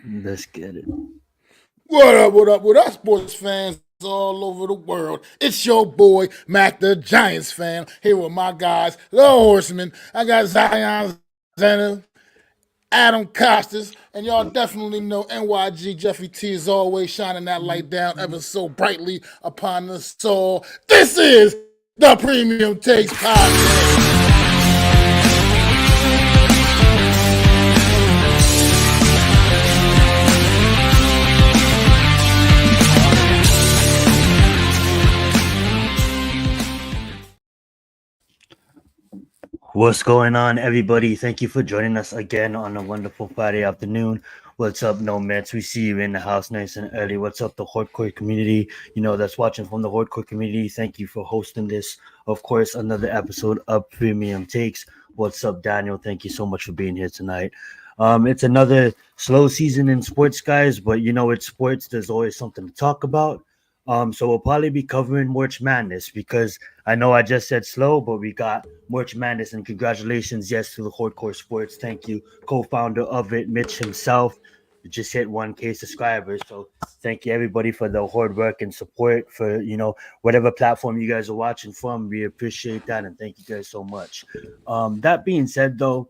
Let's get it. What up, what up, what up, sports fans all over the world? It's your boy, Mac the Giants fan, here with my guys, the Horsemen. I got Zion Zenith, Adam Costas, and y'all definitely know NYG Jeffrey T is always shining that light down ever so brightly upon us all. This is the Premium Takes Podcast. What's going on, everybody? Thank you for joining us again on a wonderful Friday afternoon. What's up, Nomads? We see you in the house nice and early. What's up, the Hardcore community? That's watching from the Hardcore community. Thank you for hosting this. Of course, another episode of Premium Takes. What's up, Daniel? Thank you so much for being here tonight. It's another slow season in sports, guys, but it's sports. There's always something to talk about. So we'll probably be covering March Madness because I know I just said slow, but we got March Madness, and congratulations, yes, to the Hardcore Sports. Thank you, co-founder of it, Mitch himself. We just hit 1K subscribers, so thank you everybody for the hard work and support for whatever platform you guys are watching from. We appreciate that, and thank you guys so much. That being said, though,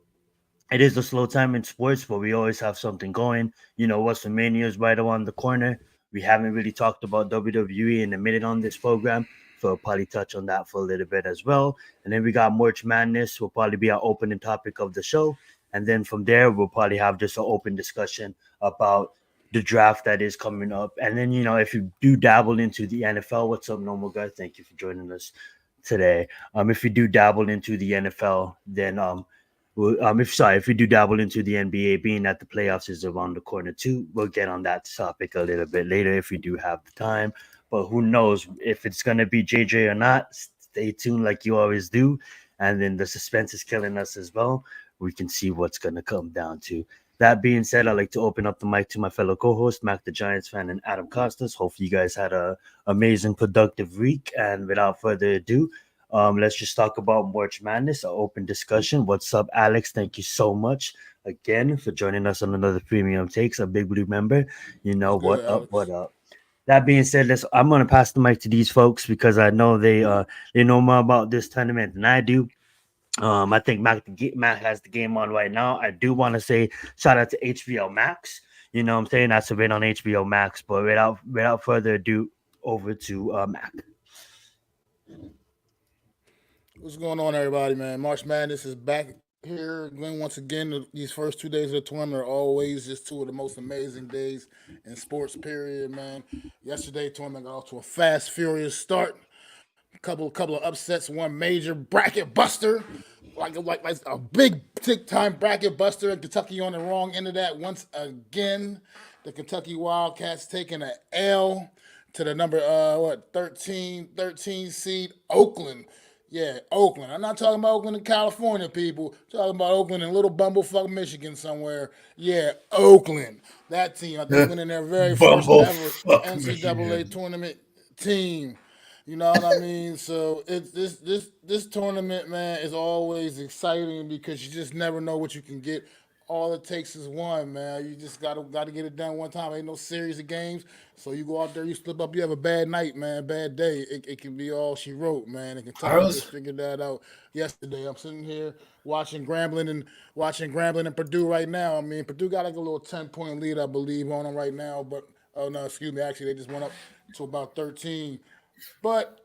it is a slow time in sports, but we always have something going. WrestleMania is right around the corner. We haven't really talked about WWE in a minute on this program, so we'll probably touch on that for a little bit as well. And then we got March Madness, will probably be our opening topic of the show. And then from there, we'll probably have just an open discussion about the draft that is coming up. And then, if you do dabble into the NFL, what's up, normal guy? Thank you for joining us today. If you do dabble into the NFL, then if we do dabble into the NBA, being that the playoffs is around the corner too, we'll get on that topic a little bit later if we do have the time. But who knows if it's gonna be JJ or not? Stay tuned, like you always do, and then the suspense is killing us as well. We can see what's gonna come down to. That being said, I'd like to open up the mic to my fellow co-host, Mac the Giants fan and Adam Costas. Hopefully, you guys had a amazing, productive week. And without further ado, let's just talk about March Madness, an open discussion. What's up, Alex? Thank you so much again for joining us on another Premium Takes, a Big Blue member. What's What good, up? What Alex? up? That being said, I'm gonna pass the mic to these folks because I know they know more about this tournament than I do. I think Mac has the game on right now. I do want to say shout out to HBO Max. You know what I'm saying? That's a bit on HBO Max. But without further ado, over to Mac. What's going on, everybody, man? March Madness is back here again. Once again, these first 2 days of the tournament are always just two of the most amazing days in sports, period, man. Yesterday, tournament got off to a fast, furious start. Couple of upsets, one major bracket buster, like a big tick time bracket buster, and Kentucky on the wrong end of that once again. The Kentucky Wildcats taking an L to the number 13 seed Oakland. Yeah, Oakland. I'm not talking about Oakland in California, people. I'm talking about Oakland in little bumblefuck Michigan somewhere. Yeah, Oakland. That team, I think, winning their very first ever Bumblefuck NCAA Michigan. tournament team. You know what I mean? So it's this tournament, man, is always exciting because you just never know what you can get. All it takes is one, man. You just gotta get it done one time. Ain't no series of games. So you go out there, you slip up, you have a bad night, man, bad day. It can be all she wrote, man. And Kentucky just Carlos. figured that out yesterday. I'm sitting here watching Grambling and Purdue right now. I mean, Purdue got like a little 10-point lead, I believe, on them right now. But oh no, excuse me. Actually, they just went up to about 13. But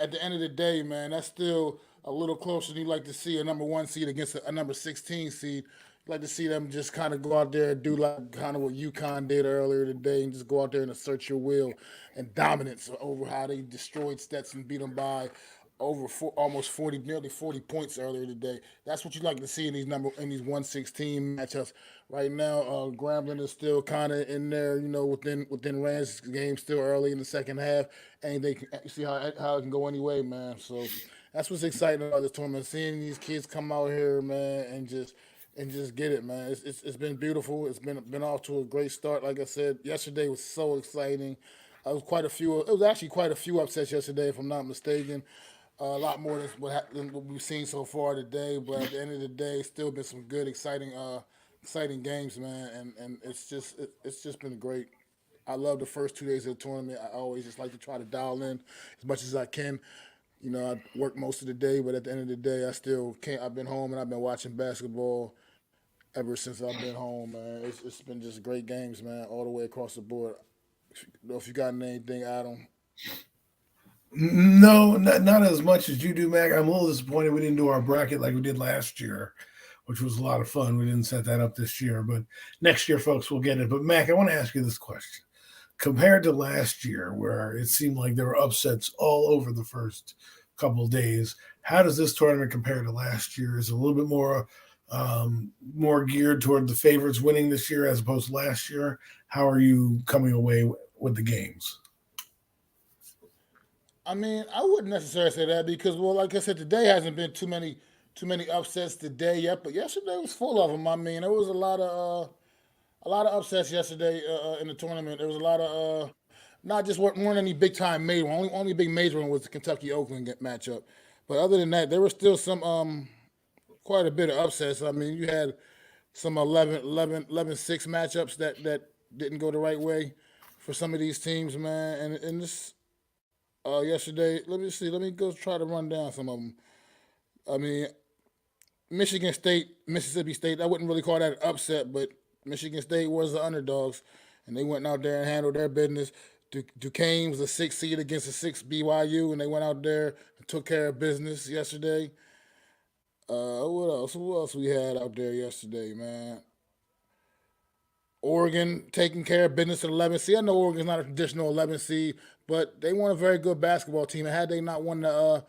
at the end of the day, man, that's still a little closer than you like to see a number one seed against a number 16 seed. You like to see them just kind of go out there and do like kind of what UConn did earlier today and just go out there and assert your will and dominance over how they destroyed Stetson, beat them by almost 40, nearly 40 points earlier today. That's what you like to see in these 116 matchups. Right now, Grambling is still kind of in there, within Rand's game, still early in the second half, and they can see how it can go anyway, man. So that's what's exciting about this tournament, seeing these kids come out here, man, and just get it, man. It's been beautiful. It's been off to a great start. Like I said, yesterday was so exciting. It was actually quite a few upsets yesterday, if I'm not mistaken. A lot more than what we've seen so far today. But at the end of the day, still been some good, exciting exciting games, man, and it's just been great. I love the first 2 days of the tournament. I always just like to try to dial in as much as I can. You know, I work most of the day, but at the end of the day, I still can't. I've been home and I've been watching basketball ever since I've been home, man. It's been just great games, man, all the way across the board. If you got anything, Adam. No, not as much as you do, Mac. I'm a little disappointed we didn't do our bracket like we did last year, which was a lot of fun. We didn't set that up this year, but next year, folks, we'll get it. But Mac, I want to ask you this question. Compared to last year, where it seemed like there were upsets all over the first couple of days, how does this tournament compare to last year? Is it a little bit more geared toward the favorites winning this year as opposed to last year? How are you coming away with the games? I mean, I wouldn't necessarily say that because, well, like I said, today hasn't been too many upsets today yet, but yesterday was full of them. I mean, there was a lot of upsets yesterday in the tournament. There was a lot of not just weren't any big time major. Only big major one was the Kentucky Oakland matchup. But other than that, there was still some quite a bit of upsets. I mean, you had some 11-6 matchups that didn't go the right way for some of these teams, man. And this yesterday, let me see. Let me go try to run down some of them. I mean, Michigan State, Mississippi State. I wouldn't really call that an upset, but Michigan State was the underdogs, and they went out there and handled their business. Duquesne was a 6 seed against a 6 BYU, and they went out there and took care of business yesterday. What else? Who else we had out there yesterday, man? Oregon taking care of business at 11 seed. I know Oregon's not a traditional 11 seed, but they won a very good basketball team. And had they not won the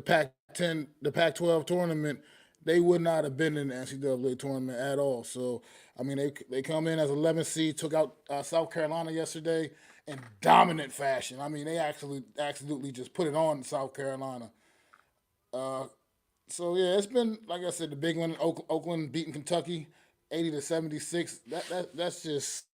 Pac-10, the Pac-12 tournament, they would not have been in the NCAA tournament at all. So, I mean, they come in as 11 seed, took out South Carolina yesterday in dominant fashion. I mean, they actually absolutely just put it on South Carolina. Uh, so yeah, it's been like I said, the big one, Oakland beating Kentucky, 80-76. That's just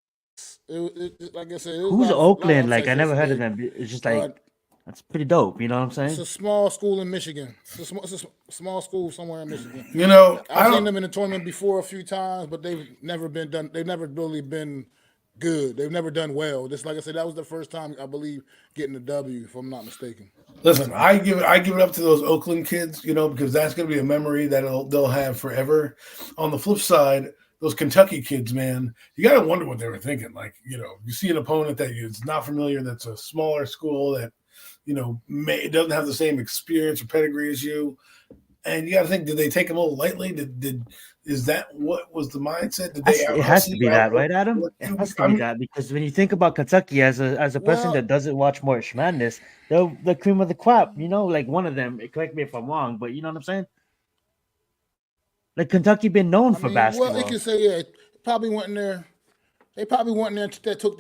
like I said, it was Who's a lot of Oakland? upsets Like I never heard yesterday. of them. It's just Uh, like that's pretty dope. You know what I'm it's saying? a small school in Michigan. It's a small school somewhere in Michigan. You know, I've I seen don't. them in the tournament before a few times, but they've never been done. They've never really been good. They've never done well. Just like I said, that was the first time I believe getting a W, if I'm not mistaken. Listen, I give it up to those Oakland kids, because that's going to be a memory that they'll have forever. On the flip side, those Kentucky kids, man, you got to wonder what they were thinking. Like, you see an opponent that is not familiar, that's a smaller school that doesn't have the same experience or pedigree as you, and you got to think, did they take them a little lightly? Did is that what was the mindset? Did they It has hustle to you, be that, outwork right, Adam? work It you? has to I be mean, that because when you think about Kentucky as a person that Well, doesn't watch March Madness, they're the cream of the crop. You know, like one of them. Correct me if I'm wrong, but you know what I'm saying? Like Kentucky been known I for mean, well, they basketball. could say yeah, probably went in there. They probably went in there that took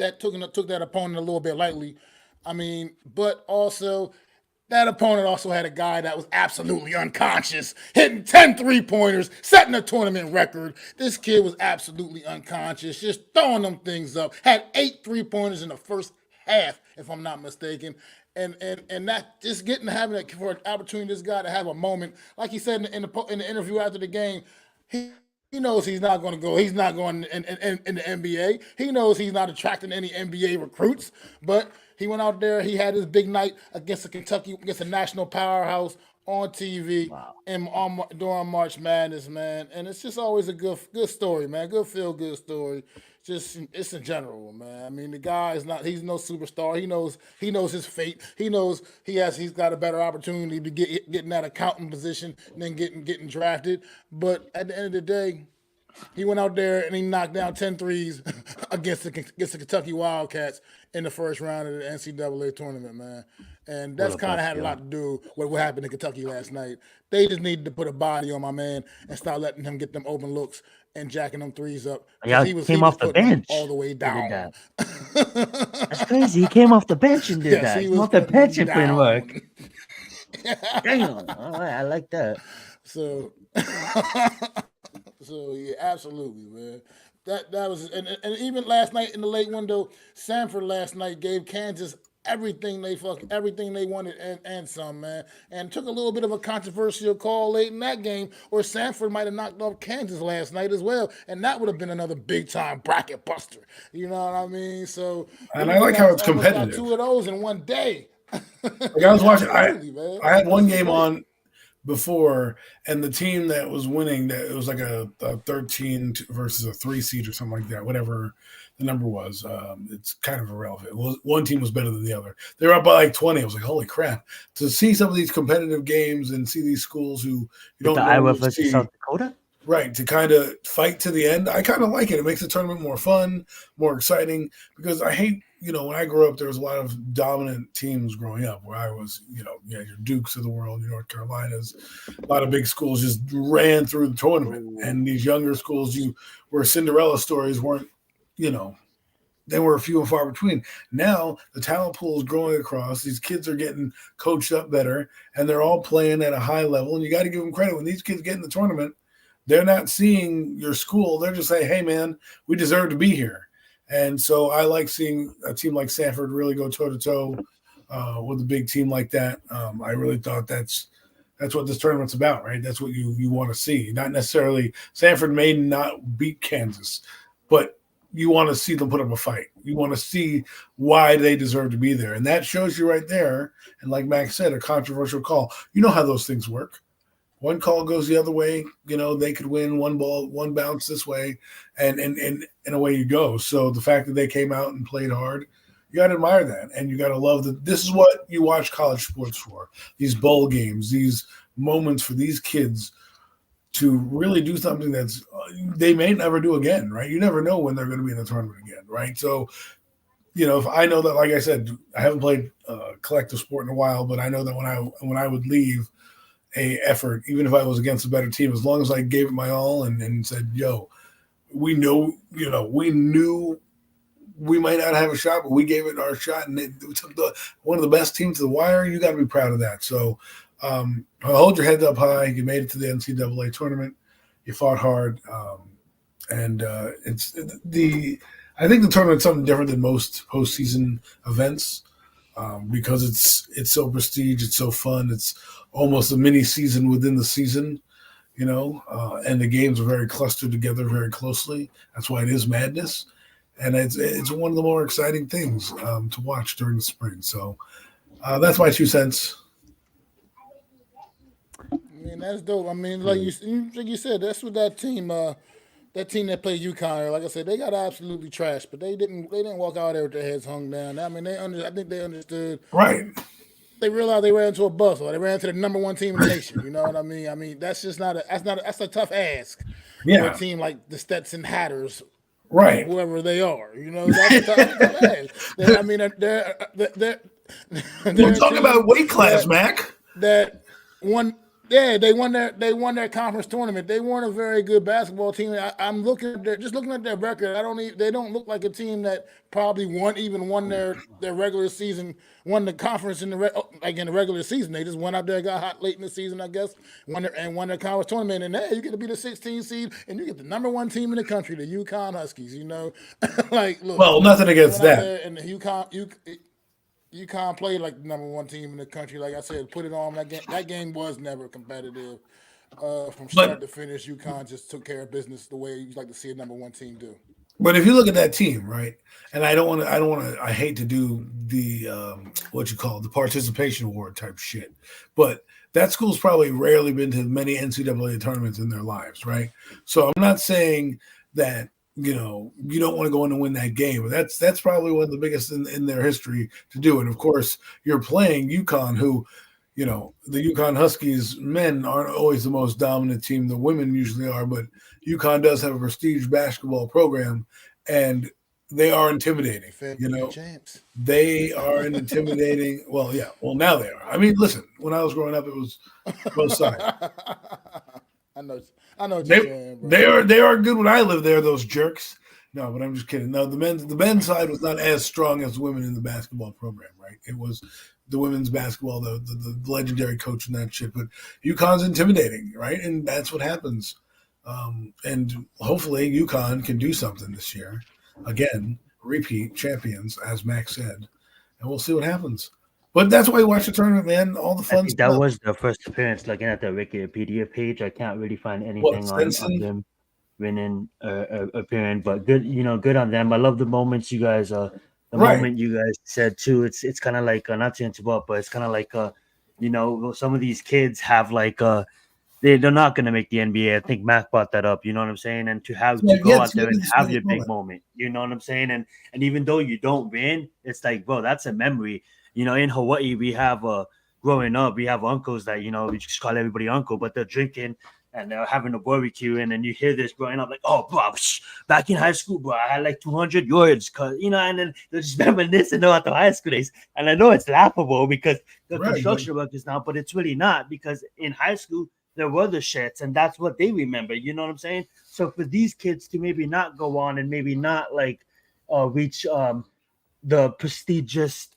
that opponent a little bit lightly. I mean, but also that opponent also had a guy that was absolutely unconscious, hitting 10 3-pointers, setting a tournament record. This kid was absolutely unconscious, just throwing them things up. Had 8 3-pointers in the first half, if I'm not mistaken. And that just getting having it for an opportunity, this guy to have a moment, like he said in the interview after the game, he knows he's not going to go. He's not going in the NBA. He knows he's not attracting any NBA recruits. But he went out there. He had his big night against the Kentucky, against a national powerhouse on TV Wow. during March Madness, man. And it's just always a good story, man. Good feel good story. Just it's in general, man. I mean, the guy is not. He's no superstar. He knows his fate. He knows he's got a better opportunity to get in that accounting position than getting drafted. But at the end of the day, he went out there and he knocked down 10 threes against the Kentucky Wildcats in the first round of the NCAA tournament, man. And What that's a kind of bust, had a yo. lot to do with what happened in Kentucky last night. They just needed to put a body on my man and start letting him get them open looks and jacking them threes up because Yeah, he came was off the putting them all bench. the way He did down. that. That's crazy. He came off the bench and did Yes, that. he Came was off the putting bench them and put in work. down. Damn. All right, I like that. So So yeah, absolutely, man. That was and even last night in the late window, Sanford last night gave Kansas everything they wanted and some, man. And took a little bit of a controversial call late in that game, or Sanford might have knocked off Kansas last night as well, and that would have been another big time bracket buster. You know what I mean? So And I like how it's almost got competitive. two of those in one day. Like I was watching, man. I had one game on before, and the team that was winning, that it was like a 13 versus a 3 seed or something like that, whatever the number was. It's kind of irrelevant. One team was better than the other. They were up by like 20. I was like, holy crap. To see some of these competitive games and see these schools who you don't the know Iowa versus South Dakota? Right, to kind of fight to the end. I kind of like it. It makes the tournament more fun, more exciting, because I hate, when I grew up, there was a lot of dominant teams growing up where I was, your Dukes of the world, your North Carolinas, a lot of big schools just ran through the tournament. And these younger schools, where Cinderella stories weren't, they were few and far between. Now the talent pool is growing across. These kids are getting coached up better, and they're all playing at a high level. And you got to give them credit. When these kids get in the tournament, they're not seeing your school. They're just saying, hey, man, we deserve to be here. And so I like seeing a team like Sanford really go toe-to-toe with a big team like that. I really thought that's what this tournament's about, right? That's what you want to see. Not necessarily – Sanford may not beat Kansas, but you want to see them put up a fight. You want to see why they deserve to be there. And that shows you right there, and like Max said, a controversial call. You know how those things work. One call goes the other way, they could win one ball, one bounce this way, and away you go. So the fact that they came out and played hard, you got to admire that. And you got to love that. This is what you watch college sports for, these bowl games, these moments for these kids to really do something that's they may never do again, right? You never know when they're going to be in the tournament again, right? So, if I know that, like I said, I haven't played collective sport in a while, but I know that when I would leave a effort, even if I was against a better team, as long as I gave it my all and said, yo, we know, we knew we might not have a shot, but we gave it our shot, and it took one of the best teams to the wire. You got to be proud of that. So hold your head up high. You made it to the NCAA tournament. You fought hard. I think the tournament's something different than most postseason events. Because it's so prestige, it's so fun, it's almost a mini season within the season, and the games are very clustered together very closely. That's why it is madness, and it's one of the more exciting things to watch during the spring. So that's my 2 cents. I mean, that's dope. I mean, like you said, that's what that team that played UConn, like I said, they got absolutely trashed, but they didn't walk out there with their heads hung down. I mean, I think they understood. Right. They realized they ran into a bus, or they ran into the number one team in the nation. You know what I mean? I mean, that's just that's a tough ask for a team like the Stetson Hatters, right? Whoever they are, that's a tough ask. I mean, they're we're talking about weight class, Mac. That one. Yeah, they won their conference tournament. They weren't a very good basketball team. I'm looking at their record. They don't look like a team that probably won their regular season, won the conference in the regular season. They just went out there, got hot late in the season, I guess, won their conference tournament. And hey, you get to be the 16th seed, and you get the number one team in the country, the UConn Huskies. Like, look. Well, nothing against that. And the UConn played like the number one team in the country. Like I said, put it on. That game was never competitive. From start to finish, UConn just took care of business the way you like to see a number one team do. But if you look at that team, right, and I hate to do the the participation award type shit, but that school's probably rarely been to many NCAA tournaments in their lives, right? So I'm not saying that you don't want to go in and win that game. That's probably one of the biggest in their history to do. And of course, you're playing UConn, who, the UConn Huskies men aren't always the most dominant team. The women usually are, but UConn does have a prestige basketball program, and they are intimidating. They are an intimidating. Well, yeah. Well, now they are. I mean, listen. When I was growing up, it was both sides. I know what you're saying, bro. They are good when I lived there, those jerks. No, but I'm just kidding. No, the men's side was not as strong as the women in the basketball program, right? It was the women's basketball, the legendary coach and that shit. But UConn's intimidating, right? And that's what happens. And hopefully UConn can do something this year. Again, repeat champions, as Max said. and we'll see what happens. But that's why you watch the tournament, man. All the I fun think that stuff. was the first appearance. Looking at the Wikipedia page, I can't really find What anything on Stenson? them winning appearing, but good, good on them. I love the moments you guys the Right. moment you guys said too. It's kind of like not to interrupt, but it's kind of like some of these kids have like they're not going to make the NBA. I think Mac brought that up. You know what I'm saying? And to have So, to yeah, go it's out there maybe and this have magic your big moment. moment. You know what I'm saying? And even though you don't win, it's like, bro, that's a memory. In Hawaii, we have growing up, we have uncles that we just call everybody uncle, but they're drinking and they're having a barbecue, and then you hear this growing up, like, oh, bro, back in high school, bro, I had like 200 yards, and then they're just reminiscing about the high school days. And I know it's laughable because the Right. But construction workers now, but it's really not, because in high school there were the shits, and that's what they remember. You know what I'm saying? So for these kids to maybe not go on and maybe not like reach the prestigious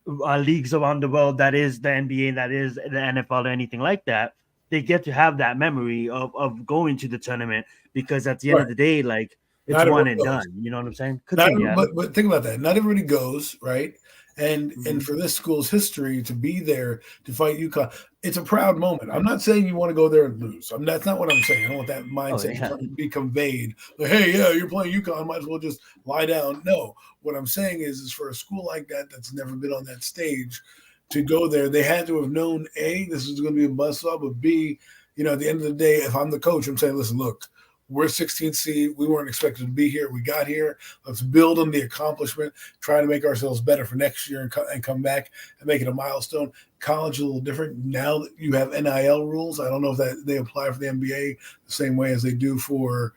leagues around the world, that is the NBA, that is the NFL, or anything like that, they get to have that memory of going to the tournament, because at the end right. of the day, like, it's Not one everyone and goes. done. You know what I'm saying? Not Continue, Adam. but think about that. Not everybody goes, right? And Mhm. for this school's history to be there to fight UConn, it's a proud moment. I'm not saying you want to go there and lose. That's not what I'm saying. I don't want that Oh mindset yeah. to be conveyed. Like, hey, yeah, you're playing UConn, might as well just lie down. No, what I'm saying is for a school like that that's never been on that stage to go there, they had to have known A, this is going to be a buzzsaw, but B, at the end of the day, if I'm the coach, I'm saying, listen, look, we're 16th seed. We weren't expected to be here. We got here. Let's build on the accomplishment, try to make ourselves better for next year and come back and make it a milestone. College is a little different. Now that you have NIL rules, I don't know if that they apply for the NBA the same way as they do for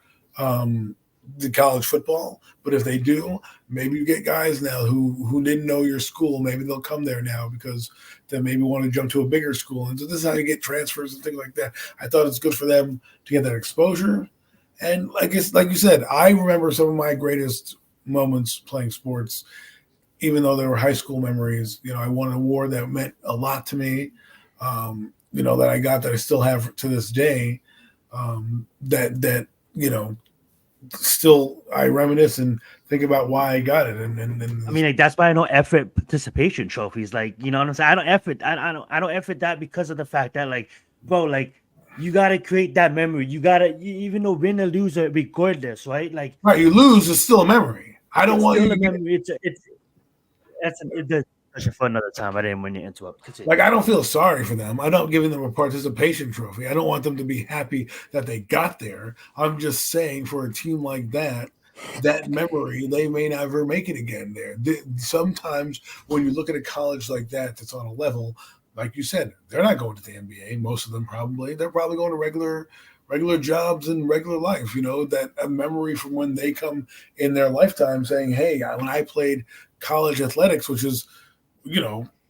the college football. But if they do, maybe you get guys now who didn't know your school. Maybe they'll come there now because they maybe want to jump to a bigger school. And so this is how you get transfers and things like that. I thought it's good for them to get that exposure. And like you said, I remember some of my greatest moments playing sports, even though they were high school memories. I won an award that meant a lot to me. That I got that I still have to this day. That still I reminisce and think about why I got it. I mean, like, that's why I don't effort participation trophies. Like, you know what I'm saying? I don't effort. I don't effort that because of the fact that, like, bro, like, you gotta create that memory. You gotta, even though win or lose, or regardless, right? Like, right, you lose is still a memory. I don't it's want you still to a get memory. That's it's a discussion for another time. I didn't want to interrupt. Continue. like I don't feel sorry for them. I'm not giving them a participation trophy. I don't want them to be happy that they got there. I'm just saying for a team like that, that memory, they may never make it again there. Sometimes when you look at a college like that that's on a level, like you said, they're not going to the NBA. Most of them probably. They're probably going to regular jobs and regular life. That a memory from when they come in their lifetime saying, hey, when I played college athletics, which is,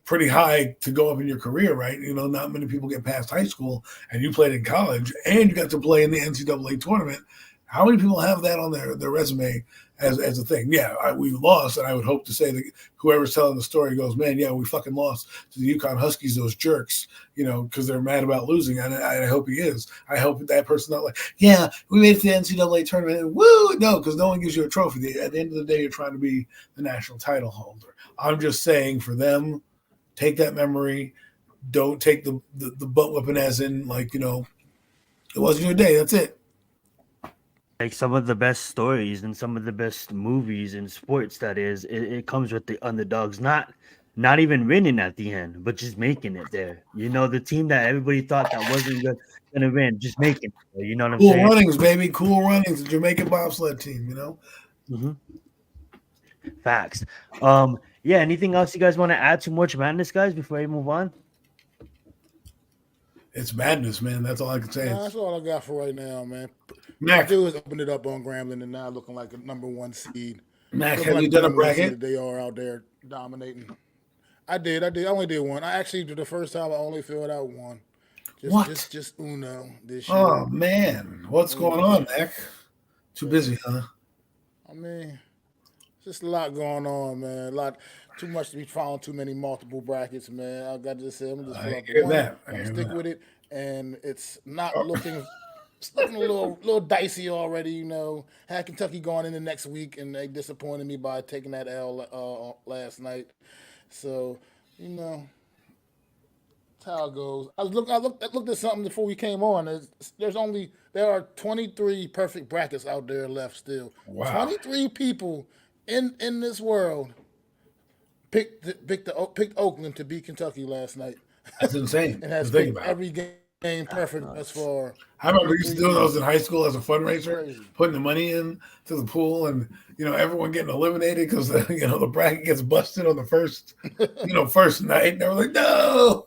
pretty high to go up in your career, right? Not many people get past high school, and you played in college and you got to play in the NCAA tournament. How many people have that on their resume as a thing? Yeah, we lost, and I would hope to say that whoever's telling the story goes, man, yeah, we fucking lost to the UConn Huskies, those jerks, because they're mad about losing. And I hope he is. I hope that person's not like, yeah, we made it to the NCAA tournament, and woo, no, because no one gives you a trophy. At the end of the day, you're trying to be the national title holder. I'm just saying for them, take that memory. Don't take the butt whipping as in like, it wasn't your day. That's it. Like, some of the best stories and some of the best movies in sports, that is, it comes with the underdogs, not even winning at the end, but just making it there. The team that everybody thought that wasn't gonna win, just making it there, you know what I'm Cool saying? runnings, baby. Cool runnings. The Jamaican bobsled team. Hmm. Facts. Yeah, anything else you guys want to add to March Madness, guys, before we move on? It's madness, man. That's all I can say. Nah, that's all I got for right now, man. Mac, Purdue has opened it up on Grambling and now looking like a number one seed. Mac, Looking have you like the done a number one seed bracket? that they are out there dominating. I did. I only did one. I actually the first time I only filled out one. Just What? just just Uno this year. Oh man, what's going Uno. on, Mac? Too busy, huh? I mean, just a lot going on, man. A lot too much to be following too many multiple brackets, man. I got to just say I'm just fill I out the hear one. that. I I'm gonna hear stick that. with it, and it's looking a little dicey already. Had Kentucky going into next week, and they disappointed me by taking that L last night. So, you know, that's how it goes. I looked at something before we came on. There are 23 perfect brackets out there left still. Wow. 23 people in this world picked Oakland to beat Kentucky last night, That's insane and to has think picked about. every game perfect thus far. I remember used to 23 do those people. in high school as a It's fundraiser, crazy. putting the money in to the pool, and everyone getting eliminated because the bracket gets busted on the first night. And they were like, no,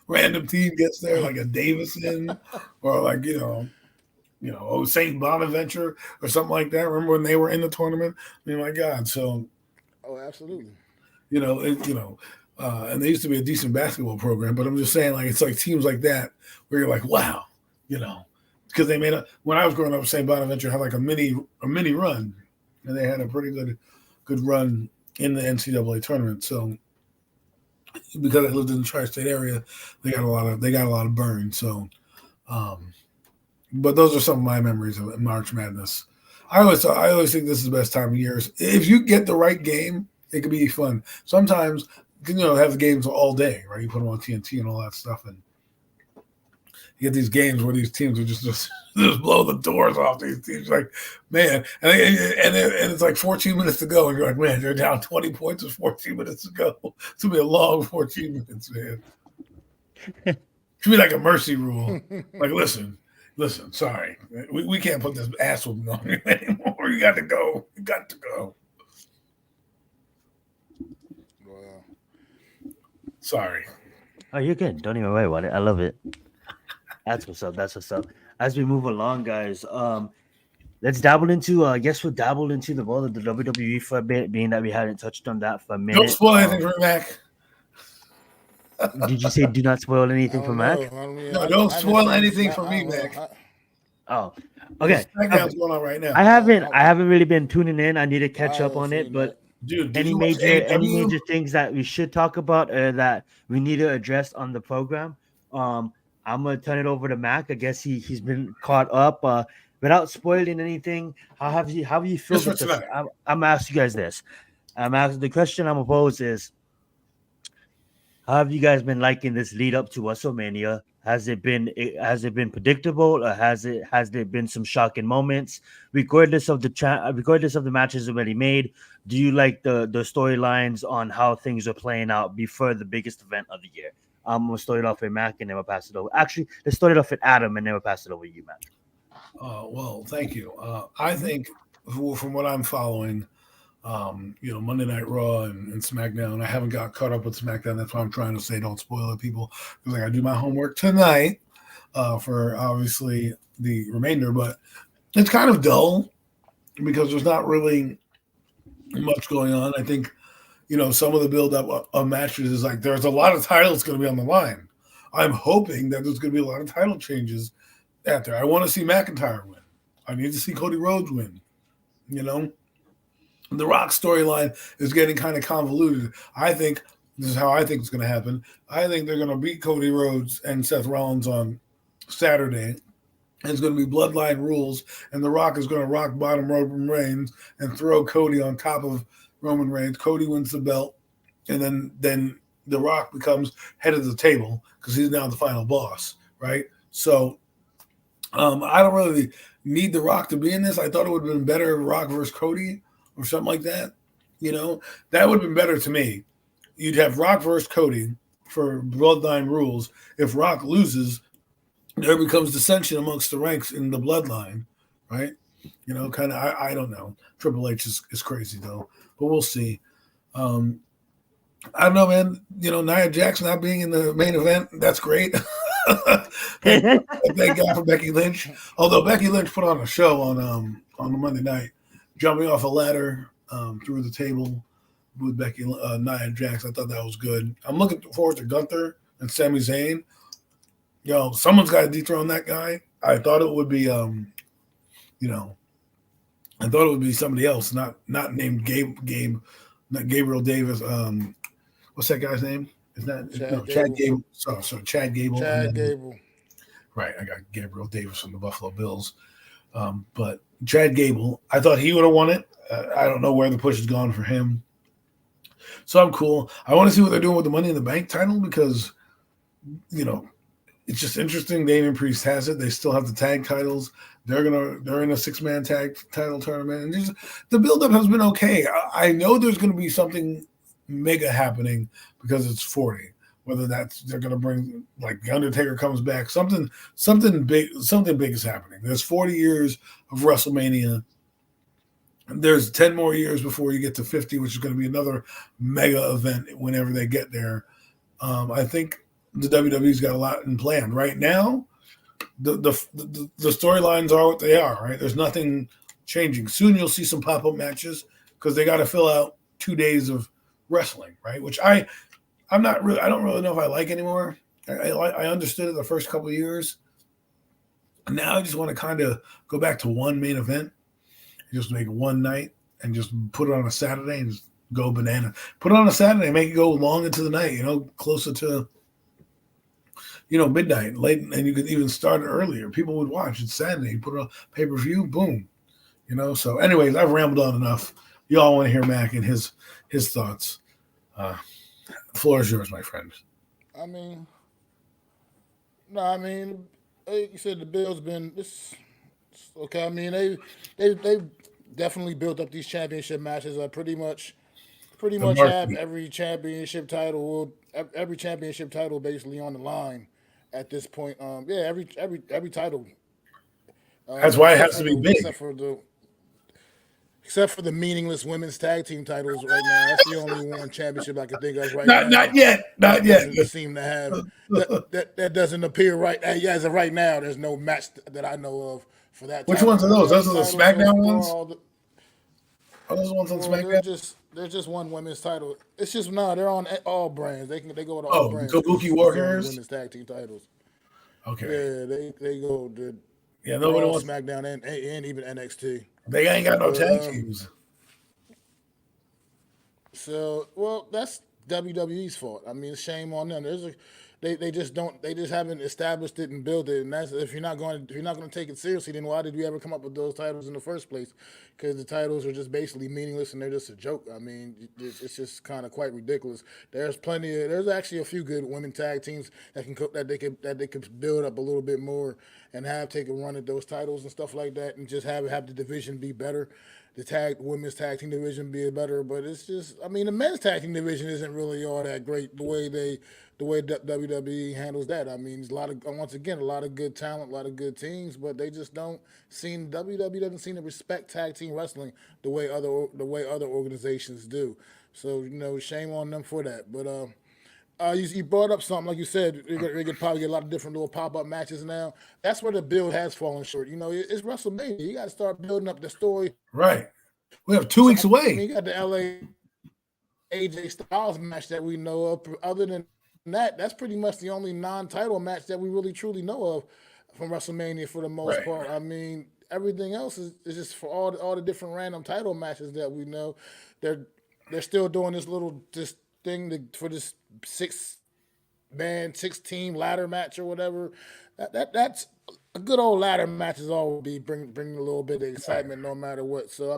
random team gets there like a Davison or like Saint Bonaventure or something like that. Remember when they were in the tournament? I mean, my God. So Oh, absolutely. and they used to be a decent basketball program, but I'm just saying, like, it's like teams like that where you're like, wow, because they made when I was growing up, St. Bonaventure had like a mini run, and they had a pretty good run in the NCAA tournament. So because I lived in the tri-state area, they got a lot of burn. So, but those are some of my memories of March Madness. I always think this is the best time of year. If you get the right game, it can be fun. Sometimes have the games all day, right? You put them on TNT and all that stuff, and you get these games where these teams are just blow the doors off these teams. Like, man, and it's like 14 minutes to go, and you're like, man, they're down 20 points with 14 minutes to go. It's gonna be a long 14 minutes, man. It should be like a mercy rule. Like, listen, sorry, we can't put this ass whooping on you anymore. You got to go. You got to go. Wow. Sorry. Oh, you're good. Don't even worry about it. I love it. That's what's up. That's what's up. As we move along, guys, let's dabble into. I guess we'll dabble into the world of the WWE for a bit, being that we hadn't touched on that for a minute. Don't spoil anything for Mac. Did you say do not spoil I anything don't for know. Mac? No, don't spoil anything for me, Mac. Oh, okay. SmackDown's going on right now. I haven't really been tuning in. I need to catch up on it, but dude, any major things that we should talk about or that we need to address on the program? I'm gonna turn it over to Mac. I guess he's been caught up. Without spoiling anything, how have you felt with this? I'm gonna ask you guys this. The question I'm gonna pose is, how have you guys been liking this lead up to WrestleMania? Has it been predictable, or has there been some shocking moments? Regardless of the matches already made, do you like the storylines on how things are playing out before the biggest event of the year? I'm gonna start it off with Mac and then we'll pass it over. Actually, let's start it off with Adam and then we'll pass it over to you, Mac. Well, thank you. I think from what I'm following, Monday Night Raw and SmackDown. I haven't got caught up with SmackDown. That's why I'm trying to say don't spoil it, people, because I got to do my homework tonight for obviously the remainder. But it's kind of dull because there's not really much going on. I think, some of the build-up of matches is like there's a lot of titles going to be on the line. I'm hoping that there's going to be a lot of title changes out there. I want to see McIntyre win. I need to see Cody Rhodes win. The Rock storyline is getting kind of convoluted. I think this is how I think it's going to happen. I think they're going to beat Cody Rhodes and Seth Rollins on Saturday. And it's going to be Bloodline rules, and The Rock is going to rock bottom Roman Reigns and throw Cody on top of Roman Reigns. Cody wins the belt, and then The Rock becomes head of the table because he's now the final boss, right? So I don't really need The Rock to be in this. I thought it would have been better Rock versus Cody or something like that. That would have been better to me. You'd have Rock versus Cody for Bloodline rules. If Rock loses, there becomes dissension amongst the ranks in the Bloodline, right? Kind of, I don't know. Triple H is crazy, though, but we'll see. I don't know, man. Nia Jax not being in the main event, that's great. Thank God for Becky Lynch. Although Becky Lynch put on a show on the Monday night, jumping off a ladder through the table with Nia Jax. I thought that was good. I'm looking forward to Gunther and Sami Zayn. Someone's got to dethrone that guy. I thought it would be, I thought it would be somebody else, not named not Gabriel Davis. What's that guy's name? Chad Gable. So Chad Gable. Chad Gable. Right, I got Gabriel Davis from the Buffalo Bills. But Chad Gable, I thought he would have won it. I don't know where the push has gone for him. So I'm cool. I want to see what they're doing with the Money in the Bank title because, it's just interesting. Damian Priest has it. They still have the tag titles. They're in a 6-man tag title tournament, and just the buildup has been okay. I know there's gonna be something mega happening because it's 40. Whether they're gonna bring like the Undertaker comes back, something big is happening. There's 40 years of WrestleMania. There's 10 more years before you get to 50, which is going to be another mega event whenever they get there. I think the WWE's got a lot in plan right now. The storylines are what they are. Right, there's nothing changing. Soon you'll see some pop-up matches because they got to fill out 2 days of wrestling, right? Which I don't really know if I like anymore. I understood it the first couple of years. Now I just want to kind of go back to one main event. Just make one night and just put it on a Saturday and just go banana. Put it on a Saturday, make it go long into the night, closer to, midnight, late, and you could even start it earlier. People would watch. It's Saturday. You put it on pay-per-view, boom. So anyways, I've rambled on enough. You all want to hear Mac and his thoughts. The floor is yours, my friend. Like you said, the Bills been this. Okay, they definitely built up these championship matches. Pretty much have every championship title basically on the line at this point. Every title. That's why it has to be big. Except for the meaningless women's tag team titles right now. That's the only one championship I can think of right now. Not yet. Doesn't seem to have that doesn't appear right as of right now. There's no match that I know of for that. Which ones are those? Those are the SmackDown ones. Are those ones on SmackDown? There's just one women's title. It's just they're on all brands. They go to all brands. Kabuki Warriors women's tag team titles. Okay. Yeah, they go to nobody wants SmackDown and even NXT. They ain't got no tag teams. So that's WWE's fault. Shame on them. They just haven't established it and built it. And that's if you're not going to take it seriously, then why did we ever come up with those titles in the first place? Because the titles are just basically meaningless and they're just a joke. It's just kind of quite ridiculous. There's actually a few good women tag teams that they could build up a little bit more and take a run at those titles and stuff like that, and just have the division be better. The women's tag team division be better, but it's just the men's tag team division isn't really all that great the way WWE handles that. There's a lot of good talent, a lot of good teams, but they just WWE doesn't seem to respect tag team wrestling the way other organizations do. So shame on them for that. But you brought up something like you said. They could probably get a lot of different little pop-up matches now. That's where the build has fallen short. It's WrestleMania. You got to start building up the story. Right. We have 2 weeks away. You got the LA AJ Styles match that we know of. Other than that, that's pretty much the only non-title match that we really truly know of from WrestleMania for the most part. Everything else is just for all the different random title matches that we know. They're still doing this thing for this 6-team ladder match or whatever. That's a good old ladder match is all be bringing a little bit of excitement no matter what. So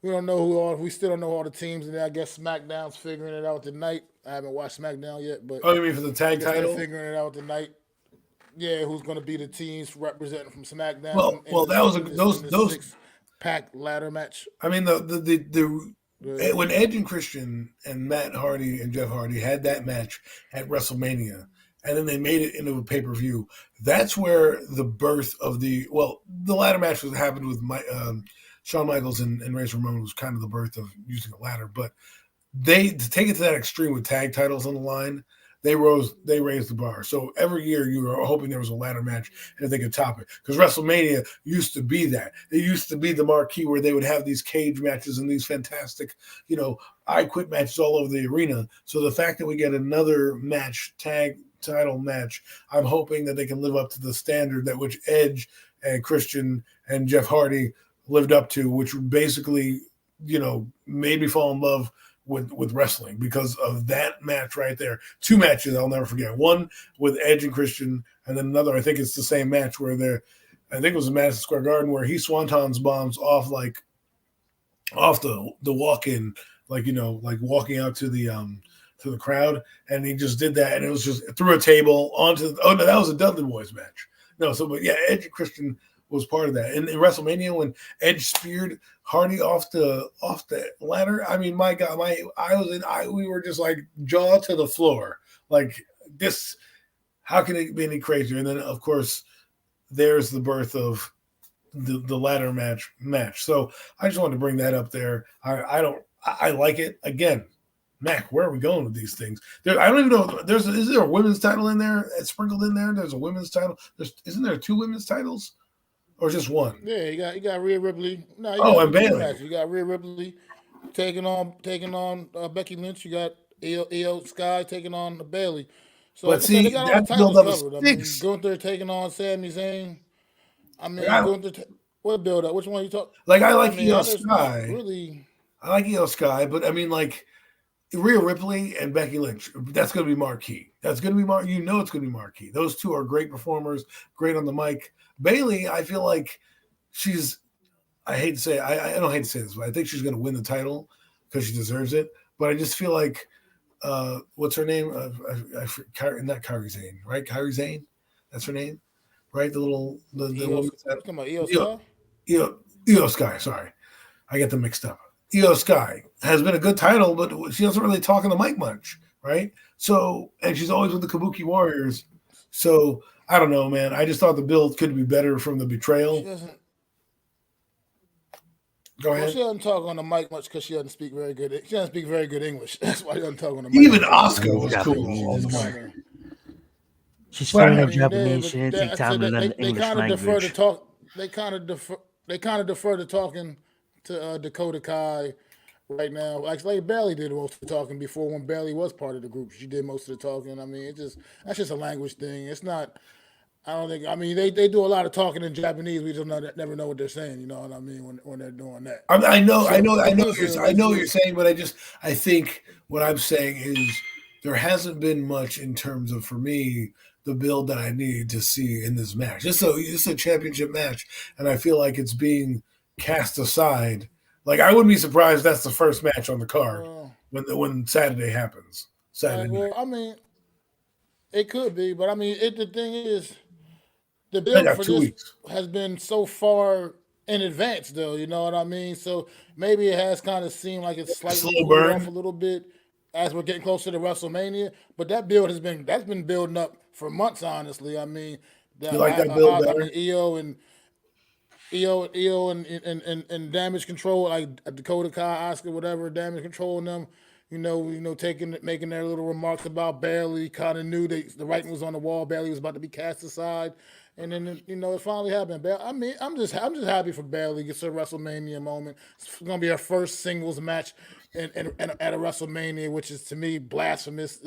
we don't know we still don't know all the teams, and I guess SmackDown's figuring it out tonight. I haven't watched SmackDown yet, but you mean for the tag title? Figuring it out tonight. Yeah, who's going to be the teams representing from SmackDown? Well, that was those 6-pack ladder match. When Edge and Christian and Matt Hardy and Jeff Hardy had that match at WrestleMania, and then they made it into a pay-per-view, that's where the birth of the ladder match happened with Shawn Michaels and Razor Ramon was kind of the birth of using a ladder. But to take it to that extreme with tag titles on the line, they raised the bar. So every year you were hoping there was a ladder match and if they could top it. Because WrestleMania used to be that. It used to be the marquee where they would have these cage matches and these fantastic, I Quit matches all over the arena. So the fact that we get another match, tag title match, I'm hoping that they can live up to the standard that which Edge and Christian and Jeff Hardy lived up to, which basically, made me fall in love with wrestling because of that match right there. 2 matches I'll never forget. One with Edge and Christian, and then another, I think it's the same match where I think it was in Madison Square Garden where he swantons bombs off the walk-in like walking out to the crowd, and he just did that, and it was just through a table onto. Oh no, that was a Dudley Boys match. No, so but yeah, Edge and Christian was part of that. And in WrestleMania, when Edge speared Hardy off the ladder, I mean, my God, we were just like jaw to the floor, like this. How can it be any crazier? And then, of course, there's the birth of the ladder match. So I just wanted to bring that up there. I like it. Again, Mac, where are we going with these things? I don't even know. Is there a women's title in there? It's sprinkled in there. There's a women's title. Isn't there 2 women's titles, or just one? Yeah, you got Rhea Ripley. No, and Bayley. You got Rhea Ripley taking on Becky Lynch. You got Io Sky taking on Bayley. So but see, they got all the that's build titles up covered. I mean, Gunther taking on Sami Zayn. I mean, Gunther. What build up? Which one you talk? Like I like Io Sky. Really, I like Io Sky, but I mean, like Rhea Ripley and Becky Lynch. That's going to be marquee. That's going to be it's going to be marquee. Those two are great performers, great on the mic. Bayley, I feel like she's. I hate to say, I don't hate to say this, but I think she's going to win the title because she deserves it. But I just feel like. What's her name? Not Kairi Sane, right? Kairi Sane, that's her name, right? The woman. Talking about Io Sky. Io Sky. Sorry, I get them mixed up. Io Sky has been a good title, but she doesn't really talk on the mic much, right? So, and she's always with the Kabuki Warriors. So I don't know, man. I just thought the build could be better from the betrayal. Go ahead. Well, she doesn't talk on the mic much because she doesn't speak very good. She doesn't speak very good English. That's why she doesn't talk on the mic. Even Oscar was cool on the mic. She's fluent in Japanese. She didn't take time to learn the English language. They kind of defer to talking to Dakota Kai right now. Like Bayley did most of the talking before when Bayley was part of the group. She did most of the talking. I mean, that's just a language thing. It's not. I don't think. I mean, they do a lot of talking in Japanese. We just never know what they're saying. You know what I mean when they're doing that. I know what you're saying, but I think what I'm saying is there hasn't been much in terms of, for me, the build that I need to see in this match. It's a championship match, and I feel like it's being cast aside. Like I wouldn't be surprised if that's the first match on the card when Saturday happens. Well, I mean, it could be, but I mean, the thing is. The build for this has been so far in advance, though. You know what I mean? So maybe it has kind of seemed like it's slightly cooled off a little bit as we're getting closer to WrestleMania. But that build that's been building up for months. Honestly, I mean, you like that build better? I mean, Io and Damage Control, like Dakota Kai, Oscar, whatever, Damage Control, and them. Making their little remarks about Bayley. Kind of knew the writing was on the wall. Bayley was about to be cast aside. And then it finally happened. I mean, I'm just happy for Bayley. Gets her WrestleMania moment. It's gonna be her first singles match at a WrestleMania, which is to me blasphemous.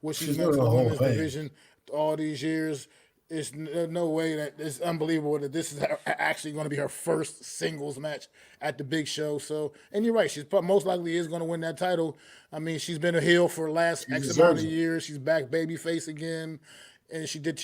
What she's meant for the women's division all these years. There's no way that it's unbelievable that this is actually going to be her first singles match at the big show. So, and you're right, she's most likely is going to win that title. I mean, she's been a heel for the last X amount of years. She's back babyface again. And she did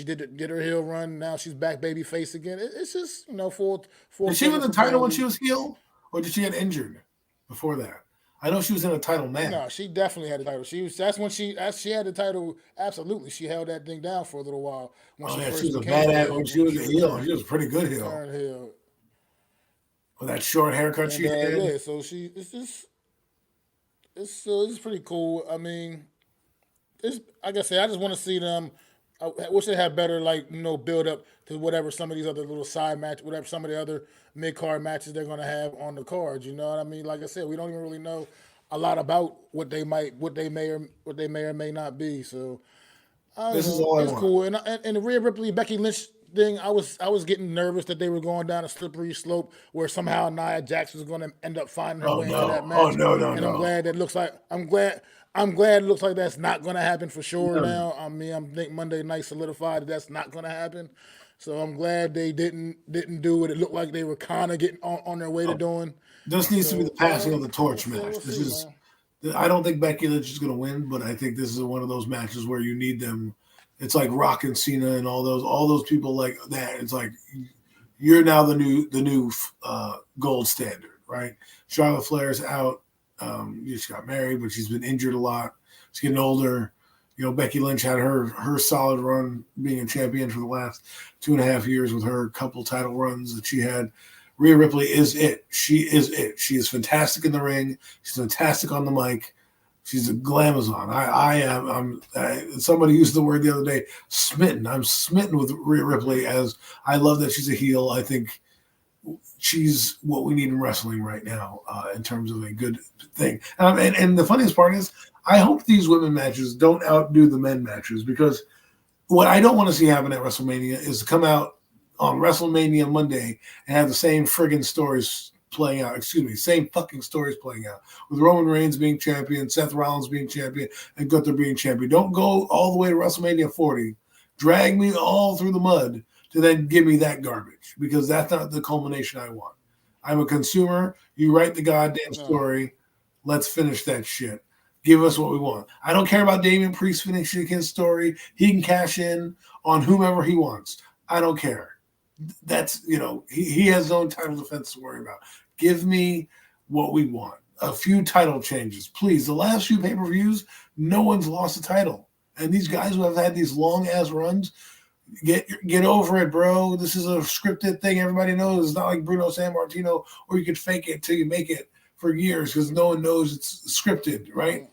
her heel run. Now she's back babyface again. It's just full. Did she win the title when she was heel, or did she get injured before that? I know she was in a title match. No, she definitely had the title. That's when she had the title. Absolutely, she held that thing down for a little while. She was a badass when she was a heel. She was a pretty good heel. With that short haircut she had. Yeah, so it's pretty cool. I mean, it's like I said, I just want to see them. I wish they had better, build up to whatever some of these other little side matches, whatever some of the other mid-card matches they're going to have on the cards. You know what I mean? Like I said, we don't even really know a lot about what they may or may not be. So this is all I want. Cool. And the Rhea Ripley Becky Lynch thing, I was getting nervous that they were going down a slippery slope where somehow Nia Jax was going to end up finding her way into that match. Oh no! And I'm glad that looks like I'm glad it looks like that's not going to happen for sure now. I mean, I think Monday night solidified that that's not going to happen. So I'm glad they didn't do what it looked like they were kind of getting on their way to doing. This needs to be the passing of the torch match. I don't think Becky Lynch is going to win, but I think this is one of those matches where you need them. It's like Rock and Cena and all those people like that. It's like you're now the new gold standard, right? Charlotte Flair's out. She got married, but she's been injured a lot. She's getting older. Becky Lynch had her solid run being a champion for the last 2.5 years with her couple title runs that she had. Rhea Ripley is it. She is it. She is fantastic in the ring. She's fantastic on the mic. She's a glamazon. I'm somebody used the word the other day, smitten. I'm smitten with Rhea Ripley, as I love that she's a heel. I think she's what we need in wrestling right now in terms of a good thing. And the funniest part is, I hope these women matches don't outdo the men matches, because what I don't want to see happen at WrestleMania is to come out on WrestleMania Monday and have the same friggin' stories playing out. Same fucking stories playing out, with Roman Reigns being champion, Seth Rollins being champion, and Gunther being champion. Don't go all the way to WrestleMania 40. Drag me all through the mud to then give me that garbage, because that's not the culmination I want. I'm a consumer. You write the goddamn story. Let's finish that shit. Give us what we want. I don't care about Damian Priest finishing his story. He can cash in on whomever he wants. I don't care. That's, he has his own title defense to worry about. Give me what we want. A few title changes, please. The last few pay-per-views, no one's lost a title. And these guys who have had these long-ass runs, get over it, bro. This is a scripted thing. Everybody knows. It's not like Bruno Sammartino, or you could fake it till you make it for years, because no one knows it's scripted, right?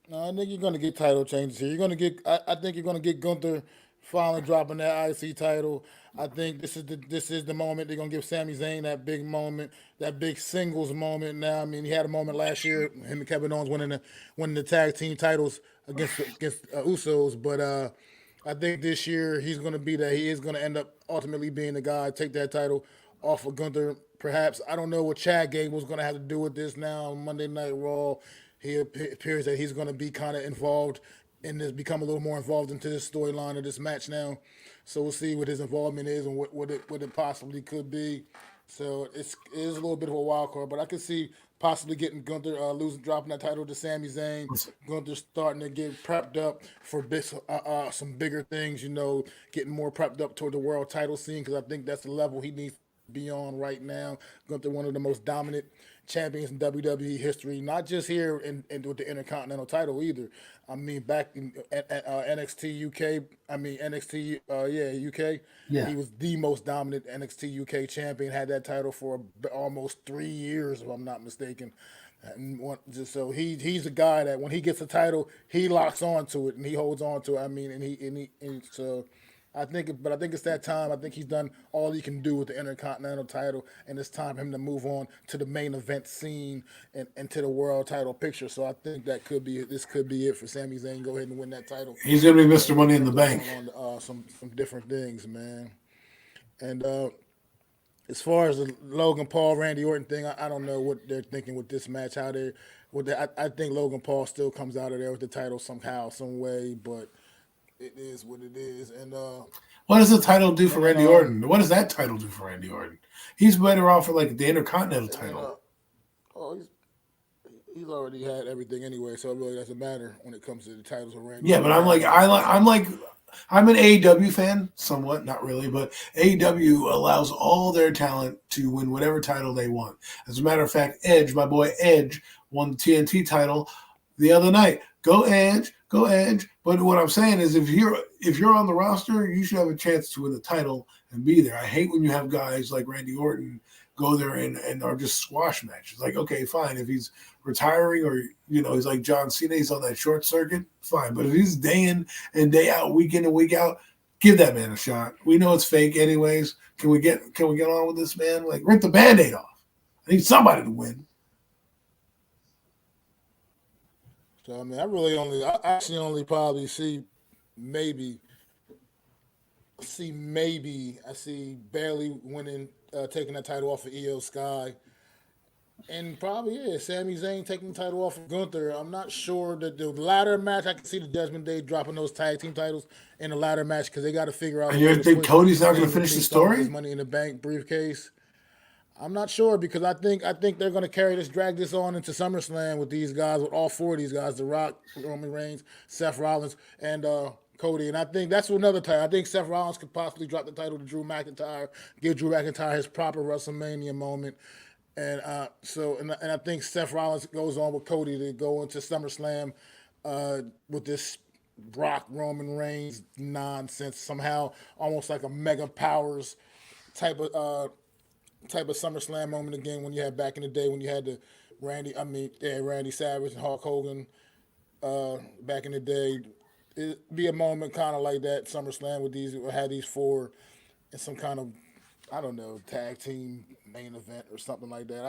No, I think you're going to get title changes here. You're going to get. I think you're going to get Gunther finally dropping that IC title. I think this is the moment they're going to give Sami Zayn that big moment, that big singles moment. Now, I mean, he had a moment last year, him and Kevin Owens winning the tag team titles against Usos, but I think this year he's going to be that. He is going to end up ultimately being the guy to take that title off of Gunther. Perhaps, I don't know what Chad Gable's going to have to do with this now on Monday Night Raw. He appears that he's going to be kind of involved in this, become a little more involved into this storyline of this match now. So we'll see what his involvement is and what it possibly could be. So it is a little bit of a wild card, but I could see possibly getting Gunther dropping that title to Sami Zayn. Gunther starting to get prepped up for some bigger things, getting more prepped up toward the world title scene, because I think that's the level he needs to be on right now. Gunther, one of the most dominant champions in WWE history, not just here in with the Intercontinental title either. I mean, back in NXT UK, UK, he was the most dominant NXT UK champion, had that title for almost 3 years, if I'm not mistaken. So he's a guy that when he gets a title, he locks on to it and he holds on to it. I mean, so I think it's that time. I think he's done all he can do with the Intercontinental title, and it's time for him to move on to the main event scene and to the world title picture. So I think this could be it for Sami Zayn. Go ahead and win that title. He's going to be Mr. Money in the Bank. On some different things, man. And as far as the Logan Paul Randy Orton thing, I don't know what they're thinking with this match. I think Logan Paul still comes out of there with the title somehow, some way, but it is what it is. And what does the title do for Randy Orton? What does that title do for Randy Orton? He's better off for like the Intercontinental title. He's already had everything anyway, so it really doesn't matter when it comes to the titles of Randy. Yeah, but I'm an AEW fan, somewhat, not really, but AEW allows all their talent to win whatever title they want. As a matter of fact, Edge, my boy Edge, won the TNT title the other night. Go Edge, go Edge. But what I'm saying is, if you're on the roster, you should have a chance to win the title and be there. I hate when you have guys like Randy Orton go there and are just squash matches. Like, okay, fine. If he's retiring or, he's like John Cena, he's on that short circuit, fine. But if he's day in and day out, week in and week out, give that man a shot. We know it's fake anyways. Can we get on with this, man? Like, rip the Band-Aid off. I need somebody to win. So, I mean, I actually only probably see Bailey winning, taking that title off of Io Sky. And probably, Sami Zayn taking the title off of Gunther. I'm not sure that the ladder match, I can see the Judgment Day dropping those tag team titles in the ladder match, because they got to figure out. And you think Cody's not going to finish the story? His Money in the Bank briefcase. I'm not sure, because I think they're going to drag this on into SummerSlam with these guys, with all four of these guys: The Rock, Roman Reigns, Seth Rollins, and Cody. And I think that's another title. I think Seth Rollins could possibly drop the title to Drew McIntyre, give Drew McIntyre his proper WrestleMania moment. And and I think Seth Rollins goes on with Cody to go into SummerSlam with this Brock Roman Reigns nonsense somehow, almost like a Mega Powers type of SummerSlam moment again when you had back in the day when you had the Randy Savage and Hulk Hogan back in the day. It'd be a moment kind of like that SummerSlam with these four in some kind of, I don't know, tag team main event or something like that.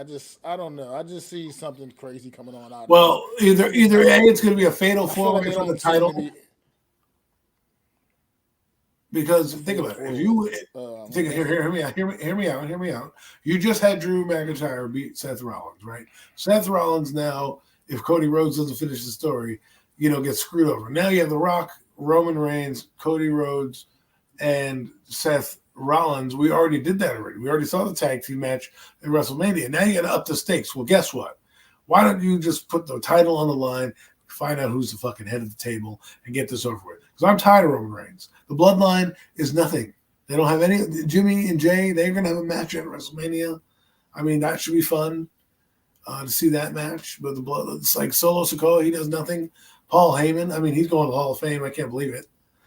I don't know. I just see something crazy coming on out Well, of it. either A, it's going to be a fatal I feel like four-way they for the don't seem to title. be. Because think about it. If you hear me out. You just had Drew McIntyre beat Seth Rollins, right? Seth Rollins now, if Cody Rhodes doesn't finish the story, gets screwed over. Now you have The Rock, Roman Reigns, Cody Rhodes, and Seth Rollins. We already did that already. We already saw the tag team match at WrestleMania. Now you got to up the stakes. Well, guess what? Why don't you just put the title on the line, find out who's the fucking head of the table, and get this over with? Because I'm tired of Roman Reigns. The bloodline is nothing. They don't have any. Jimmy and Jay, they're going to have a match at WrestleMania. I mean, that should be fun to see that match. But it's like Solo Sikoa, he does nothing. Paul Heyman, I mean, he's going to the Hall of Fame. I can't believe it.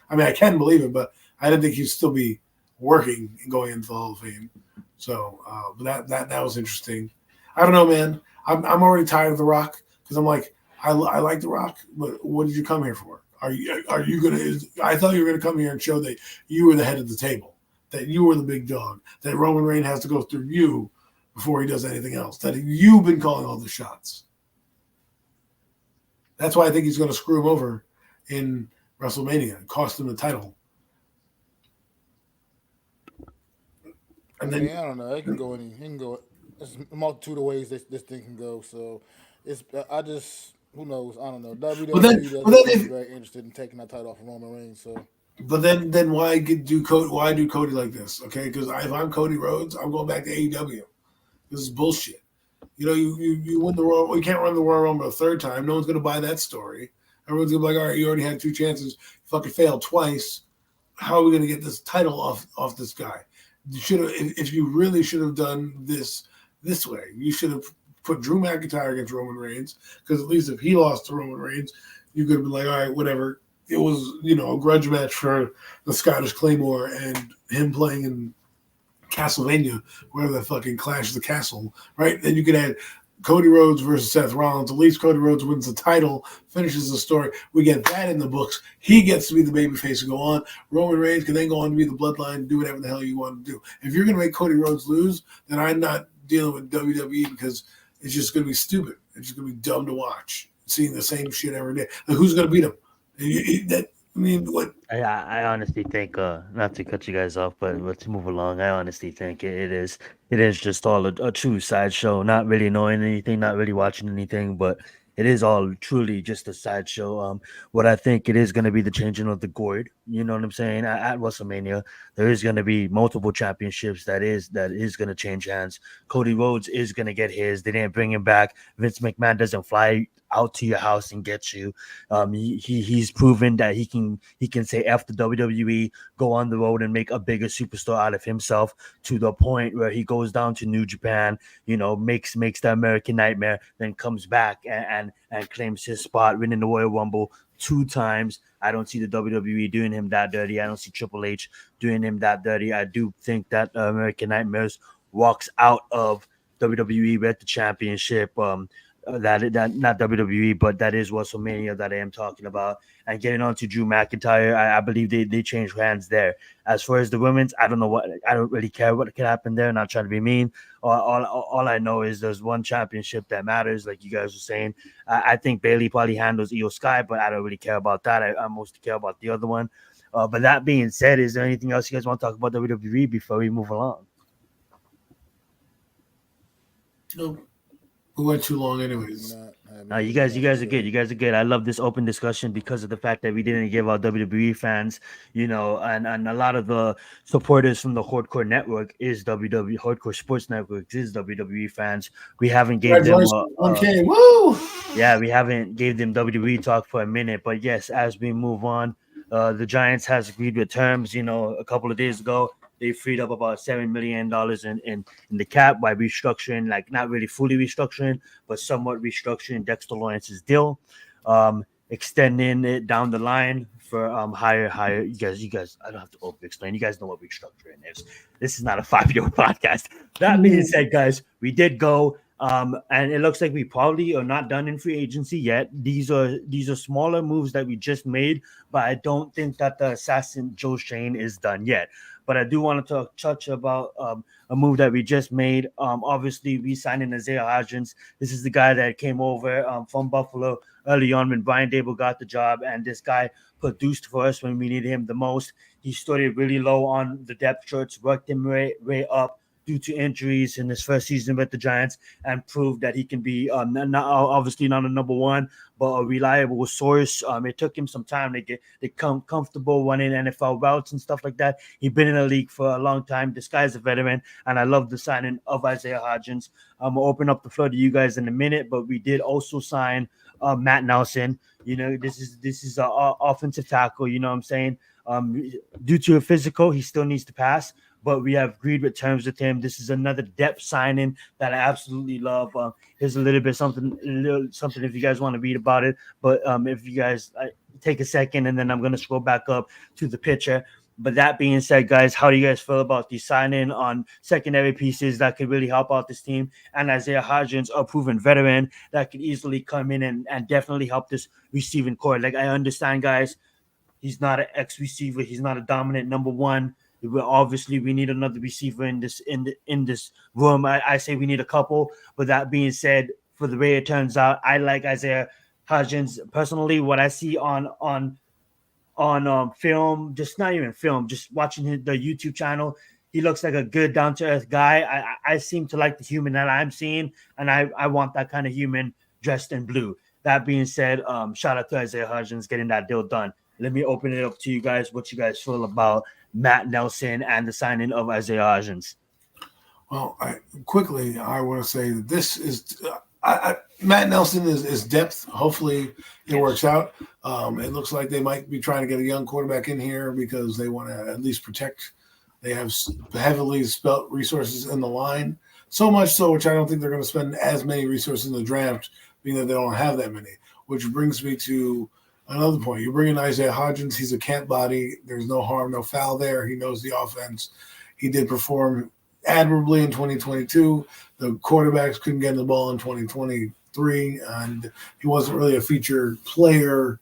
I mean, I can believe it, but I didn't think he'd still be working and going into the Hall of Fame. So, but that was interesting. I don't know, man. I'm already tired of The Rock because I'm like, I like The Rock, but what did you come here for? Are you gonna? I thought you were gonna come here and show that you were the head of the table, that you were the big dog, that Roman Reigns has to go through you before he does anything else, that you've been calling all the shots. That's why I think he's going to screw him over in WrestleMania and cost him the title. And then I don't know. It can go any. It can go. There's a multitude of ways this thing can go. So it's. I just. Who knows? I don't know. WWE doesn't seem very interested in taking that title off of Roman Reigns. So. But then why do Cody like this? Okay, because if I'm Cody Rhodes, I'm going back to AEW. This is bullshit. You win the Royal. You can't run the Royal Rumble a third time. No one's going to buy that story. Everyone's going to be like, all right, you already had two chances. You fucking failed twice. How are we going to get this title off this guy? You should have. If you really should have done this way, you should have put Drew McIntyre against Roman Reigns, because at least if he lost to Roman Reigns, you could have been like, all right, whatever. It was, a grudge match for the Scottish Claymore and him playing in Castlevania, where the fucking Clash of the Castle, right? Then you could add Cody Rhodes versus Seth Rollins. At least Cody Rhodes wins the title, finishes the story. We get that in the books. He gets to be the babyface and go on. Roman Reigns can then go on to be the bloodline, do whatever the hell you want to do. If you're going to make Cody Rhodes lose, then I'm not dealing with WWE, because it's just going to be stupid. It's just going to be dumb to watch, seeing the same shit every day. Like, who's going to beat him? What? I honestly think, not to cut you guys off, but let's move along. I honestly think it is just all a true sideshow. Not really knowing anything, not really watching anything, but it is all truly just a sideshow. What I think it is going to be the changing of the guard. You know what I'm saying? At WrestleMania, there is going to be multiple championships that is going to change hands. Cody Rhodes is going to get his. They didn't bring him back. Vince McMahon doesn't fly out to your house and get you. He's proven that he can say F the WWE, go on the road and make a bigger superstar out of himself, to the point where he goes down to New Japan, makes the American Nightmare, then comes back and claims his spot, winning the Royal Rumble 2 times. I don't see the WWE doing him that dirty. I don't see Triple H doing him that dirty. I do think that American Nightmares walks out of WWE with the championship. That not WWE, but that is WrestleMania that I am talking about. And getting on to Drew McIntyre, I believe they changed hands there. As far as the women's, I don't really care what could happen there. Not trying to be mean. All I know is there's one championship that matters, like you guys were saying. I think Bayley probably handles Io Sky, but I don't really care about that. I mostly care about the other one. But that being said, is there anything else you guys want to talk about WWE before we move along? No. We went too long anyways. No, you guys are good. You guys are good. I love this open discussion because of the fact that we didn't give our WWE fans, and a lot of the supporters from the Hardcore Network is WWE. Hardcore Sports Network is WWE fans. We haven't gave them woo! Yeah, we haven't gave them WWE talk for a minute. But yes, as we move on, the Giants has agreed with terms. A couple of days ago, they freed up about $7 million in the cap by restructuring, like not really fully restructuring, but somewhat restructuring Dexter Lawrence's deal, extending it down the line for higher. You guys, I don't have to over explain. You guys know what restructuring is. This is not a 5-year podcast. That being said, guys, we did go. And it looks like we probably are not done in free agency yet. These are smaller moves that we just made, but I don't think that the assassin Joe Shane is done yet. But I do want to touch about a move that we just made. Obviously, we signed in Isaiah Hodgins. This is the guy that came over from Buffalo early on when Brian Dable got the job, and this guy produced for us when we needed him the most. He started really low on the depth charts, worked him way up due to injuries in his first season with the Giants, and proved that he can be obviously not a number one, but a reliable source. It took him some time to get comfortable running NFL routes and stuff like that. He's been in the league for a long time. This guy's a veteran, and I love the signing of Isaiah Hodgins. I'm going to open up the floor to you guys in a minute, but we did also sign Matt Nelson. You know, this is an offensive tackle, you know what I'm saying? Due to a physical, he still needs to pass, but we have agreed with terms with him. This is another depth signing that I absolutely love. Here's a little bit something if you guys want to read about it. But if you guys take a second, and then I'm going to scroll back up to the picture. But that being said, guys, how do you guys feel about the signing on secondary pieces that could really help out this team? And Isaiah Hodgins, a proven veteran that could easily come in and definitely help this receiving core. Like, I understand, guys, he's not an ex-receiver. He's not a dominant number one. Obviously, we need another receiver in this room. I say we need a couple. But that being said, for the way it turns out, I like Isaiah Hodgins personally. What I see on film, just not even film, just watching the YouTube channel, he looks like a good down-to-earth guy. I seem to like the human that I'm seeing, and I want that kind of human dressed in blue. That being said, shout out to Isaiah Hodgins getting that deal done. Let me open it up to you guys. What you guys feel about Matt Nelson and the signing of Isaiah Hodgins? Well, I want to say that this is Matt Nelson is depth. Hopefully it works out. It looks like they might be trying to get a young quarterback in here because they want to at least protect. They have heavily spent resources in the line, so much so, which I don't think they're going to spend as many resources in the draft, being that they don't have that many. Which brings me to another point. You bring in Isaiah Hodgins. He's a camp body. There's no harm, no foul there. He knows the offense. He did perform admirably in 2022. The quarterbacks couldn't get the ball in 2023, and he wasn't really a featured player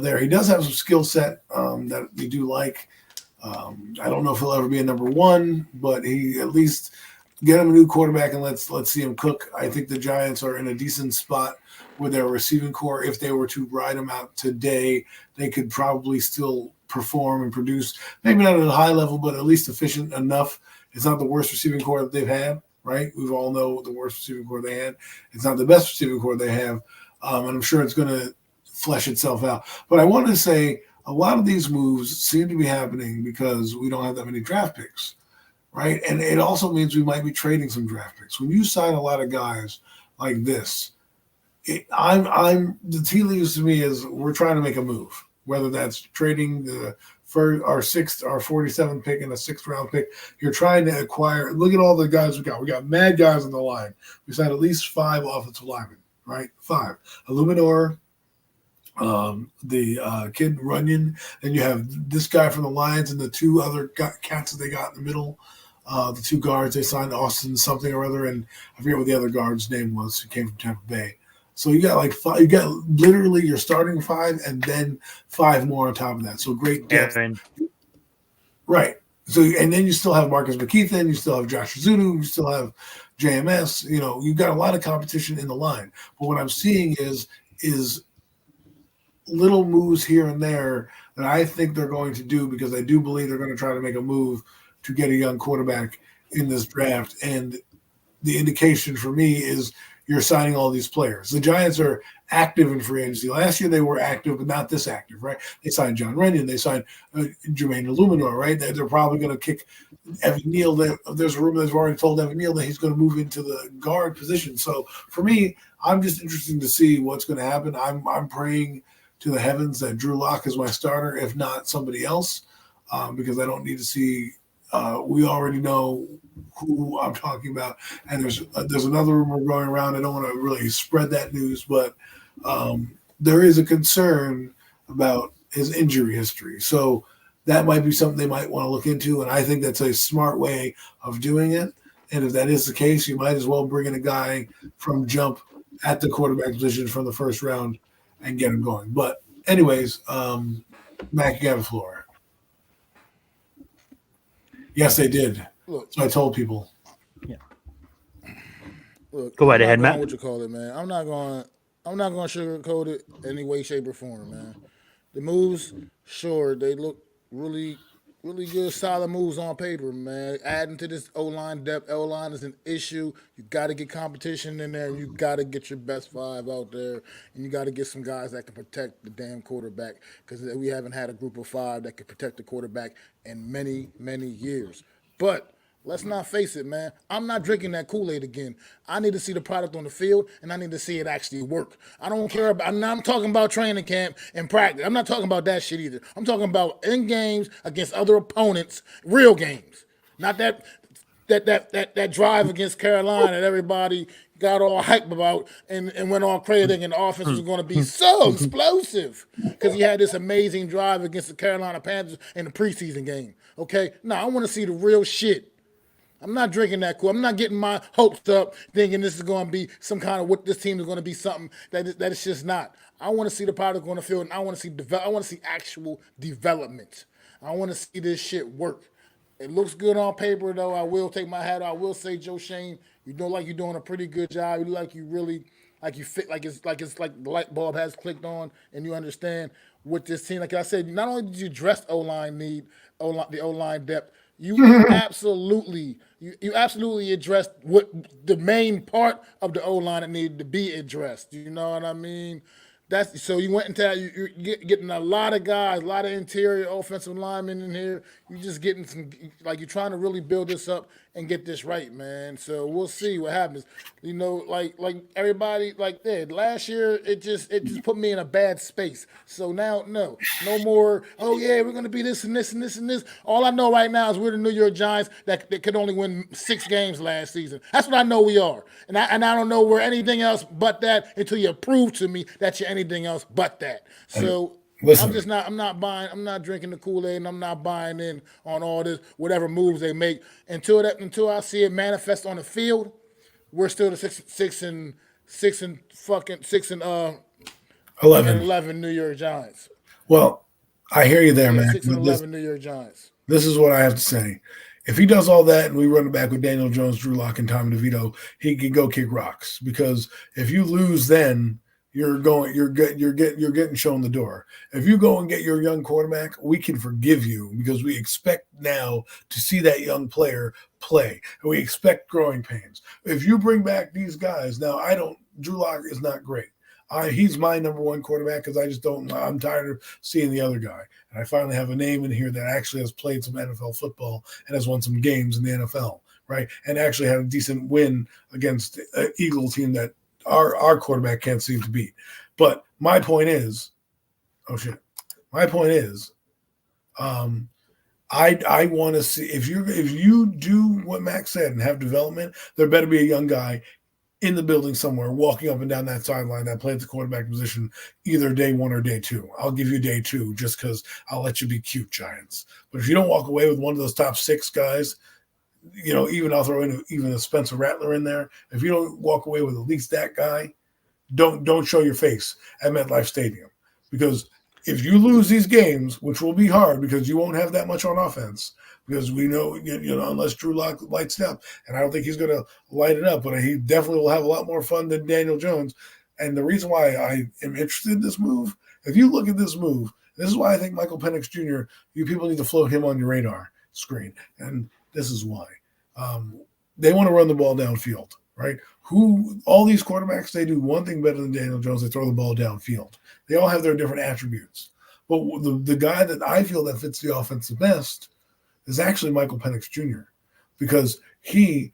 there. He does have some skill set that we do like. I don't know if he'll ever be a number one, but he at least get him a new quarterback and let's see him cook. I think the Giants are in a decent spot with their receiving core. If they were to ride him out today, they could probably still perform and produce, maybe not at a high level, but at least efficient enough. It's not the worst receiving core that they've had, right? We all know the worst receiving core they had. It's not the best receiving core they have, and I'm sure it's going to flesh itself out. But I wanted to say a lot of these moves seem to be happening because we don't have that many draft picks, right? And it also means we might be trading some draft picks. When you sign a lot of guys like this, the tea leaves to me is we're trying to make a move, whether that's trading for our 47th pick and a 6th round pick. You're trying to acquire. Look at all the guys we got. We got mad guys on the line. We signed at least 5 offensive linemen, right? 5. Illuminor, the kid Runyon, and you have this guy from the Lions and the 2 other cats that they got in the middle. The 2 guards they signed, Austin something or other, and I forget what the other guard's name was who came from Tampa Bay. So you got like 5. You got literally your starting 5 and then 5 more on top of that. So great depth, right? So and then you still have Marcus McKeithen, you still have Josh Zunu, you still have JMS. You know, you've got a lot of competition in the line. But what I'm seeing is little moves here and there that I think they're going to do because I do believe they're going to try to make a move to get a young quarterback in this draft. And the indication for me is you're signing all these players. The Giants are active in free agency. Last year they were active, but not this active, right? They signed John Runyon. They signed Jermaine Illuminor, right? They're probably going to kick Evan Neal. There's a rumor that's already told Evan Neal that he's going to move into the guard position. So for me, I'm just interested to see what's going to happen. I'm praying to the heavens that Drew Lock is my starter, if not somebody else, because I don't need to see We already know who I'm talking about, and there's another rumor going around. I don't want to really spread that news, but there is a concern about his injury history. So that might be something they might want to look into, and I think that's a smart way of doing it. And if that is the case, you might as well bring in a guy from jump at the quarterback position from the first round and get him going. But anyways, Mac, you got the floor. Yes, they did. Look, So I told people. look. Go right I'm ahead, not Matt. going what you call it, man. I'm not going to sugarcoat it any way, shape, or form, man. The moves, sure, they look really, really good, solid moves on paper, man. Adding to this O line depth, O line is an issue. You got to get competition in there. You got to get your best five out there, and you got to get some guys that can protect the damn quarterback because we haven't had a group of five that can protect the quarterback in many, many years. But let's not face it, man. I'm not drinking that Kool-Aid again. I need to see the product on the field, and I need to see it actually work. I don't care about. I'm talking about training camp and practice. I'm not talking about that shit either. I'm talking about in games against other opponents, real games, not that drive against Carolina that everybody got all hype about and went on crazy thinking the offense was going to be so explosive because he had this amazing drive against the Carolina Panthers in the preseason game. Okay, no, I want to see the real shit. I'm not drinking that cool. I'm not getting my hopes up thinking this is going to be some kind of what this team is going to be something that it's just not. I want to see the product on the field, and I want to see I want to see actual development. I want to see this shit work. It looks good on paper, though. I will take my hat off. I will say, Joe Shane, you look like you're doing a pretty good job. You look like you really like you fit like it's like the light bulb has clicked on, and you understand what this team. Like I said, not only did you address the O line depth. You absolutely addressed what the main part of the O line that needed to be addressed. You know what I mean? That's so you went into you're getting a lot of guys, a lot of interior offensive linemen in here. You're just getting some like you're trying to really build this up and get this right, man. So we'll see what happens. You know, like everybody like that. Last year it just put me in a bad space. So now no more. Oh yeah, we're gonna be this and this and this and this. All I know right now is we're the New York Giants that could only win 6 games last season. That's what I know we are, and I don't know we're anything else but that until you prove to me that you're anything else but that. So. Listen. I'm not buying. I'm not drinking the Kool-Aid, and I'm not buying in on all this whatever moves they make until I see it manifest on the field. We're still the six and 11 New York Giants. Well, I hear you there, man. 6-11 New York Giants. This is what I have to say. If he does all that and we run it back with Daniel Jones, Drew Lock, and Tommy DeVito, he can go kick rocks. Because if you lose, then you're getting shown the door. If you go and get your young quarterback, we can forgive you because we expect now to see that young player play, and we expect growing pains. If you bring back these guys, now Drew Lock is not great. He's my number one quarterback because I'm tired of seeing the other guy. And I finally have a name in here that actually has played some NFL football and has won some games in the NFL, right? And actually had a decent win against an Eagles team that our quarterback can't seem to beat. But my point is, I want to see if you do what Max said and have development, there better be a young guy in the building somewhere walking up and down that sideline that plays the quarterback position either day 1 or day 2. I'll give you day 2 just because I'll let you be cute, Giants. But if you don't walk away with one of those top 6 guys, you know, even I'll throw in even a Spencer Rattler in there. If you don't walk away with at least that guy, don't show your face at MetLife Stadium. Because if you lose these games, which will be hard because you won't have that much on offense, because we know, unless Drew Lock lights it up, and I don't think he's going to light it up, but he definitely will have a lot more fun than Daniel Jones. And the reason why I am interested in this move, if you look at this move, this is why I think Michael Penix Jr., you people need to float him on your radar screen. And this is why. They want to run the ball downfield, right? All these quarterbacks, they do one thing better than Daniel Jones. They throw the ball downfield. They all have their different attributes. But the guy that I feel that fits the offense the best is actually Michael Penix Jr. because he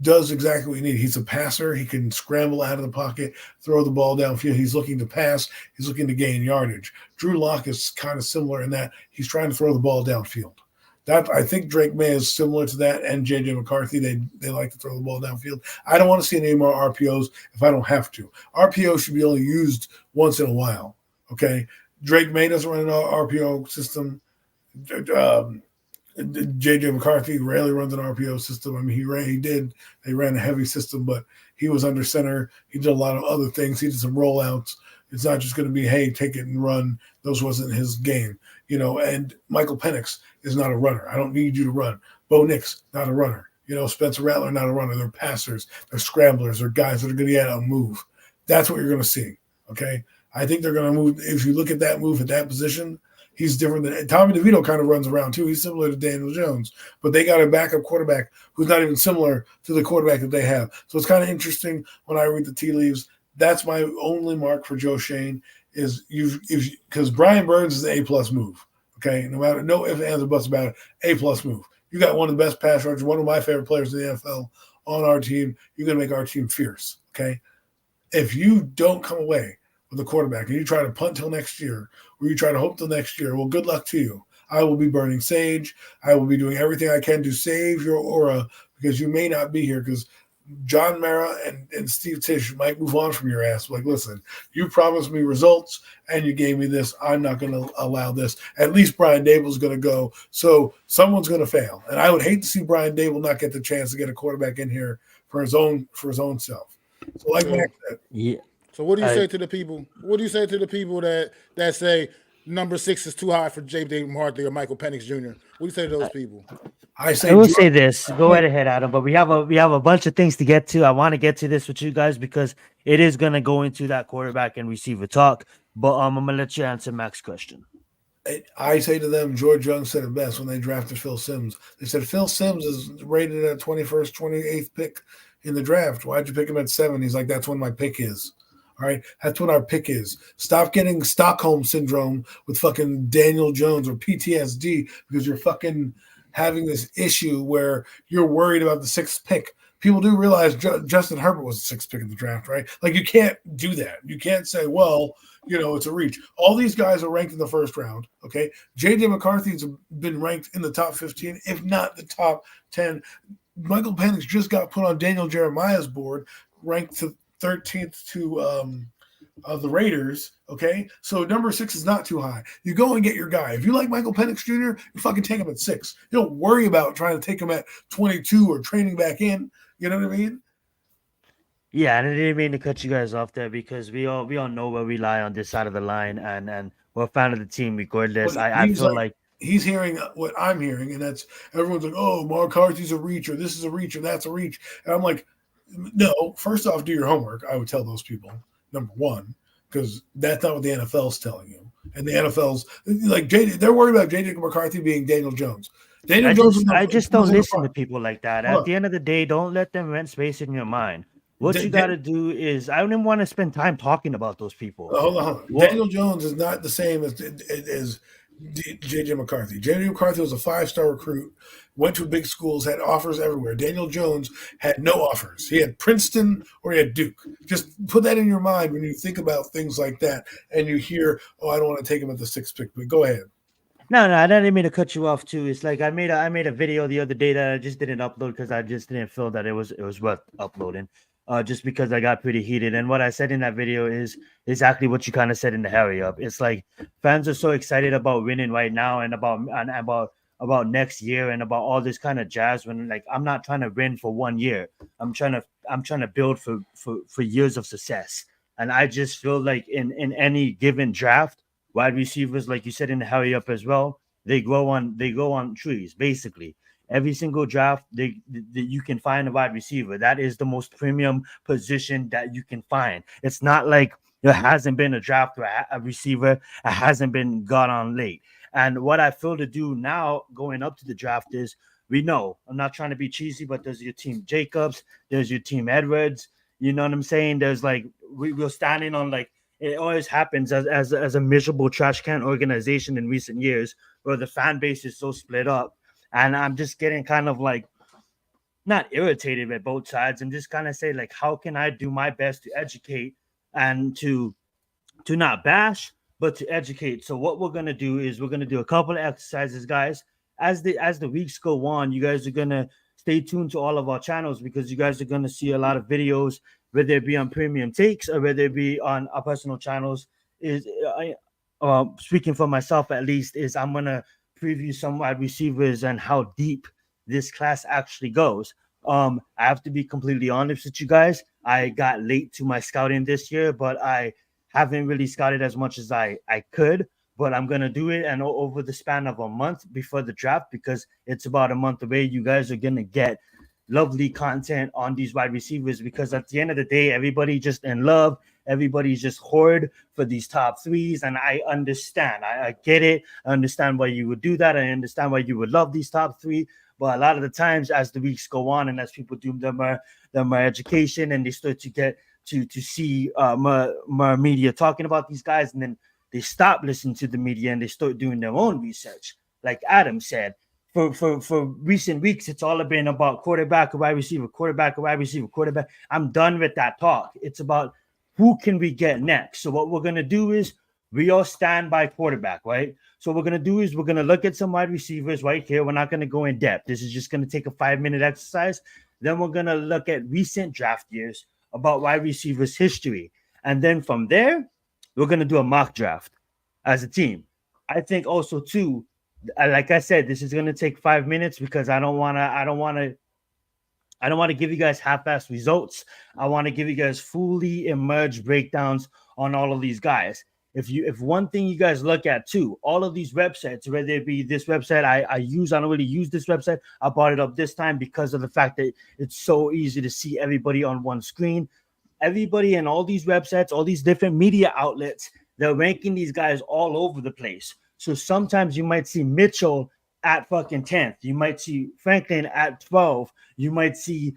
does exactly what you need. He's a passer. He can scramble out of the pocket, throw the ball downfield. He's looking to pass. He's looking to gain yardage. Drew Lock is kind of similar in that he's trying to throw the ball downfield. That I think Drake May is similar to that, and JJ McCarthy. They like to throw the ball downfield. I don't want to see any more RPOs if I don't have to. RPO should be only used once in a while. Okay, Drake May doesn't run an RPO system. JJ McCarthy rarely runs an RPO system. I mean, he did. They ran a heavy system, but he was under center. He did a lot of other things. He did some rollouts. It's not just going to be, hey, take it and run. Those wasn't his game, you know. And Michael Penix is not a runner. I don't need you to run. Bo Nix, not a runner. You know, Spencer Rattler, not a runner. They're passers. They're scramblers. They're guys that are going to get out and move. That's what you're going to see, okay? I think they're going to move. If you look at that move at that position, he's different than Tommy DeVito kind of runs around too. He's similar to Daniel Jones, but they got a backup quarterback who's not even similar to the quarterback that they have. So it's kind of interesting when I read the tea leaves. That's my only mark for Joe Shane is because Brian Burns is an A+ move. Okay, no ifs, ands, or buts about it. A+ move. You got one of the best pass rushers, one of my favorite players in the NFL on our team. You're going to make our team fierce. Okay, if you don't come away with a quarterback and you try to punt till next year, or you try to hope till next year, well, good luck to you. I will be burning sage. I will be doing everything I can to save your aura because you may not be here because John Mara and Steve Tisch might move on from your ass. Like, listen, you promised me results and you gave me this. I'm not going to allow this. At least Brian Dable's going to go. So someone's going to fail. And I would hate to see Brian Dable not get the chance to get a quarterback in here for his own self. So like Mac said, Yeah. So what do you say to the people? What do you say to the people that say number 6 is too high for J.J. McCarthy or Michael Penix Jr.? What do you say to those people? I will say this. Go right ahead, Adam. But we have a bunch of things to get to. I want to get to this with you guys because it is gonna go into that quarterback and receiver talk. But I'm gonna let you answer Mac's question. I say to them, George Young said it best when they drafted Phil Simms. They said Phil Simms is rated at 21st, 28th pick in the draft. Why'd you pick him at 7? He's like, that's when my pick is. All right, that's what our pick is. Stop getting Stockholm syndrome with fucking Daniel Jones or PTSD because you're fucking having this issue where you're worried about the 6th pick. People do realize Justin Herbert was the 6th pick of the draft, right? Like, you can't do that. You can't say, well, you know, it's a reach. All these guys are ranked in the first round, okay? J.J. McCarthy's been ranked in the top 15, if not the top 10. Michael Penix just got put on Daniel Jeremiah's board, ranked to 13th to of the Raiders, okay? So number 6 is not too high. You go and get your guy. If you like Michael Penix Jr., you fucking take him at 6. You don't worry about trying to take him at 22 or trading back in. You know what I mean? Yeah, and I didn't mean to cut you guys off there because we all know where we lie on this side of the line, and we're a fan of the team regardless. I feel like he's hearing what I'm hearing, and that's everyone's like, oh, McCarthy's a reacher, this is a reacher, that's a reach. And I'm like, no, first off, do your homework. I would tell those people, number one, because that's not what the NFL's telling you. And the NFL's like, they're worried about J.J. McCarthy being Daniel Jones. I just don't listen to people like that. At the end of the day, don't let them rent space in your mind. What you got to do is, I don't even want to spend time talking about those people. Hold on. Daniel Jones is not the same as J.J. McCarthy. J.J. McCarthy was a 5-star recruit, went to big schools, had offers everywhere. Daniel Jones had no offers. He had Princeton or he had Duke. Just put that in your mind when you think about things like that and you hear, oh, I don't want to take him at the 6th pick. But go ahead. No, I didn't mean to cut you off too. It's like I made a video the other day that I just didn't upload because I just didn't feel that it was worth uploading. Just because I got pretty heated. And what I said in that video is exactly what you kind of said in the hurry up. It's like fans are so excited about winning right now and about next year and about all this kind of jazz when like I'm not trying to win for 1 year. I'm trying to build for years of success. And I just feel like in any given draft, wide receivers, like you said in the hurry up as well, they grow on trees, basically. Every single draft, you can find a wide receiver. That is the most premium position that you can find. It's not like there hasn't been a draft where a receiver hasn't been got on late. And what I feel to do now going up to the draft is we know, I'm not trying to be cheesy, but there's your team Jacobs, there's your team Edwards. You know what I'm saying? There's like we're standing on like it always happens as a miserable trash can organization in recent years where the fan base is so split up. And I'm just getting kind of like not irritated at both sides. I'm just kind of say like, how can I do my best to educate and to not bash, but to educate. So what we're going to do is we're going to do a couple of exercises, guys. as the weeks go on, you guys are gonna stay tuned to all of our channels because you guys are gonna see a lot of videos, whether it be on Premium Takes or whether it be on our personal channels. Is speaking for myself at least, is I'm gonna preview some wide receivers and how deep this class actually goes. I have to be completely honest with you guys. I got late to my scouting this year, but I haven't really scouted as much as I could. But I'm gonna do it, and over the span of a month before the draft, because it's about a month away. You guys are gonna get lovely content on these wide receivers because at the end of the day, everybody just in love. Everybody's just hoard for these top threes, and I understand. I get it. I understand why you would do that. I understand why you would love these top three. But a lot of the times, as the weeks go on, and as people do their education, and they start to get to see more media talking about these guys, and then they stop listening to the media and they start doing their own research. Like Adam said, for recent weeks, it's all been about quarterback, a wide receiver, quarterback, a wide receiver, quarterback. I'm done with that talk. It's about who can we get next. So what we're gonna do is we all stand by quarterback, right? So what we're gonna do is we're gonna look at some wide receivers right here. We're not gonna go in depth. This is just gonna take a 5-minute exercise. Then we're gonna look at recent draft years about wide receivers history, and then from there we're gonna do a mock draft as a team. I think also too, like I said, this is gonna take 5 minutes because I don't want to give you guys half-assed results. I want to give you guys fully emerged breakdowns on all of these guys. If one thing you guys look at too, all of these websites, whether it be this website I don't really use this website. I brought it up this time because of the fact that it's so easy to see everybody on one screen. Everybody in all these websites, all these different media outlets, they're ranking these guys all over the place. So sometimes you might see Mitchell at fucking 10th. You might see Franklin at 12. You might see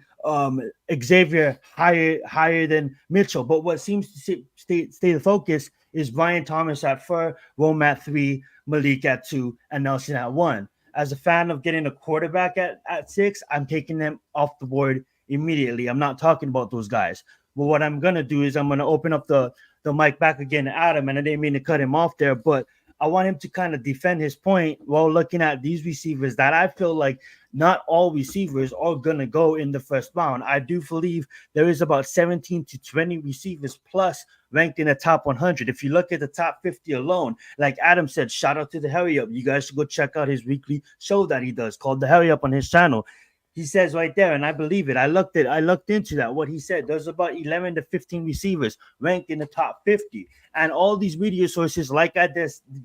Xavier higher than Mitchell. But what seems to stay the focus is Brian Thomas at 4, Rome at 3, Malik at 2, and Nelson at 1. As a fan of getting a quarterback at 6, I'm taking them off the board immediately. I'm not talking about those guys. But what I'm going to do is I'm going to open up the mic back again to Adam, and I didn't mean to cut him off there, but I want him to kind of defend his point while looking at these receivers that I feel like not all receivers are going to go in the first round. I do believe there is about 17 to 20 receivers plus ranked in the top 100. If you look at the top 50 alone, like Adam said, shout out to the Hurry Up. You guys should go check out his weekly show that he does called the Hurry Up on his channel. He says right there, and I believe it. I looked into that. What he said, there's about 11 to 15 receivers ranked in the top 50. And all these media sources, like I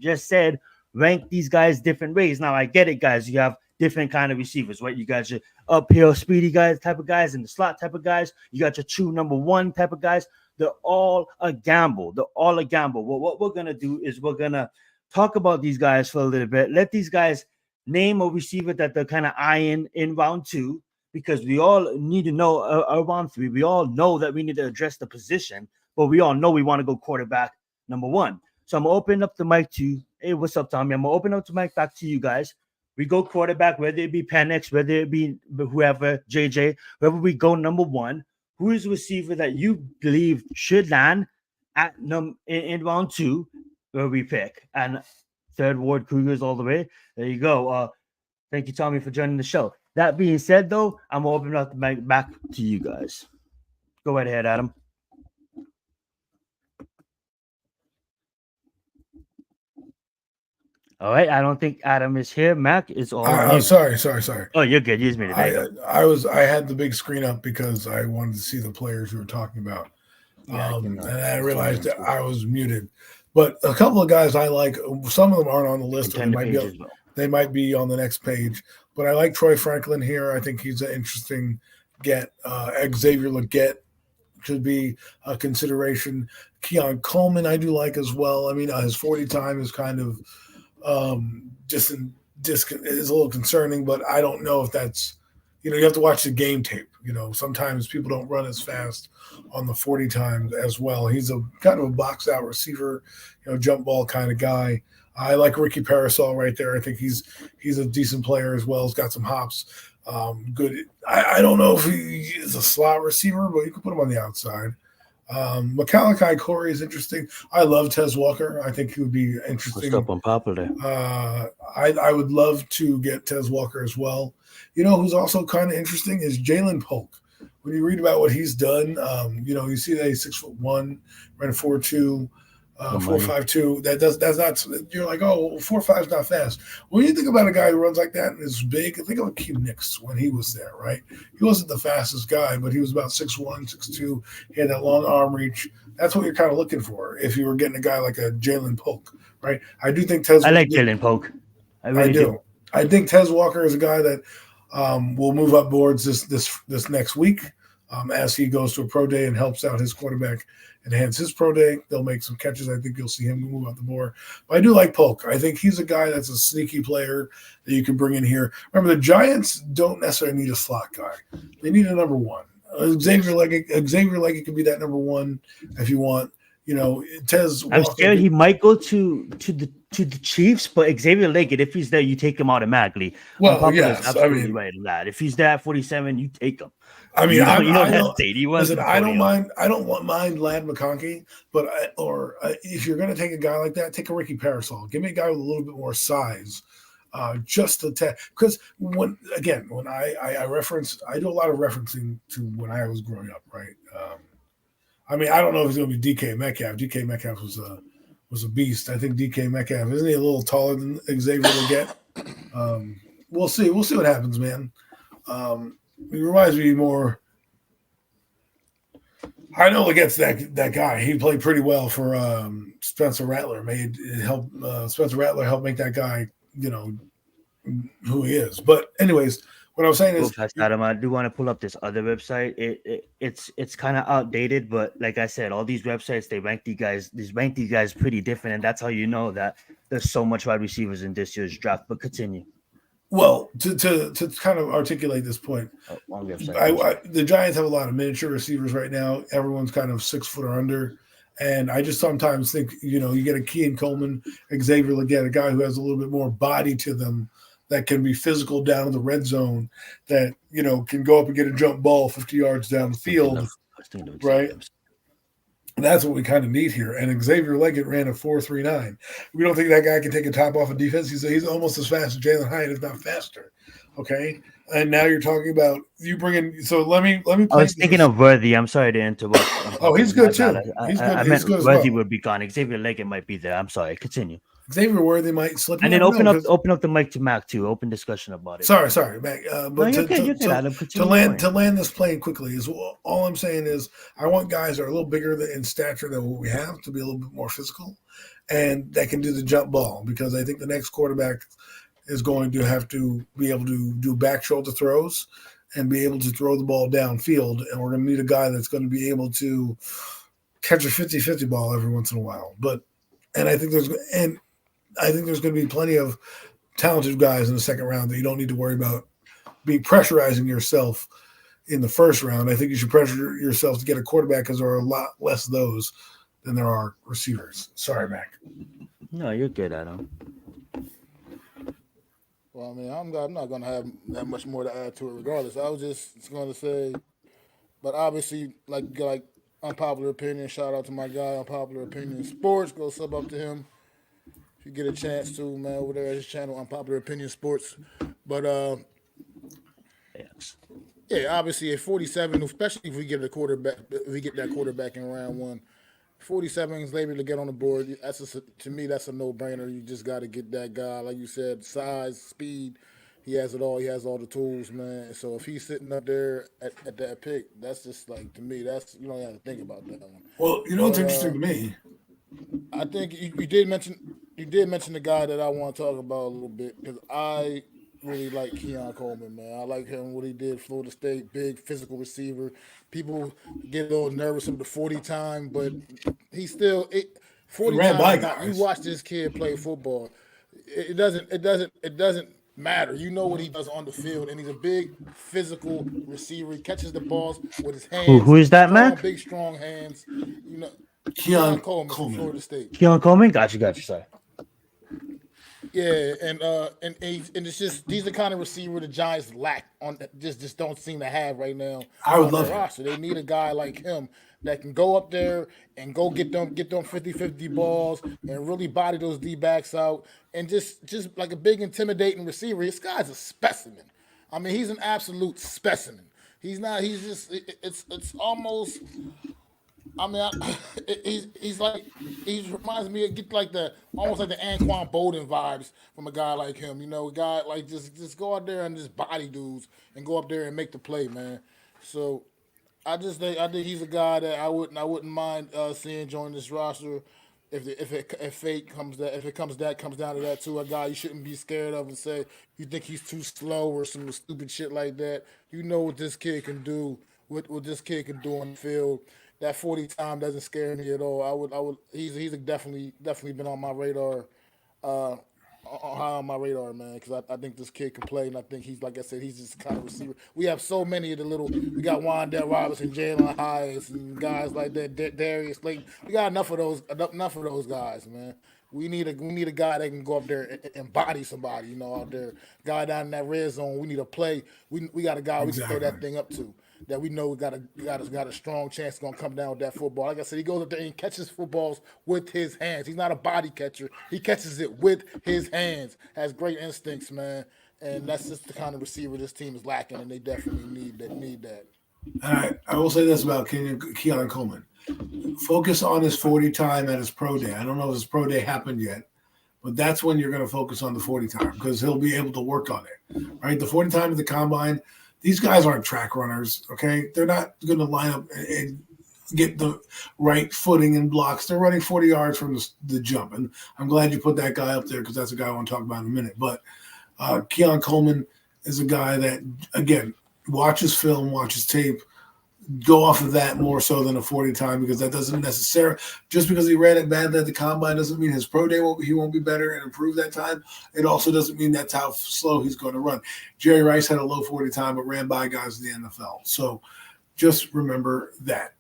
just said, rank these guys different ways. Now, I get it, guys. You have different kind of receivers, right? You got your uphill speedy guys type of guys and the slot type of guys. You got your true number one type of guys. They're all a gamble. Well, what we're going to do is we're going to talk about these guys for a little bit. Let these guys name a receiver that they're kind of eyeing in round 2, because we all need to know round 3. We all know that we need to address the position, but we all know we want to go quarterback number 1. So I'm going to open up the mic to, hey, what's up, Tommy? I'm going to open up the mic back to you guys. We go quarterback, whether it be Penix, whether it be whoever, JJ, whoever we go number 1. Who is the receiver that you believe should land at in round 2 where we pick? And third Ward Cougars all the way. There you go. Thank you, Tommy, for joining the show. That being said, though, I'm going to open up the mic back to you guys. Go right ahead, Adam. All right. I don't think Adam is here. Mac is all on you. Sorry. Oh, you're good. You just made it. I had the big screen up because I wanted to see the players we were talking about. Yeah, and I realized that I was muted. But a couple of guys I like, some of them aren't on the list. They might be on the next page. But I like Troy Franklin here. I think he's an interesting get. Xavier Legette should be a consideration. Keon Coleman I do like as well. I mean, his 40 time is kind of is a little concerning, but I don't know if that's, you have to watch the game tape. Sometimes people don't run as fast on the 40 times as well. He's a kind of a box out receiver, jump ball kind of guy. I like Ricky Parasol right there. I think he's a decent player as well. He's got some hops. Good. I don't know if he is a slot receiver, but you can put him on the outside. Macalakai Corey is interesting. I love Tez Walker. I think he would be What's interesting. up, unpopular? I would love to get Tez Walker as well. You know who's also kind of interesting is Jalen Polk. When you read about what he's done, you see that he's 6'1", ran a 4.2, Good money. 4.52. That's not. You're like, oh, 4.5 is not fast. When you think about a guy who runs like that and is big, think of Q Nix when he was there, right? He wasn't the fastest guy, but he was about 6'1", 6'2". He had that long arm reach. That's what you're kind of looking for if you were getting a guy like a Jalen Polk, right? I do think Tez. I like Jalen Polk. I really do. I think Tez Walker is a guy that will move up boards this next week as he goes to a pro day and helps out his quarterback enhance his pro day. They'll make some catches. I think you'll see him move up the board. But I do like Polk. I think he's a guy that's a sneaky player that you can bring in here. Remember, the Giants don't necessarily need a slot guy. They need a number one. Xavier Leggett could be that number one if you want. Tez Walker. I'm scared he might go to the Chiefs, but Xavier Leggett, if he's there, you take him automatically. Well, yes, absolutely right on that. If he's there at 47, you take him. I mean, I don't mind. I don't mind Lad McConkey, but if you're going to take a guy like that, take a Ricky Parasol. Give me a guy with a little bit more size, just to because when I reference, I do a lot of referencing to when I was growing up, right? I mean, I don't know if it's going to be DK Metcalf. DK Metcalf was a beast. I think DK Metcalf, isn't he a little taller than Xavier Leggett? We'll see. We'll see what happens, man. He reminds me more. I know against that guy. He played pretty well for Spencer Rattler. Spencer Rattler helped make that guy, who he is. But anyways, what I was saying is, Adam, I do want to pull up this other website. It's kind of outdated, but like I said, all these websites they rank these guys pretty different, and that's how you know that there's so much wide receivers in this year's draft. But continue. Well, to kind of articulate this point, the Giants have a lot of miniature receivers right now. Everyone's kind of 6 foot or under. And I just sometimes think, you get a Keon Coleman, Xavier Leggett, a guy who has a little bit more body to them that can be physical down in the red zone, that, can go up and get a jump ball 50 yards down the field, right? That's what we kind of need here. And Xavier Leggett ran a 4.39. We don't think that guy can take a top off of defense. He's almost as fast as Jalen Hyatt, if not faster. Okay. And now you're talking about you bring in. So let me. I was thinking of Worthy. I'm sorry to interrupt. Oh, he's good too. I meant Worthy would be gone. Xavier Leggett might be there. I'm sorry. Continue. Xavier Worthy might slip. And then open up the mic to Mac too. Open discussion about it. Sorry, Mac. But to land this plane quickly is all I'm saying is I want guys that are a little bigger in stature than what we have to be a little bit more physical, and that can do the jump ball, because I think the next quarterback is going to have to be able to do back shoulder throws and be able to throw the ball downfield, and we're going to need a guy that's going to be able to catch a 50-50 ball every once in a while. And I think there's going to be plenty of talented guys in the second round that you don't need to worry about being pressurizing yourself in the first round. I think you should pressure yourself to get a quarterback, because there are a lot less of those than there are receivers. Sorry, Mac. No, you're good, Adam. Well, I mean, I'm not going to have that much more to add to it regardless. I was just going to say, but obviously, like unpopular opinion, shout out to my guy, Unpopular Opinion Sports. Go sub up to him if you get a chance to, man, over there at his channel, Unpopular Opinion Sports. But, yes. Yeah, obviously at 47, especially if we get that quarterback in round one, 47 is able to get on the board. To me, that's a no-brainer. You just got to get that guy, like you said, size, speed. He has it all. He has all the tools, man. So if he's sitting up there at that pick, that's just like, to me, that's, you don't have to think about that one. Well, what's interesting to me? I think you did mention the guy that I want to talk about a little bit, because I really like Keon Coleman, man. I like him, what he did, Florida State, big physical receiver. People get a little nervous of the 40 time, but he's still 40 times. You watch this kid play football. It doesn't matter. You know what he does on the field, and he's a big physical receiver. He catches the balls with his hands. Who is that, Mac? Big, strong hands. Keon Coleman from Florida State. Keon Coleman? Got you, sorry. Yeah, and it's just, these are the kind of receiver the Giants lack on, just don't seem to have right now. I would love it. They need a guy like him that can go up there and go get them 50-50 balls and really body those D-backs out and just like a big intimidating receiver. This guy's a specimen. I mean, he's an absolute specimen. He's not. He's just. It's almost. I mean, he's like he reminds me of get like the almost like the Anquan Bolden vibes from a guy like him. You know, a guy like just go out there and just body dudes and go up there and make the play, man. So I think he's a guy that I wouldn't mind seeing join this roster. If fate comes that if it comes down to that too, a guy you shouldn't be scared of and say you think he's too slow or some stupid shit like that. You know what this kid can do, what this kid can do on the field. That 40 time doesn't scare me at all. I would he's definitely been on my radar uh, high on my radar, man, because I think this kid can play, and I think he's like I said, he's just the kind of receiver. We have so many of the little. We got Wandale Robinson, Jalen Hyatt, and guys like that, Darius Slayton. We got enough of those guys, man. We need a guy that can go up there and body somebody, out there. Guy down in that red zone. We need a play. We got a guy we can throw that thing up to. That we know we got a strong chance gonna come down with that football. Like I said, he goes up there and catches footballs with his hands. He's not a body catcher. He catches it with his hands. Has great instincts, man. And that's just the kind of receiver this team is lacking, and they definitely need that. I will say this about Keon Coleman. Focus on his 40 time at his pro day. I don't know if his pro day happened yet, but that's when you're going to focus on the 40 time because he'll be able to work on it, right? The 40 time at the combine, these guys aren't track runners, okay? They're not going to line up and get the right footing and blocks. They're running 40 yards from the jump, and I'm glad you put that guy up there because that's a guy I want to talk about in a minute. But Keon Coleman is a guy that, again, watches film, watches tape, go off of that more so than a 40 time because that doesn't necessarily just because he ran it badly at the combine doesn't mean his pro day he won't be better and improve that time. It also doesn't mean that's how slow he's going to run. Jerry Rice had a low 40 time but ran by guys in the NFL. So just remember that.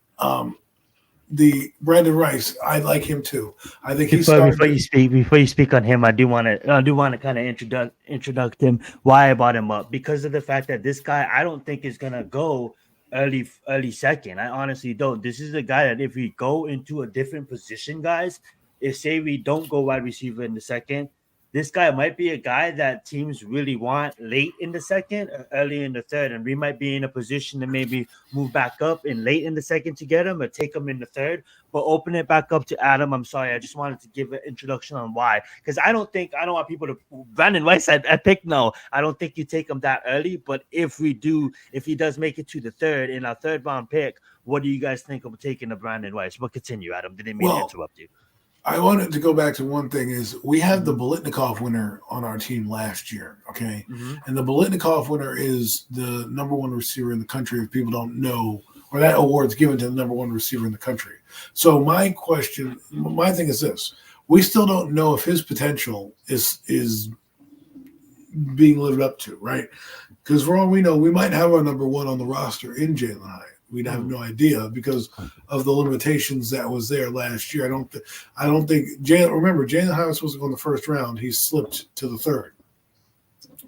The Brandon Rice, I like him too. I think before you speak on him, I do want to kind of introduce him. Why I brought him up because of the fact that this guy I don't think is gonna go early second. I honestly don't. This is a guy that if we go into a different position, guys, if say we don't go wide receiver in the second, this guy might be a guy that teams really want late in the second or early in the third, and we might be in a position to maybe move back up in late in the second to get him or take him in the third. But open it back up to Adam. I'm sorry, I just wanted to give an introduction on why, because I don't want people to Brandon Rice at pick. No, I don't think you take him that early. But if he does make it to the third in our third round pick, what do you guys think of taking the Brandon Rice? But continue, Adam. Didn't mean to interrupt you. I wanted to go back to one thing is we had the Bolitnikov winner on our team last year, okay? Mm-hmm. And the Bolitnikov winner is the number one receiver in the country if people don't know, or that award's given to the number one receiver in the country. So my thing is this. We still don't know if his potential is being lived up to, right? Because for all we know, we might have our number one on the roster in Jalen Hyatt. We'd have no idea because of the limitations that was there last year. I don't think Jalen Hyatt was supposed to go in the first round. He slipped to the third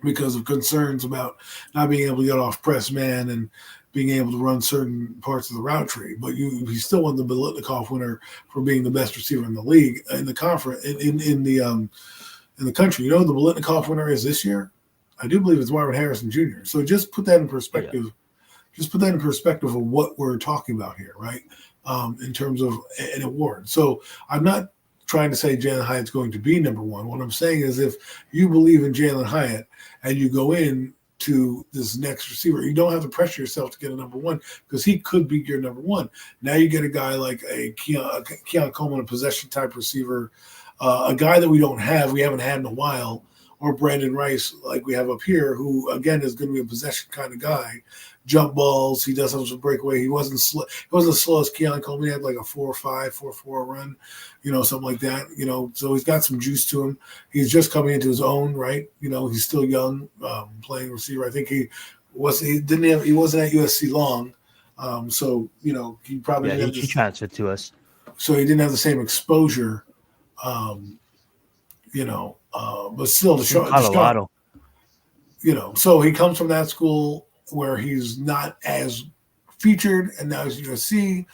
because of concerns about not being able to get off press man and being able to run certain parts of the route tree. But he still won the Bolitnikov winner for being the best receiver in the league in the conference in the country. You know who the Bolitnikov winner is this year? I do believe it's Marvin Harrison Jr. So just put that in perspective. Yeah. Just put that in perspective of what we're talking about here, right? In terms of an award. So I'm not trying to say Jalen Hyatt's going to be number one. What I'm saying is if you believe in Jalen Hyatt and you go in to this next receiver, you don't have to pressure yourself to get a number one because he could be your number one. Now you get a guy like a Keon Coleman, a possession type receiver, a guy that we haven't had in a while, or Brandon Rice like we have up here, who again is going to be a possession kind of guy. Jump balls. He does have some breakaway. He wasn't slow. He wasn't as slow as Keon Coleman. He had like a 4.5, 4.4 run, something like that. So he's got some juice to him. He's just coming into his own, right? He's still young, playing receiver. I think he wasn't at USC long, so he probably he transferred to us. So he didn't have the same exposure, but still Colorado. So he comes from that school where he's not as featured, and now he's USC,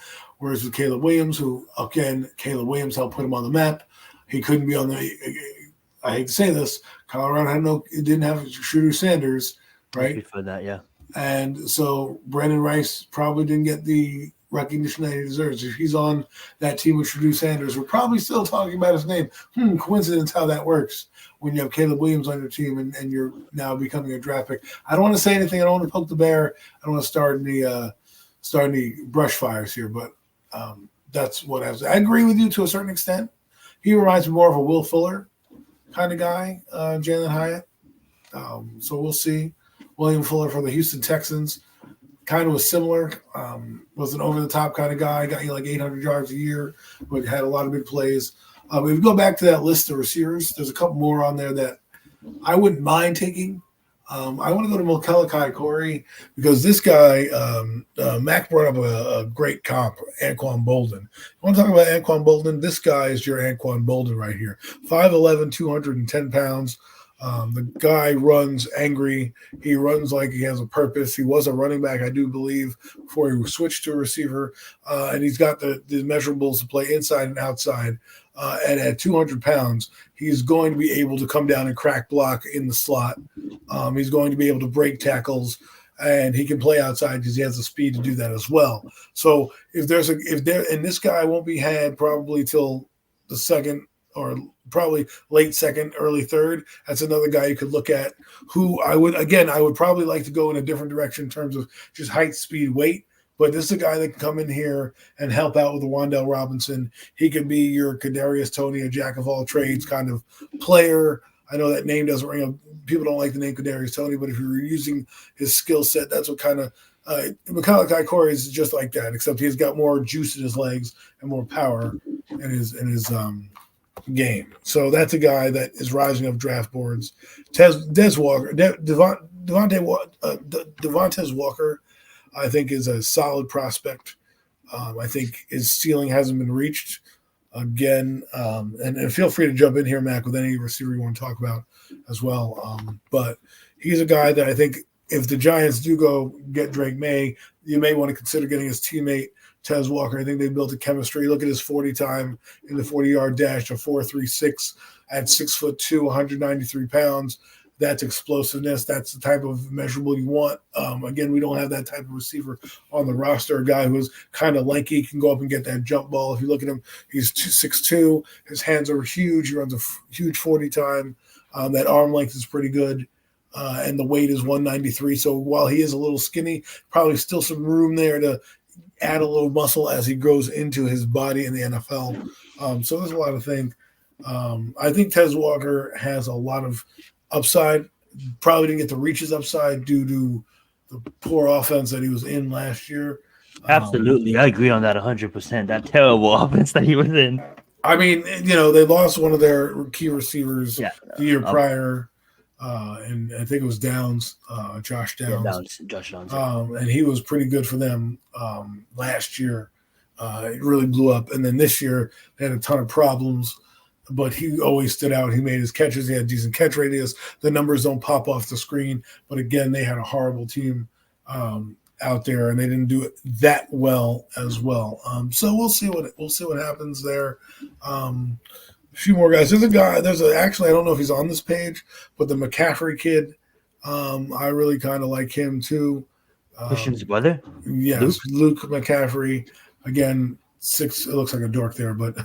Whereas with Caleb Williams, who, again, Caleb Williams helped put him on the map. He couldn't be on the – I hate to say this. Colorado didn't have Shooter Sanders, right? Before that, yeah. And so Brandon Rice probably didn't get the recognition that he deserves. If he's on that team with Shooter Sanders, we're probably still talking about his name. Coincidence how that works when you have Caleb Williams on your team and you're now becoming a draft pick. I don't want to say anything. I don't want to poke the bear. I don't want to start any brush fires here, but that's what I was. I agree with you to a certain extent. He reminds me more of a Will Fuller kind of guy, Jalen Hyatt. So we'll see. William Fuller for the Houston Texans kind of was similar. Was an over-the-top kind of guy. Got you like 800 yards a year, but had a lot of big plays. If we go back to that list of receivers, there's a couple more on there that I wouldn't mind taking. I want to go to Mokalakai Corey because this guy, Mac brought up a great comp, Anquan Bolden. You want to talk about Anquan Bolden? This guy is your Anquan Bolden right here. 5'11", 210 pounds. The guy runs angry. He runs like he has a purpose. He was a running back, I do believe, before he switched to a receiver. And he's got the measurables to play inside and outside. And at 200 pounds, he's going to be able to come down and crack block in the slot. He's going to be able to break tackles, and he can play outside because he has the speed to do that as well. So and this guy won't be had probably till the second or probably late second, early third. That's another guy you could look at who I would probably like to go in a different direction in terms of just height, speed, weight. But this is a guy that can come in here and help out with the Wan'Dale Robinson. He could be your Kadarius Toney, a jack of all trades kind of player. I know that name doesn't ring up. People don't like the name Kadarius Toney, but if you're using his skill set, that's what kind of Mekhi Corey is just like that, except he's got more juice in his legs and more power in his game. So that's a guy that is rising up draft boards. Devontae Walker, I think, is a solid prospect. I think his ceiling hasn't been reached again. And feel free to jump in here, Mac, with any receiver you want to talk about as well. But he's a guy that I think if the Giants do go get Drake May, you may want to consider getting his teammate, Tez Walker. I think they built a chemistry. Look at his 40 time in the 40-yard dash of 4.36 at 6'2", 193 pounds. That's explosiveness. That's the type of measurable you want. Again, we don't have that type of receiver on the roster. A guy who's kind of lanky, can go up and get that jump ball. If you look at him, he's 6'2". His hands are huge. He runs a huge 40 time. That arm length is pretty good. And the weight is 193. So while he is a little skinny, probably still some room there to add a little muscle as he grows into his body in the NFL. So there's a lot of things. I think Tez Walker has a lot of upside. Probably didn't get to reach his upside due to the poor offense that he was in last year. Absolutely. I agree on that 100%. That terrible offense that he was in. I mean, they lost one of their key receivers the year prior. And I think it was Downs, Josh Downs. Yeah, Josh Downs. And he was pretty good for them last year. It really blew up. And then this year, they had a ton of problems, but he always stood out. He made his catches. He had decent catch radius. The numbers don't pop off the screen. But again, they had a horrible team out there, and they didn't do it that well as well. So we'll see what happens there. A few more guys. Actually, I don't know if he's on this page, but the McCaffrey kid, I really kind of like him too. Christian's brother? Yes, Luke McCaffrey. Again, it looks like a dork there, but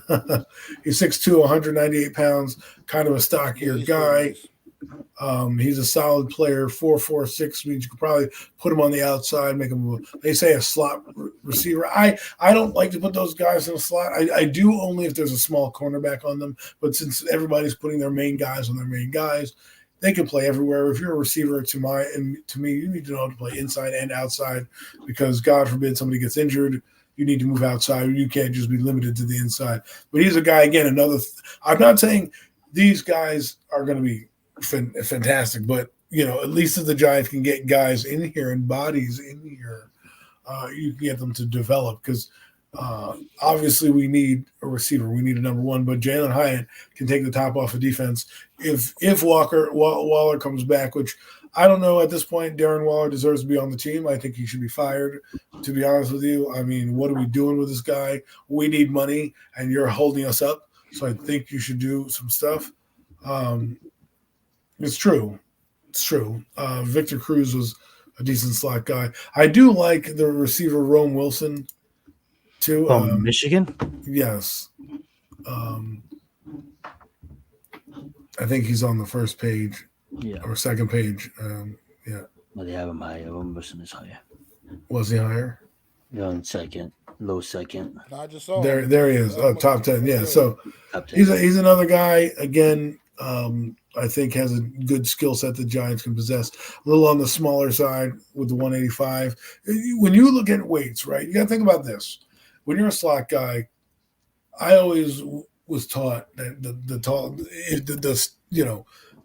he's 6'2", 198 pounds, kind of a stockier guy. He's a solid player, 4.46 means you could probably put him on the outside, make him, they say, a slot receiver. I don't like to put those guys in a slot. I do only if there's a small cornerback on them, but since everybody's putting their main guys on their main guys, they can play everywhere. If you're a receiver, to me, you need to know how to play inside and outside because God forbid somebody gets injured. You need to move outside. You can't just be limited to the inside. But he's a guy, again, I'm not saying these guys are going to be fantastic, but at least if the Giants can get guys in here and bodies in here, you can get them to develop because Obviously, we need a receiver. We need a number one, but Jalen Hyatt can take the top off of defense if Waller comes back, which I don't know at this point. Darren Waller deserves to be on the team. I think he should be fired, to be honest with you. I mean, what are we doing with this guy? We need money, and you're holding us up. So I think you should do some stuff. It's true. It's true. Victor Cruz was a decent slot guy. I do like the receiver Rome Wilson too. From Michigan? Yes. I think he's on the first page or second page. Yeah. Well, they have him higher. Rome Wilson is higher. Was he higher? Yeah, on second, low second. I just saw There him. he is. Top 10. Yeah. So Top 10. he's another guy again. I think has a good skill set the Giants can possess. A little on the smaller side with the 185. When you look at weights, right? You got to think about this. When you're a slot guy, I always was taught that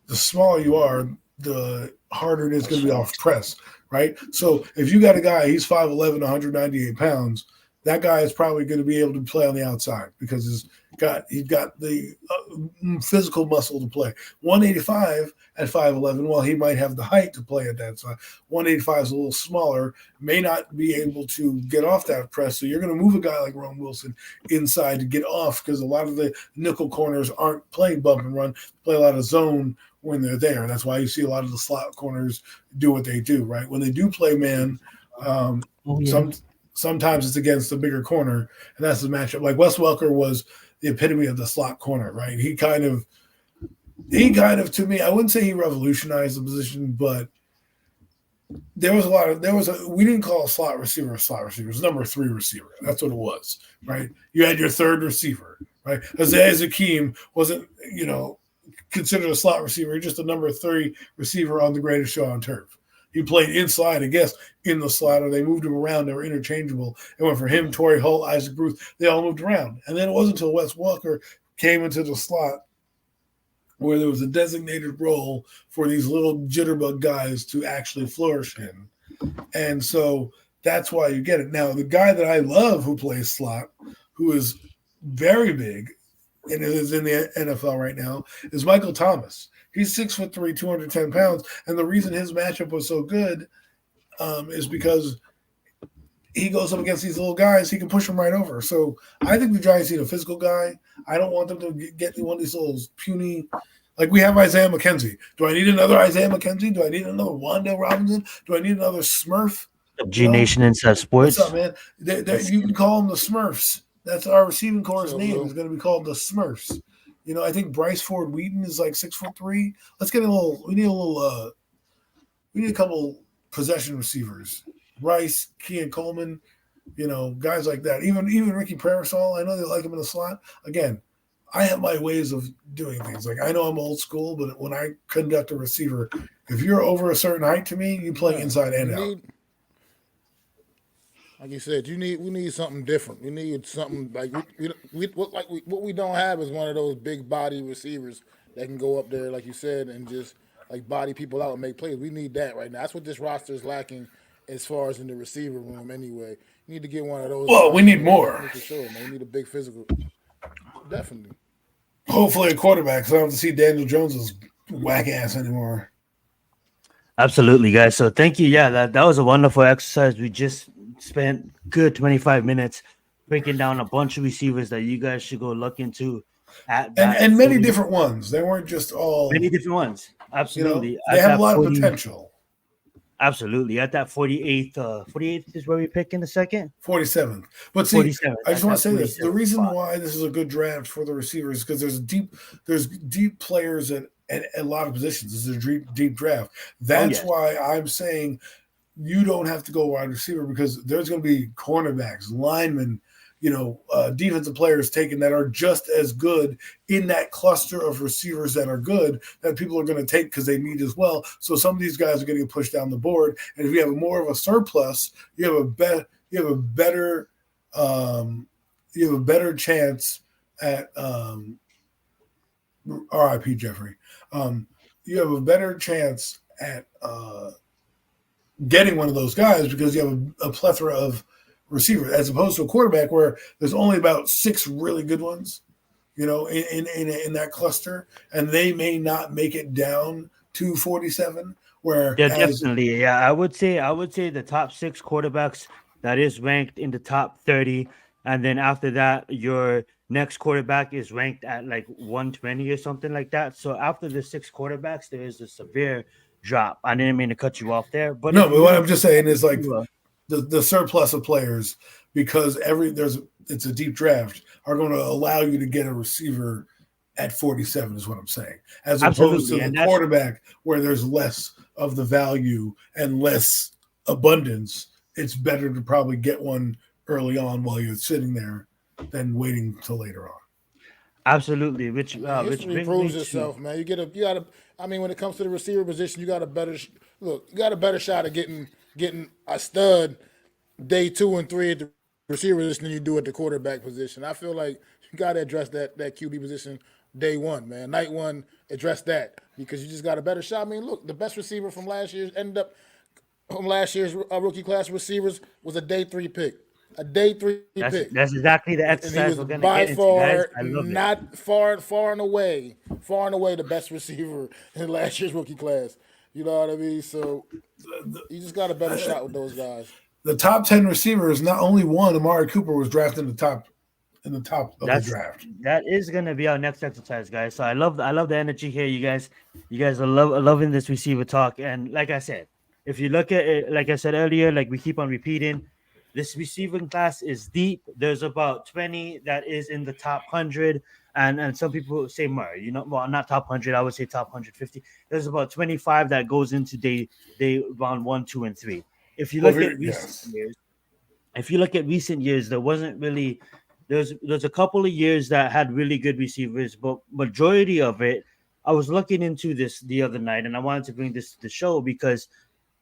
the smaller you are, the harder it is going to be off press, right? So if you got a guy, he's 5'11", 198 pounds, that guy is probably going to be able to play on the outside because he's got the physical muscle to play. 185 at 5'11", well, he might have the height to play at that side. 185 is a little smaller, may not be able to get off that press. So you're going to move a guy like Rome Wilson inside to get off because a lot of the nickel corners aren't playing bump and run, play a lot of zone when they're there. That's why you see a lot of the slot corners do what they do, right? When they do play man, sometimes it's against the bigger corner, and that's the matchup. Like Wes Welker was the epitome of the slot corner, right? He kind of to me, I wouldn't say he revolutionized the position, but we didn't call a slot receiver. It was number 3 receiver. That's what it was, right? You had your third receiver, right? Isaiah Zakeem wasn't, considered a slot receiver, just a number 3 receiver on the greatest show on turf. He played inside, I guess, in the slot, or they moved him around. They were interchangeable. It went for him, Torrey Holt, Isaac Bruce. They all moved around. And then it wasn't until Wes Welker came into the slot where there was a designated role for these little jitterbug guys to actually flourish in. And so that's why you get it. Now, the guy that I love who plays slot, who is very big and is in the NFL right now, is Michael Thomas. He's 6'3", 210 pounds. And the reason his matchup was so good is because he goes up against these little guys. He can push them right over. So I think the Giants need a physical guy. I don't want them to get one of these little puny – like we have Isaiah McKenzie. Do I need another Isaiah McKenzie? Do I need another Wandale Robinson? Do I need another Smurf? G Nation Inside Sports. What's up, man? You can call them the Smurfs. That's our receiving core's name. Is going to be called the Smurfs. I think Bryce Ford Wheaton is like 6'3". Let's get we need a couple possession receivers. Rice, Kean Coleman, guys like that. Even Ricky Parasol, I know they like him in the slot. Again, I have my ways of doing things. Like I know I'm old school, but when I conduct a receiver, if you're over a certain height to me, you play inside and out. Like you said, we need something different. We need something like what we don't have is one of those big body receivers that can go up there, like you said, and just like body people out and make plays. We need that right now. That's what this roster is lacking as far as in the receiver room. Anyway, you need to get one of those. Well, we need more. For sure, man. We need a big physical. Definitely. Hopefully, a quarterback. So I don't have to see Daniel Jones's whack ass anymore. Absolutely, guys. So thank you. Yeah, that was a wonderful exercise. We just spent good 25 minutes breaking down a bunch of receivers that you guys should go look into and many different ones. They weren't just all many different ones. Absolutely. They have a lot of potential. Absolutely. At that 48th is where we pick in the second? 47th. But see, 47th. I just want to say this. The reason why this is a good draft for the receivers is because there's deep players at a lot of positions. This is a deep draft. That's why I'm saying you don't have to go wide receiver because there's going to be cornerbacks, linemen, defensive players taken that are just as good in that cluster of receivers that are good that people are going to take because they need as well. So some of these guys are getting pushed down the board. And if you have more of a surplus, you have a better chance at RIP Jeffrey. You have a better chance at getting one of those guys because you have a plethora of receiver, as opposed to a quarterback where there's only about 6 really good ones, in that cluster, and they may not make it down to 47. Yeah, Whereas definitely. Yeah, I would say the top 6 quarterbacks that is ranked in the top 30, and then after that, your next quarterback is ranked at like 120 or something like that. So after the 6 quarterbacks, there is a severe drop. I didn't mean to cut you off there, but no, if but you what really I'm just saying is like do the surplus of players, because it's a deep draft, are going to allow you to get a receiver at 47 is what I'm saying, as opposed to absolutely, the and that's quarterback where there's less of the value and less abundance. It's better to probably get one early on while you're sitting there than waiting till later on. absolutely which I mean, which history brings me proves to itself, man. You got to. I mean, when it comes to the receiver position, you got a better look. You got a better shot of getting a stud day 2 and 3 at the receiver position than you do at the quarterback position. I feel like you got to address that QB position day one, man. Night one, address that because you just got a better shot. I mean, look, the best receiver from last year's rookie class receivers was a day 3 pick, a day 3 pick, that's exactly the and he exercise was we're gonna by get into, guys. far I love it. not far and away the best receiver in last year's rookie class. You know what I mean? So you just got a better shot with those guys. The top 10 receivers, not only one, Amari Cooper was drafted in the top of the That's draft. that is gonna be our next exercise, guys. So I love the energy here, you guys. You guys are loving this receiver talk, and like I said, if you look at it, like I said earlier, like we keep on repeating, this receiving class is deep. There's about 20 that is in the top 100, and some people say more. Well, not top 100. I would say top 150. There's about 25 that goes into day round 1, 2, and 3. If you Well, look at recent yes. years, there wasn't really there's a couple of years that had really good receivers, but majority of it, I was looking into this the other night, and I wanted to bring this to the show because,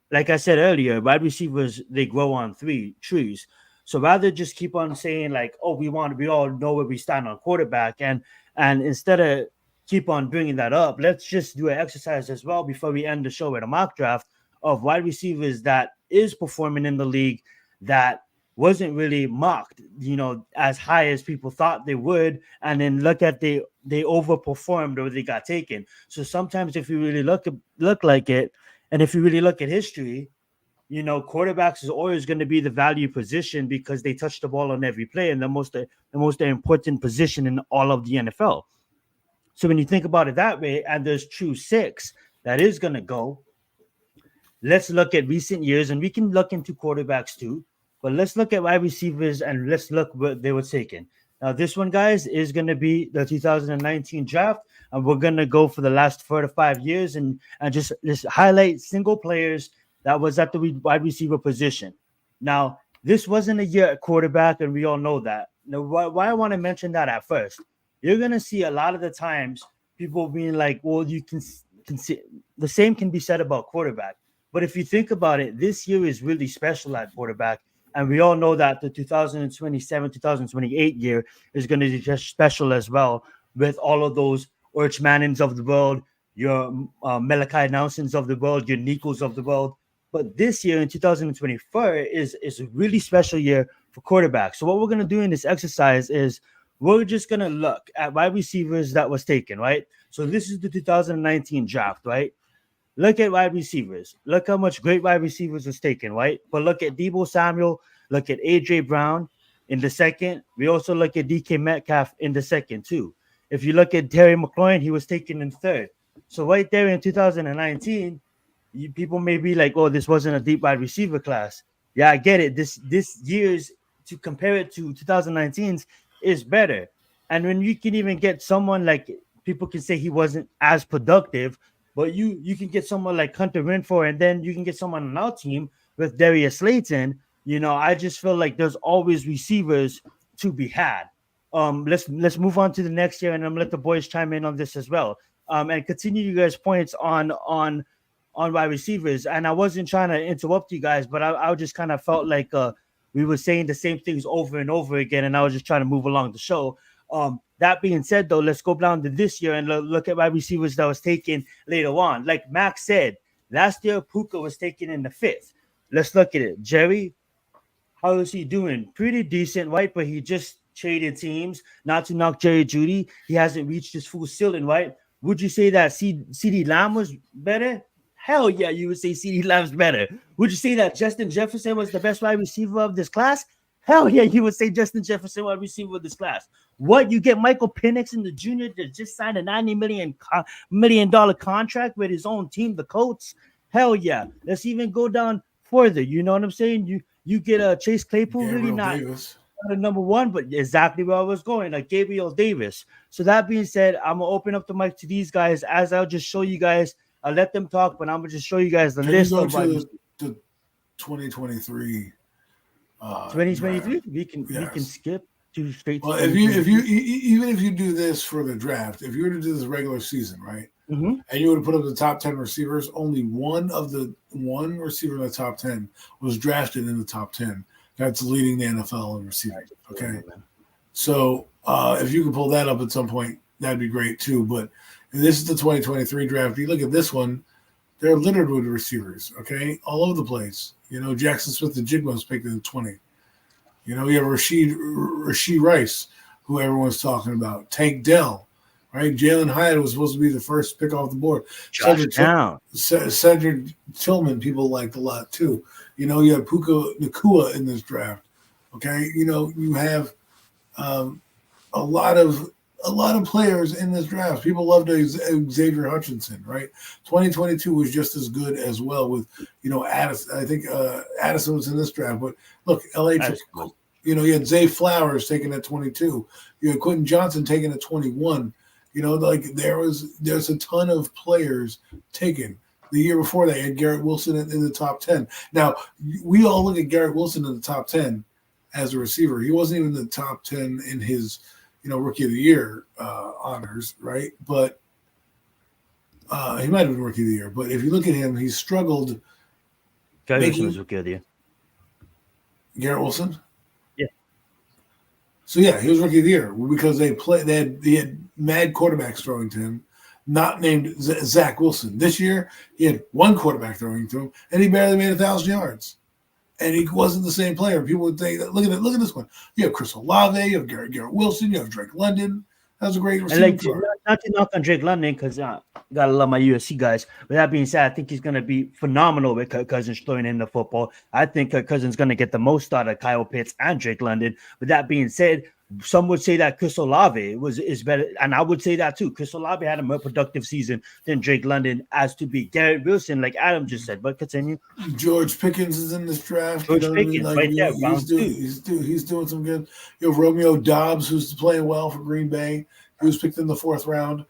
like I said earlier, wide receivers they grow on three trees. So rather just keep on saying like, oh, we all know where we stand on quarterback, and instead of keep on bringing that up, let's just do an exercise as well before we end the show with a mock draft of wide receivers that is performing in the league that wasn't really mocked, as high as people thought they would, and then look at they overperformed or they got taken. So sometimes if you really look like it, and if you really look at history, quarterbacks is always going to be the value position because they touch the ball on every play and the most important position in all of the NFL. So when you think about it that way, and there's true 6 that is going to go, let's look at recent years, and we can look into quarterbacks too. But let's look at wide receivers and let's look what they were taken. Now, this one, guys, is going to be the 2019 draft, and we're going to go for the last 4 to 5 years and just highlight single players that was at the wide receiver position. Now, this wasn't a year at quarterback, and we all know that. Now, why I want to mention that at first, you're going to see a lot of the times people being like, well, you can see the same can be said about quarterback. But if you think about it, this year is really special at quarterback. And we all know that the 2027, 2028 year is going to be just special as well with all of those Orch Mannings of the world, your Malachi Nelsons of the world, your Nikos of the world. But this year in 2024 is a really special year for quarterbacks. So what we're going to do in this exercise is we're just going to look at wide receivers that was taken, right? So this is the 2019 draft, right? Look at wide receivers. Look how much great wide receivers was taken, right? But look at Deebo Samuel. Look at A.J. Brown in the second. We also look at D.K. Metcalf in the second, too. If you look at Terry McLaurin, he was taken in third. So right there in 2019, people may be like, oh, this wasn't a deep wide receiver class. Yeah, I get it. This year's, to compare it to 2019's, is better. And when you can even get someone like, people can say he wasn't as productive, but you can get someone like Hunter Renfrow, and then you can get someone on our team with Darius Slayton. I just feel like there's always receivers to be had. Let's move on to the next year, and I'm gonna let the boys chime in on this as well. And continue you guys' points on wide receivers. And I wasn't trying to interrupt you guys, but I just kind of felt like we were saying the same things over and over again, and I was just trying to move along the show. That being said, though, let's go down to this year and look at wide receivers that was taken later on. Like Max said, last year Puka was taken in the 5th. Let's look at it. Jerry, How is he doing? Pretty decent, right? But he just traded teams. Not to knock Jerry Judy, he hasn't reached his full ceiling, right? Would you say that CD Lamb was better? Hell yeah, you would say CD Lamb's better. Would you say that Justin Jefferson was the best wide receiver of this class? Hell yeah, you would say Justin Jefferson wide receiver of this class. What, you get Michael Penix in the junior that just signed a $90 million contract with his own team, the Colts? Hell yeah. Let's even go down further. You know what I'm saying? You get a Chase Claypool, really Gabriel not Davis. a number one, but exactly where I was going, like Gabriel Davis. So that being said, I'm gonna open up the mic to these guys as I'll just show you guys. I'll let them talk, but I'm gonna just show you guys the Can you list go of to the 2023? 2023. We can Yes. skip to straight. Well, to if even if you do this for the draft, if you were to do this regular season, right, Mhm. and you were to put up the top 10 receivers, only one receiver in the top 10 was drafted in the top 10. That's leading the NFL in receiving. Okay, so if you could pull that up at some point, that'd be great too. But this is the 2023 draft. You look at this one; they're littered with receivers. Okay, all over the place. You know, Jackson Smith and Jigba's picked in the 20. You know, you have Rashee Rice, who everyone's talking about. Tank Dell, right? Jalen Hyatt was supposed to be the first pick off the board. Cedric Tillman, people liked a lot too. You know, you have Puka Nacua in this draft. Okay, you know, you have a lot of players in this draft. People loved Xavier Hutchinson, right? 2022 was just as good as well with, you know, Addison. I think Addison was in this draft, but look, LA took, you know, you had Zay Flowers taken at 22. You had Quentin Johnson taken at 21. You know, like there's a ton of players taken. The year before they had Garrett Wilson in the top 10. Now, we all look at Garrett Wilson in the top 10 as a receiver. He wasn't even in the top 10 in his, you know, Rookie of the Year honors, right? But he might have been Rookie of the Year. But if you look at him, he struggled. Garrett Wilson was Rookie of the Year. Garrett Wilson? Yeah. So yeah, he was Rookie of the Year because they had mad quarterbacks throwing to him, not named Zach Wilson. This year, he had one quarterback throwing to him, and he barely made 1,000 yards. And he wasn't the same player. People would think, look at this one. You have Chris Olave, you have Garrett Wilson, you have Drake London. That was a great receiver. And like, not to knock on Drake London, because gotta love my USC guys. With that being said, I think he's gonna be phenomenal with Kirk Cousins throwing in the football. I think Kirk Cousins is gonna get the most out of Kyle Pitts and Drake London. With that being said, some would say that Chris Olave is better, and I would say that too. Chris Olave had a more productive season than Drake London, as to be Garrett Wilson, like Adam just said. But continue. George Pickens is in this draft. George Pickens, like, right there, he's doing some good. You have Romeo Doubs, who's playing well for Green Bay. He was picked in the 4th round.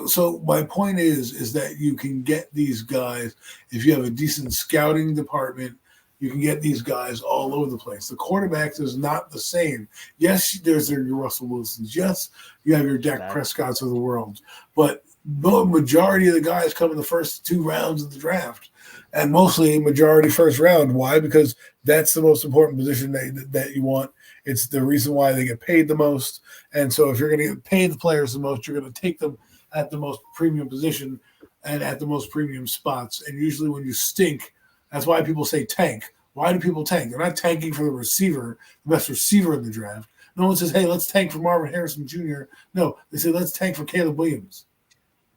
So my point is that you can get these guys if you have a decent scouting department. You can get these guys all over the place. The quarterbacks is not the same. Yes, there's your Russell Wilsons. Yes, you have your Dak Prescotts of the world. But the majority of the guys come in the first 2 rounds of the draft. And mostly majority first round. Why? Because that's the most important position that you want. It's the reason why they get paid the most. And so if you're going to get paid the players the most, you're going to take them at the most premium position and at the most premium spots. And usually when you stink, that's why people say tank. Why do people tank? They're not tanking for the receiver, the best receiver in the draft. No one says, hey, let's tank for Marvin Harrison Jr. No, they say, let's tank for Caleb Williams.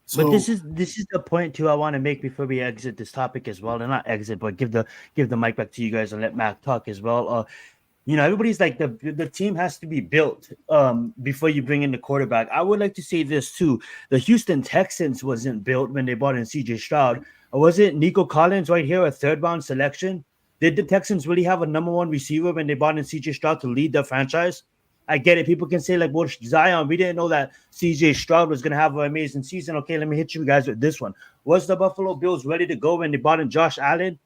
So, but this is the point too I want to make before we exit this topic as well, and not exit, but give the mic back to you guys and let Mac talk as well. You know, everybody's like the team has to be built before you bring in the quarterback. I would like to say this too: the Houston Texans wasn't built when they brought in C.J. Stroud. Or was it Nico Collins right here, a 3rd round selection? Did the Texans really have a number 1 receiver when they brought in C.J. Stroud to lead the franchise? I get it. People can say, like, well, Zion, we didn't know that C.J. Stroud was going to have an amazing season. Okay, let me hit you guys with this one. Was the Buffalo Bills ready to go when they brought in Josh Allen?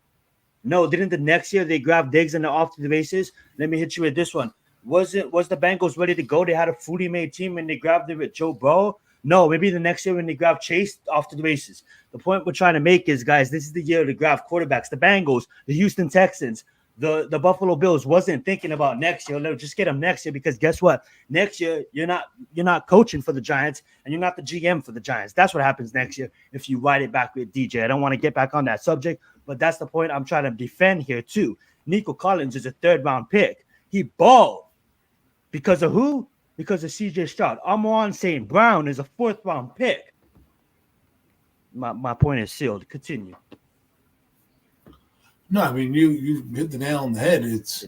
No. Didn't the next year they grabbed Diggs and they're off to the races? Let me hit you with this one. Was the Bengals ready to go? They had a fully made team and they grabbed it with Joe Burrow? No. Maybe the next year when they grabbed Chase, off to the races. The point we're trying to make is, guys, this is the year to grab quarterbacks. The Bengals, the Houston Texans, the Buffalo Bills wasn't thinking about next year. Let's just get them next year, because guess what? Next year you're not coaching for the Giants and you're not the GM for the Giants. That's what happens next year if you ride it back with DJ. I don't want to get back on that subject, but that's the point I'm trying to defend here too. Nico Collins is a 3rd-round pick. He balled. Because of who? Because of CJ Stroud. Amon St. Brown is a 4th-round pick. My point is sealed. Continue. No, I mean you hit the nail on the head. It's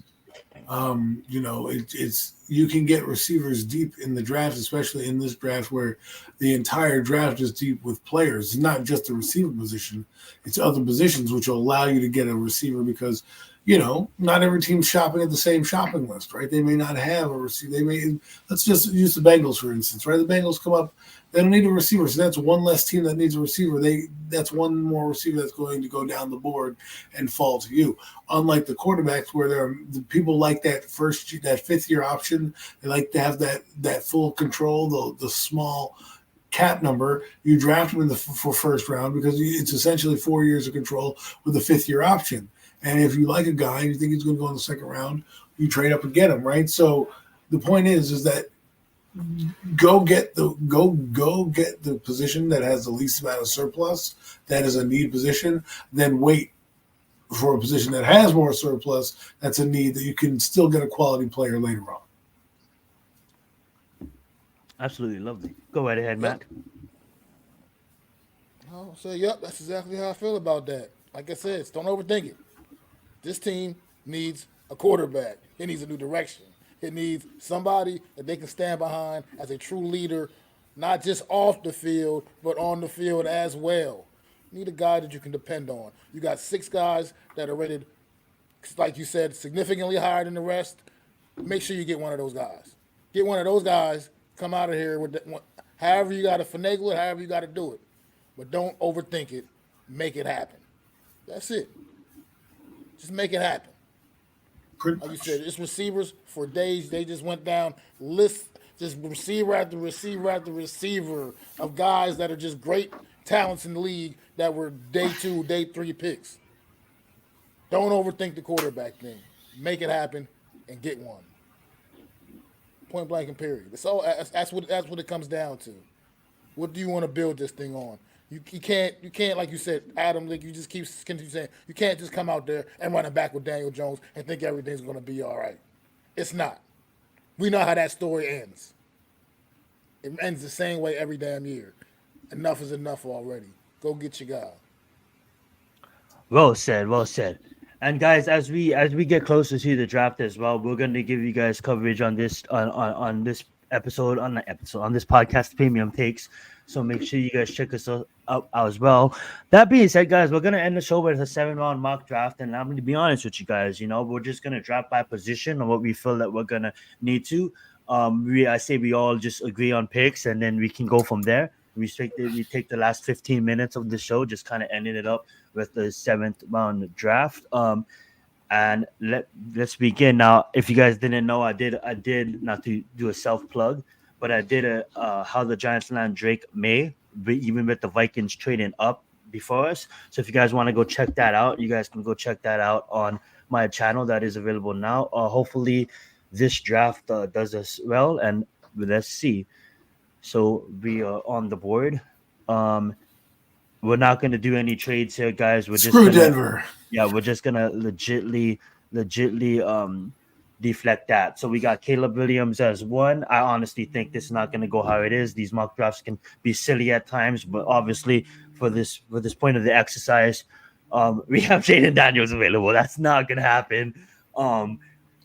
it's you can get receivers deep in the draft, especially in this draft where the entire draft is deep with players. It's not just the receiver position; it's other positions which will allow you to get a receiver because not every team's shopping at the same shopping list, right? They may not have a receiver. Let's just use the Bengals for instance, right? The Bengals come up. They don't need a receiver, so that's one less team that needs a receiver. That's one more receiver that's going to go down the board and fall to you. Unlike the quarterbacks, where the people like that 5th-year option, they like to have that full control, the small cap number. You draft them for 1st round because it's essentially 4 years of control with a 5th-year option. And if you like a guy and you think he's going to go in the 2nd round, you trade up and get him, right? So the point is that. Go get the position that has the least amount of surplus. That is a need position. Then wait for a position that has more surplus. That's a need that you can still get a quality player later on. Absolutely lovely. Go right ahead, Matt. I'll say, yep, that's exactly how I feel about that. Like I said, don't overthink it. This team needs a quarterback. It needs a new direction. It needs somebody that they can stand behind as a true leader, not just off the field, but on the field as well. You need a guy that you can depend on. You got 6 guys that are rated, like you said, significantly higher than the rest. Make sure you get one of those guys. Get one of those guys, come out of here with however you got to finagle it, however you got to do it. But don't overthink it. Make it happen. That's it. Just make it happen. Like you said, it's receivers for days. They just went down just receiver after receiver after receiver of guys that are just great talents in the league that were day 2, day 3 picks. Don't overthink the quarterback thing. Make it happen and get one. Point blank and period. That's what it comes down to. What do you want to build this thing on? You can't like you said, Adam, like you just continue saying, you can't just come out there and run it back with Daniel Jones and think everything's going to be all right. It's not. We know how that story ends. It ends the same way every damn year. Enough is enough already. Go get your guy. Well said. Well said. And guys, as we get closer to the draft as well, we're going to give you guys coverage on this on this episode on this podcast, Premium Takes. So make sure you guys check us out as well. That being said, guys, we're gonna end the show with a 7-round mock draft, and I'm gonna be honest with you guys. We're just gonna draft by position on what we feel that we're gonna need to. I say we all just agree on picks, and then we can go from there. We take the last 15 minutes of the show, just kind of ending it up with the 7th round draft. And let's begin now. If you guys didn't know, I did not to do a self plug, but I did a how the Giants land Drake May, even with the Vikings trading up before us. So if you guys want to go check that out, you guys can go check that out on my channel that is available now. Hopefully this draft does us well, and let's see. So we are on the board. We're not going to do any trades here, guys. We're Screw Denver. Yeah, we're just gonna legitly deflect that. So we got Caleb Williams as 1. I honestly think this is not going to go how it is. These mock drafts can be silly at times, but obviously for this point of the exercise, we have Jaden Daniels available. That's not going to happen.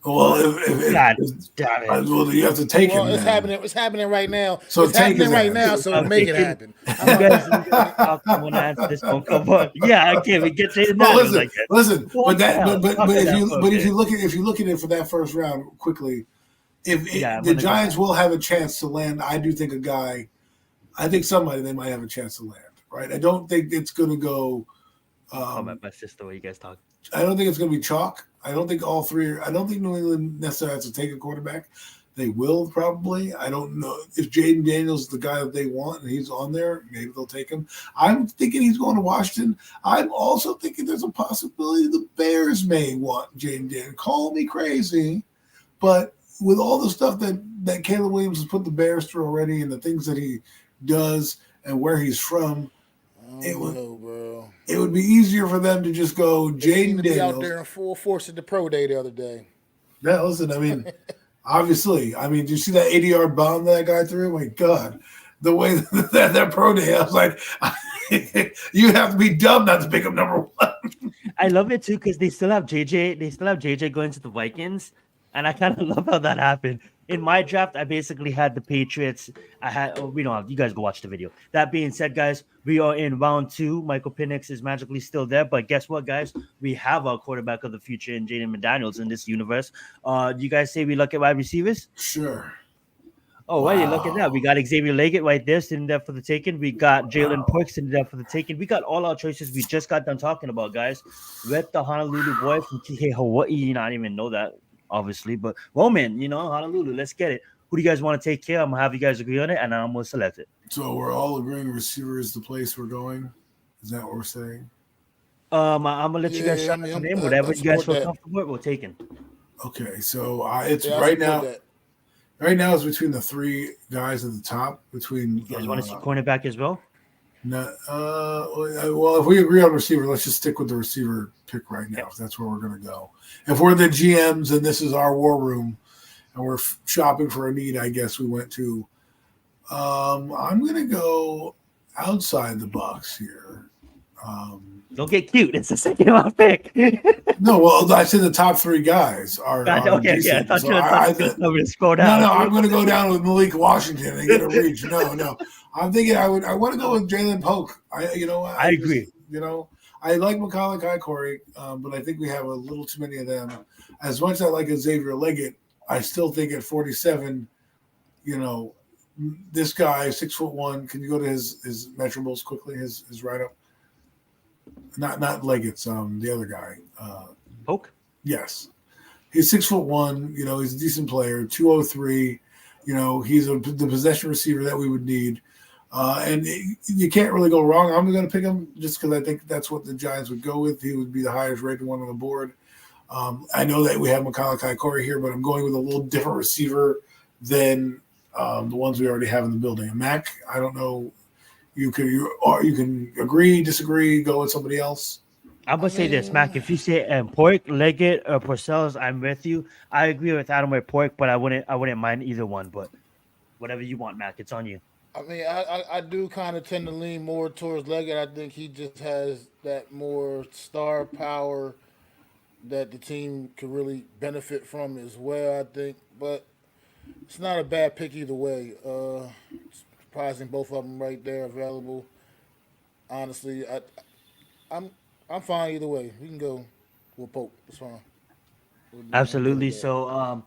Well, you have to take him. It's happening. It's happening right now. So it's happening right now. So make it happen. You guys want to answer this phone call? Yeah, okay. We get Jaden Daniels. Listen. But if you look at it for that first round quickly, the Giants will have a chance to land. I do think a guy. I think somebody they might have a chance to land. Right. I don't think it's going to go. My sister, what you guys talking? I don't think it's going to be chalk. I don't think all three I don't think New England necessarily has to take a quarterback. They will probably. I don't know if Jaden Daniels is the guy that they want and he's on there. Maybe they'll take him. I'm thinking he's going to Washington. I'm also thinking there's a possibility the Bears may want Jaden Daniels. Call me crazy, but with all the stuff that Caleb Williams has put the Bears through already and the things that he does and where he's from, It would, No, bro. it would be easier for them to just go They seemed Jaden to be out Daniels. there in full force at the pro day the other day. Yeah, listen, I mean, obviously, I mean, do you see that 80-yard bomb that guy threw? My God, the way that pro day, I was like, you have to be dumb not to pick up number one. I love it too because they still have JJ. They still have JJ going to the Vikings, and I kind of love how that happened. In my draft, I basically had the Patriots. I had. Oh, we don't have. You guys go watch the video. That being said, guys, we are in round 2. Michael Penix is magically still there, but guess what, guys? We have our quarterback of the future in Jaden McDaniels in this universe. Do you guys say we look at wide receivers? Sure. Oh, wow. Look at that. We got Xavier Leggett right there sitting there for the taking. We got Jalen Perks sitting there for the taking. We got all our choices we just got done talking about, guys. With the Honolulu boy from TK Hawaii. You know, I didn't even know that, obviously. But Roman, you know, Honolulu, let's get it. Who do you guys want to take care? I'm going to have you guys agree on it, and I'm going to select it. So we're all agreeing receiver is the place we're going? Is that what we're saying? I'm going to let you guys shout out the name. Whatever you guys feel comfortable with, we're taking. Okay, so it's right now. Right now, it's between the 3 guys at the top. Between you guys want to see cornerback as well? No. Well, if we agree on receiver, let's just stick with the receiver pick right now. If that's where we're going to go. If we're the GMs and this is our war room, and we're shopping for a need, I guess we went to. I'm going to go outside the box here. Don't get cute. It's the second round pick. No, well, I said the top 3 guys are. Okay, decent. yeah. I thought you were going to scroll down. No, I'm going to go down with Malik Washington and get a reach. No. I'm thinking I want to go with Jalen Polk. I agree. I like McCullough, Corey, but I think we have a little too many of them. As much as I like Xavier Leggett, I still think at 47, this guy 6'1". Can you go to his measurables quickly? His write up. Not Leggett's, the other guy. Polk? Yes. He's 6'1", he's a decent player, 203. He's the possession receiver that we would need. And you can't really go wrong. I'm going to pick him just because I think that's what the Giants would go with. He would be the highest rated one on the board. I know that we have McCullough Corey here, but I'm going with a little different receiver than the ones we already have in the building. And Mac, I don't know. You can agree, disagree, go with somebody else. I'm gonna say this, Mac. If you say Pork, Leggett, or Porcellos, I'm with you. I agree with Adam with Pork, but I wouldn't mind either one. But whatever you want, Mac, it's on you. I mean, I do kind of tend to lean more towards Leggett. I think he just has that more star power that the team could really benefit from as well, I think. But it's not a bad pick either way. Surprising both of them right there available. Honestly, I'm fine either way. We can go with Pope. It's fine. Absolutely. So,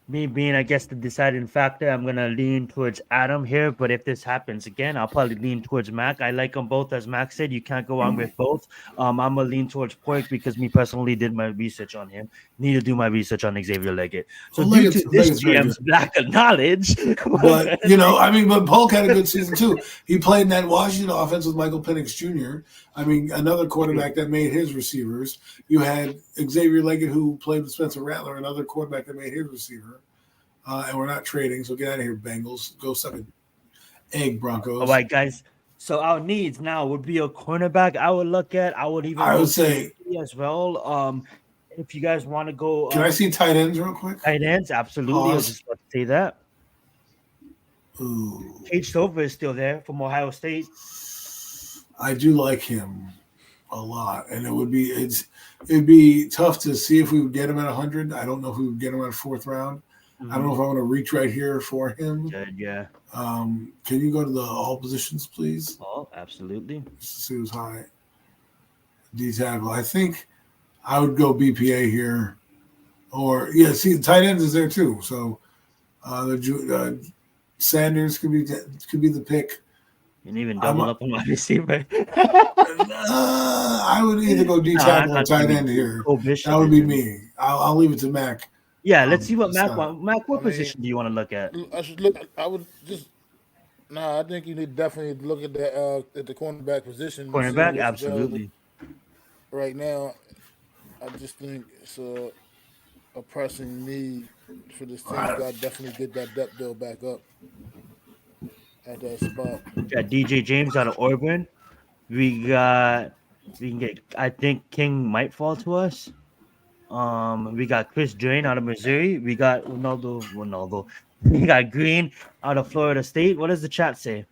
me being, I guess, the deciding factor, I'm gonna lean towards Adam here. But if this happens again, I'll probably lean towards Mac. I like them both, as Mac said. You can't go wrong with both. I'm gonna lean towards Pork because me personally did my research on him. Need to do my research on Xavier Leggett. So due to this GM's lack of knowledge, but but Polk had a good season too. He played in that Washington offense with Michael Penix Jr. Another quarterback that made his receivers. You had Xavier Leggett, who played with Spencer Rattler, another quarterback that made his receiver. And we're not trading, so get out of here, Bengals. Go suck an egg, Broncos. All right, guys. So our needs now would be a cornerback. I would say as well. If you guys want to go, can I see tight ends real quick? Tight ends, absolutely. I was just about to say that. Ooh. Cage Stover is still there from Ohio State. I do like him a lot, and it'd be tough to see if we would get him at 100. I don't know if we would get him at 4th round. Mm-hmm. I don't know if I want to reach right here for him. Good, yeah. Can you go to the all positions, please? Oh, absolutely. Just to see who's high. D tackle. I think I would go BPA here, or see, tight ends is there too. So Sanders could be the pick. You can even double up on my receiver. I would either go D tackle or tight end here. That would be me. I'll leave it to Mac. Yeah, let's see what Mac wants. Mac, what position do you want to look at? I should look. I would just. I think you need definitely look at the cornerback position. Cornerback, absolutely. Right now, I just think it's a pressing need for this team. Got to definitely get that depth build back up at that spot. Got DJ James out of Auburn. We can get. I think King might fall to us. We got Chris Drain out of Missouri. We got Ronaldo. We got Green out of Florida State. What does the chat say?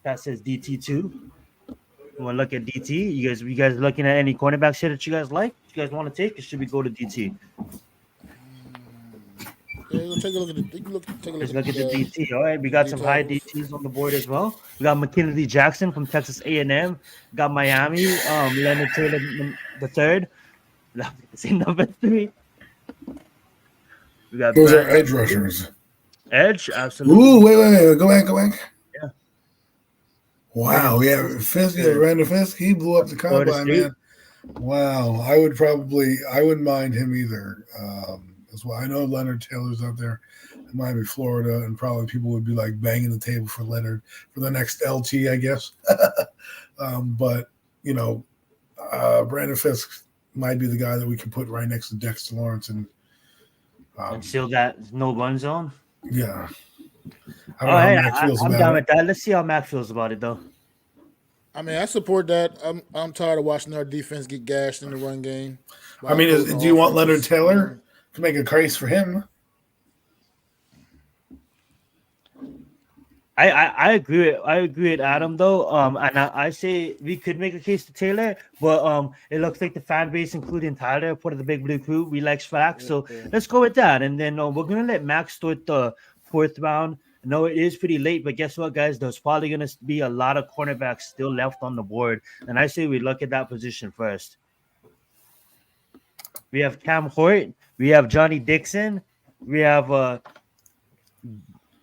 That says DT2. You want to look at DT? You guys looking at any cornerback shit that you guys like? You guys want to take? Or should we go to DT? Yeah, you take a look at the. You can take a look Let's at look at the the DT. All right, we the got D some high tackles. DTs on the board as well. We got McKinley Jackson from Texas A&M. Got Miami. Leonard Taylor the third. Say number 3. We got Those are Brandon edge rushers. Edge. Ooh, Absolutely. wait. Go back. Yeah. Wow, Brandon we have Fisk, Fisk, third. Randall Fisk. He blew up the Florida combine, State. man. Wow, I wouldn't mind him either. As well, I know Leonard Taylor's out there in Miami, Florida, and probably people would be like banging the table for Leonard for the next LT, I guess. But Brandon Fisk might be the guy that we can put right next to Dexter Lawrence, and And still got no run zone. yeah, I don't All know how right, Max feels I'm about down it. with that. Let's see how Mac feels about it, though. I mean, I support that. I'm tired of watching our defense get gashed in the run game. I mean, do you want Leonard Taylor to make a case for him? I agree with Adam though. And I say we could make a case to Taylor, but it looks like the fan base, including Tyler, part of the Big Blue Crew, we like facts. So let's go with that. And then we're gonna let Max start the 4th round. I know it is pretty late, but guess what, guys? There's probably gonna be a lot of cornerbacks still left on the board, and I say we look at that position first. We have Cam Hort, we have Johnny Dixon, we have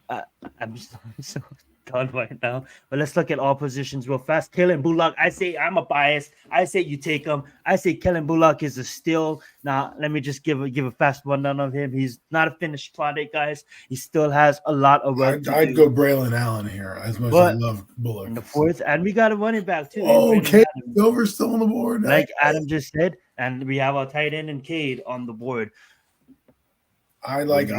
I, I'm so done right now. But let's look at all positions real fast. Kellen Bullock. I say I'm a bias. I say you take him. I say Kellen Bullock is a steal. Now let me just give a fast rundown of him. He's not a finished product, guys. He still has a lot of work to I'd do. go Braylon Allen here as much as I love Bullock. In the 4th, and we got a running back too. Okay, Silver's still on the board. Like Adam just said, and we have our tight end and Cade on the board. I like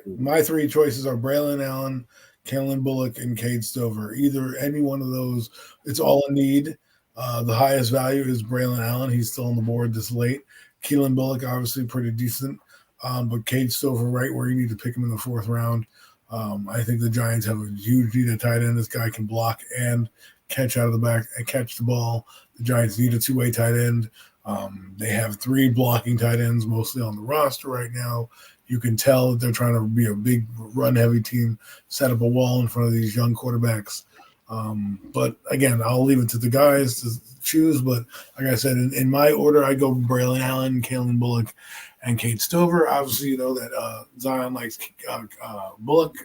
my 3 choices are Braylon Allen, Kellen Bullock, and Cade Stover. Either any one of those, it's all a need. The highest value is Braylon Allen. He's still on the board this late. Keelan Bullock, obviously pretty decent. But Cade Stover, right where you need to pick him in the 4th round. I think the Giants have a huge need at tight end. This guy can block and catch out of the back and catch the ball. The Giants need a 2-way tight end. They have 3 blocking tight ends mostly on the roster right now. You can tell that they're trying to be a big run-heavy team, set up a wall in front of these young quarterbacks. But again, I'll leave it to the guys to choose. But like I said, in my order, I go Braylon Allen, Kalen Bullock, and Cade Stover. Obviously, you know that Zion likes Bullock.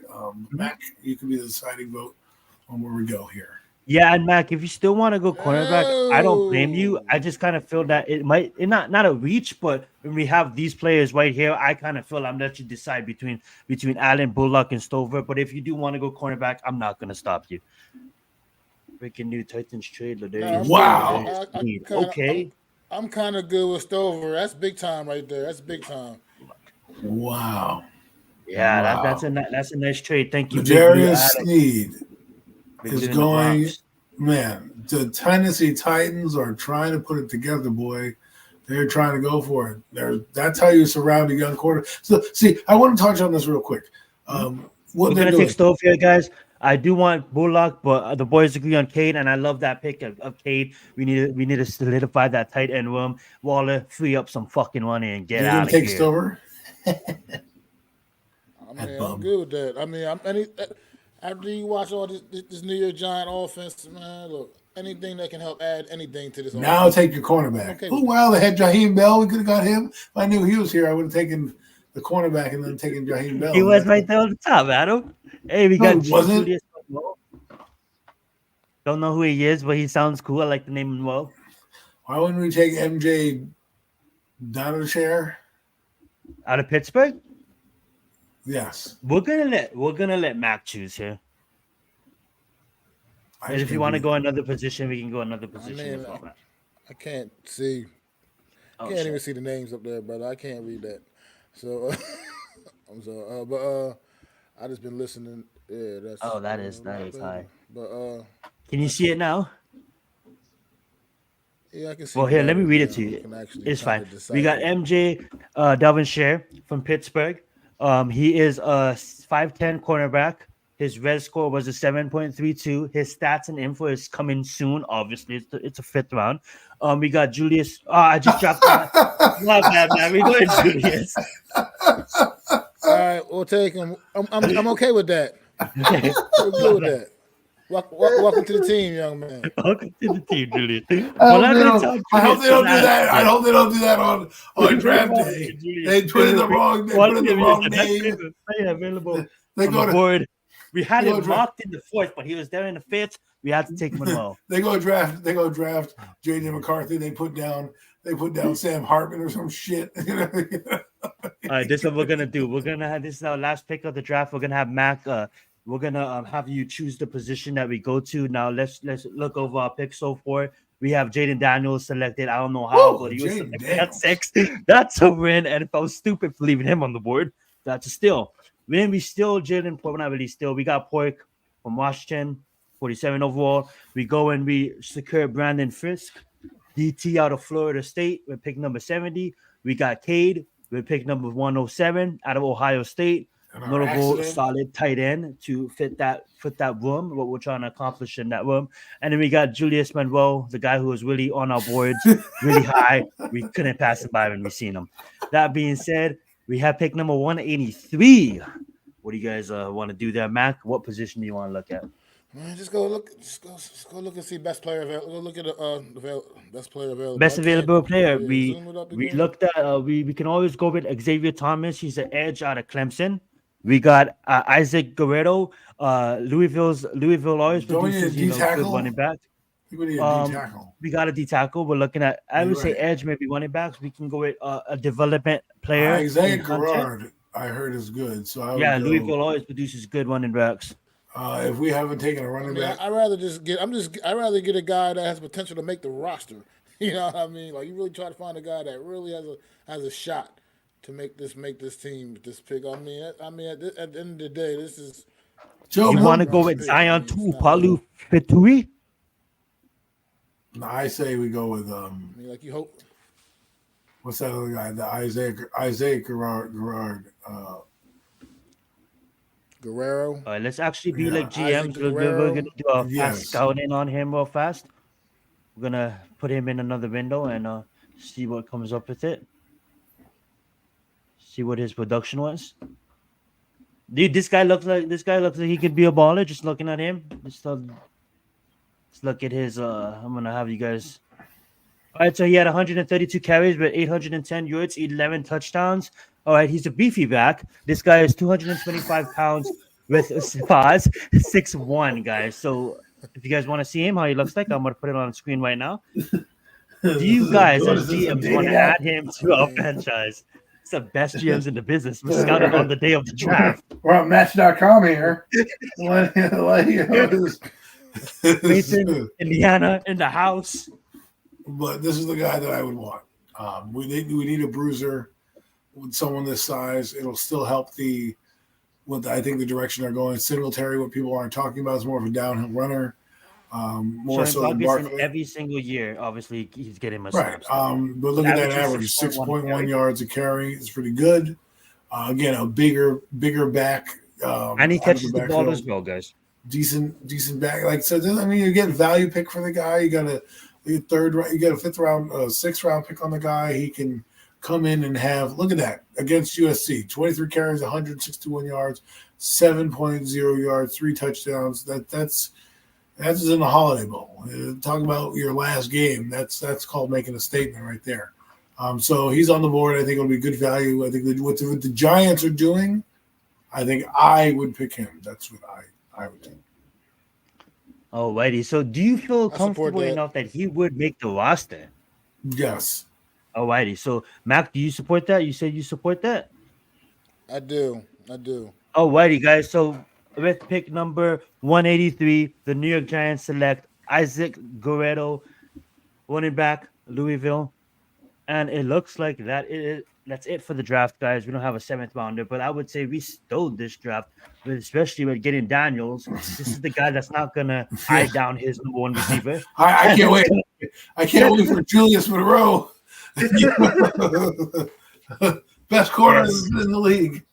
Mac, you can be the deciding vote on where we go here. Yeah, and Mac, if you still want to go cornerback, I don't blame you. I just kind of feel that it not a reach, but when we have these players right here, I kind of feel I'm let you decide between Allen, Bullock, and Stover. But if you do want to go cornerback, I'm not gonna stop you. Breaking new Titans trade. Wow. Okay. I'm kind of good with Stover. That's big time right there. That's big time. Wow. Yeah, that's a nice trade. Thank you, Darius Sneed is going. Man, the Tennessee Titans are trying to put it together, boy. They're trying to go for it. That's how you surround a young quarter. So, see, I want to touch on this real quick. We're gonna take Stover here, guys. I do want Bullock, but the boys agree on Cade, and I love that pick of Cade. We need to solidify that tight end room. Waller, free up some fucking money and get out of here. Take Stover. I mean, I'm good with that. I mean, after you watch all this New York Giant offense, man, look, anything that can help add anything to this. Now offense, take your cornerback. Okay, wow, they had Jaheim Bell. We could have got him. If I knew he was here, I would have taken the cornerback and then taken Jaheim Bell. He was right there on the top, Adam. Hey, we got wasn't. Don't know who he is, but he sounds cool. I like the name Monroe. Why wouldn't we take MJ Donachair out of Pittsburgh? Yes. We're gonna let Mac choose here. And if you want to go another position, we can go another position. I can't see. I can't even see the names up there, brother. I can't read that. So I'm sorry. But I just been listening. Yeah, that's that is high. But can you see it now? Yeah, I can see. Well, here, let me Barrett read it now. to You you. can actually It's kind fine. of We got decipher. MJ Dalvin Share from Pittsburgh. He is a 5'10 cornerback. His red score was a 7.32. His stats and info is coming soon. Obviously, it's a fifth round. We got Julius. I just dropped that. My bad, man. We going Julius. All right, we'll take him. I'm okay with that. Okay. We're good with that. Welcome to the team, young man. Welcome to the team, Julius. I Well, hope I'm they gonna don't. tell I hope Julius they don't do last that. I year. hope they don't do that on draft Welcome day. to Julius. They put in the wrong. They put in the wrong name. Player available They on go the to. board. We had they go him draft. mocked in the fourth, but he was there in the fifth. We had to take him in low. They go draft. They go draft J.J. McCarthy. They put down Sam Hartman or some shit. All right, this is what we're gonna do. We're gonna have this is our last pick of the draft. We're gonna have Mac. We're gonna have you choose the position that we go to. Now let's look over our picks so far. We have Jaden Daniels selected. I don't know how, Woo, but he was Jaden selected Daniels. at 6. That's a win. And if I was stupid for leaving him on the board, that's a steal. Then we still Jaden. Well, not really still. We got Pork from Washington, 47 overall. We go and we secure Brandon Fisk, DT out of Florida State with pick number 70. We got Cade with pick number 107 out of Ohio State. Notable solid tight end to fit that room, what we're trying to accomplish in that room. And then we got Julius Monroe, the guy who was really on our boards, really high. We couldn't pass him by when we seen him. That being said, we have pick number 183. What do you guys want to do there, Mac? What position do you want to look at? Man, just go look. Just go look and see best player available. Go look at the best player available. Best available player. Yeah, zoom it up We again. looked at. We can always go with Xavier Thomas. He's an edge out of Clemson. We got Isaac Guerrero. Louisville always produces good running back. We need a D tackle. We got a D tackle. We're looking at. I would say edge, maybe running backs. We can go with a development player. Isaiah Garrard, I heard is good. So Louisville always produces good running backs. If we haven't taken a running back, I'd rather get a guy that has potential to make the roster. You know what I mean? Like you really try to find a guy that really has a shot to make this team. This pick. I mean, at the end of the day, this is. Joe, you want to go with Zion Palu Fetui? No, I say we go with like you hope. What's that other guy? The Isaiah Garrard. Guerrero. All right, let's actually be like GMs. We're gonna do a fast scouting on him real fast. We're gonna put him in another window and see what comes up with it. See what his production was. Dude, this guy looks like he could be a baller. Just looking at him. Let's look at his. I'm gonna have you guys. All right, so he had 132 carries with 810 yards, 11 touchdowns. All right, he's a beefy back. This guy is 225 pounds with 6'1", guys. So if you guys want to see him, how he looks like, I'm going to put it on the screen right now. Do you guys, as GMs, want to add him to our franchise? It's the best GMs in the business. We're scouted on the day of the draft. We're on Match.com here. Mason, Indiana, in the house. But this is the guy that I would want. We need a bruiser with someone this size. It'll still help I think the direction they're going. Singletary, what people aren't talking about, is more of a downhill runner. More so than Barkley. Every single year, obviously, he's getting much right. But look at that average, 6.1 yards a carry. It's pretty good. Again, a bigger back. And he catches the ball as well, guys. Decent back. Like so, I mean, you get value pick for the guy. You got a fifth round, sixth round pick on the guy. He can come in and have, look at that, against USC, 23 carries, 161 yards, 7.0 yards, 3 touchdowns. That's in the Holiday Bowl. Talk about your last game. That's called making a statement right there. So he's on the board. I think it'll be good value. I think what the Giants are doing, I think I would pick him. That's what I would do. Alrighty. So do you feel comfortable enough that he would make the roster? Yes. Alrighty. So Mac, do you support that? You said you support that? I do. Alrighty, guys. So with pick number 183, the New York Giants select Isaac Guerrero, running back, Louisville. And it looks like that's it for the draft, guys. We don't have a 7th rounder, but I would say we stole this draft, especially with getting Daniels. This is the guy that's not gonna eye down his number 1 receiver. I can't wait. I can't wait for Julius Monroe. Best corner in the league.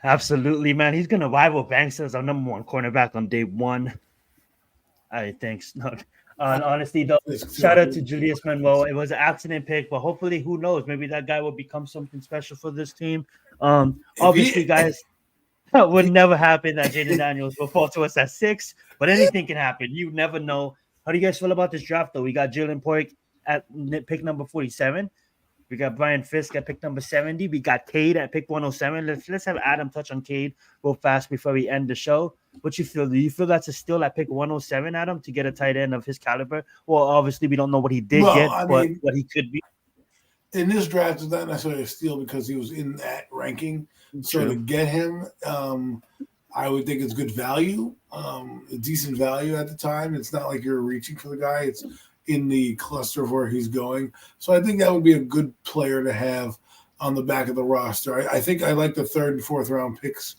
Absolutely, man. He's gonna rival Banks as our number one cornerback on day one. I think. No, honestly, though, shout out to Julius Monroe. It was an accident pick, but hopefully, who knows? Maybe that guy will become something special for this team. Obviously, guys, that would never happen that Jaden Daniels will fall to us at 6, but anything can happen. You never know. How do you guys feel about this draft, though? We got Jalen Pork at pick number 47. We got Brian Fisk at pick number 70. We got Cade at pick 107. Let's have Adam touch on Cade real fast before we end the show. What you feel? Do you feel that's a steal at pick 107, Adam, to get a tight end of his caliber? Well, obviously, we don't know what he did but what he could be. In this draft, it's not necessarily a steal because he was in that ranking. So to get him, I would think it's good value, a decent value at the time. It's not like you're reaching for the guy. It's in the cluster of where he's going. So I think that would be a good player to have on the back of the roster. I think I like the 3rd and 4th round picks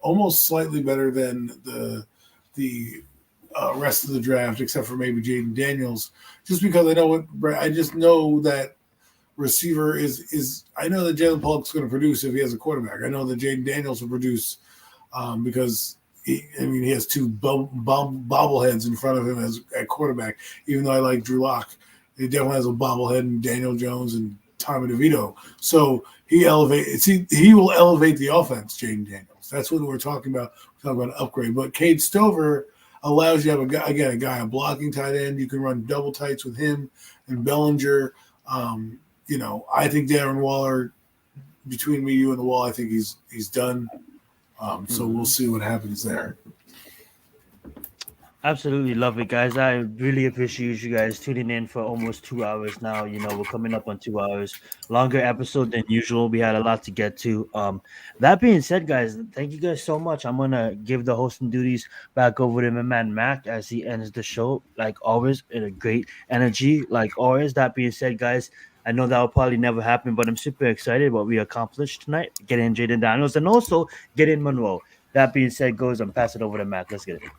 almost slightly better than the rest of the draft, except for maybe Jaden Daniels, just because I just know that receiver is I know that Jalen Polk's going to produce if he has a quarterback. I know that Jaden Daniels will produce because he has 2 bobbleheads in front of him at quarterback. Even though I like Drew Lock, he definitely has a bobblehead in Daniel Jones and Tommy DeVito. So he will elevate the offense. Jaden Daniels. That's what we're talking about. We're talking about an upgrade. But Cade Stover allows you to have a guy, a blocking tight end. You can run double tights with him and Bellinger. I think Darren Waller, between me, you, and the wall, I think he's done. So we'll see what happens there. Absolutely love it, guys. I really appreciate you guys tuning in for almost 2 hours now. We're coming up on 2 hours. Longer episode than usual. We had a lot to get to. That being said, guys, thank you guys so much. I'm gonna give the hosting duties back over to my man Mac as he ends the show, like always, in a great energy, like always. That being said, guys, I know that will probably never happen, but I'm super excited what we accomplished tonight. Getting Jaden Daniels and also getting Monroe. That being said, I'm pass it over to Mac. Let's get it.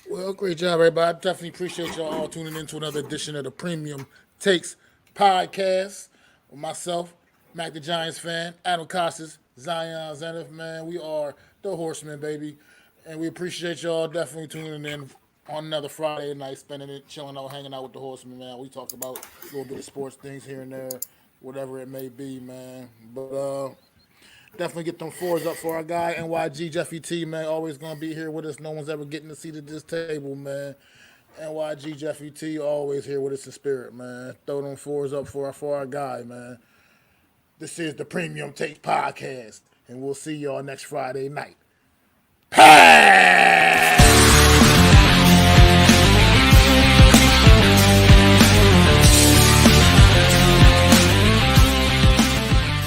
Well, great job, everybody. I definitely appreciate y'all all tuning in to another edition of the Premium Takes podcast with myself, Mac the Giants fan, Adam Costas, Zion Zenith, man. We are the Horsemen, baby. And we appreciate y'all definitely tuning in on another Friday night, spending it, chilling out, hanging out with the Horsemen, man. We talk about a little bit of sports things here and there, whatever it may be, man. But definitely get them 4s up for our guy, NYG Jeffy T, man. Always going to be here with us. No one's ever getting a seat at this table, man. NYG Jeffy T, always here with us in spirit, man. Throw them 4s up for our guy, man. This is the Premium Takes podcast, and we'll see y'all next Friday night. Hey!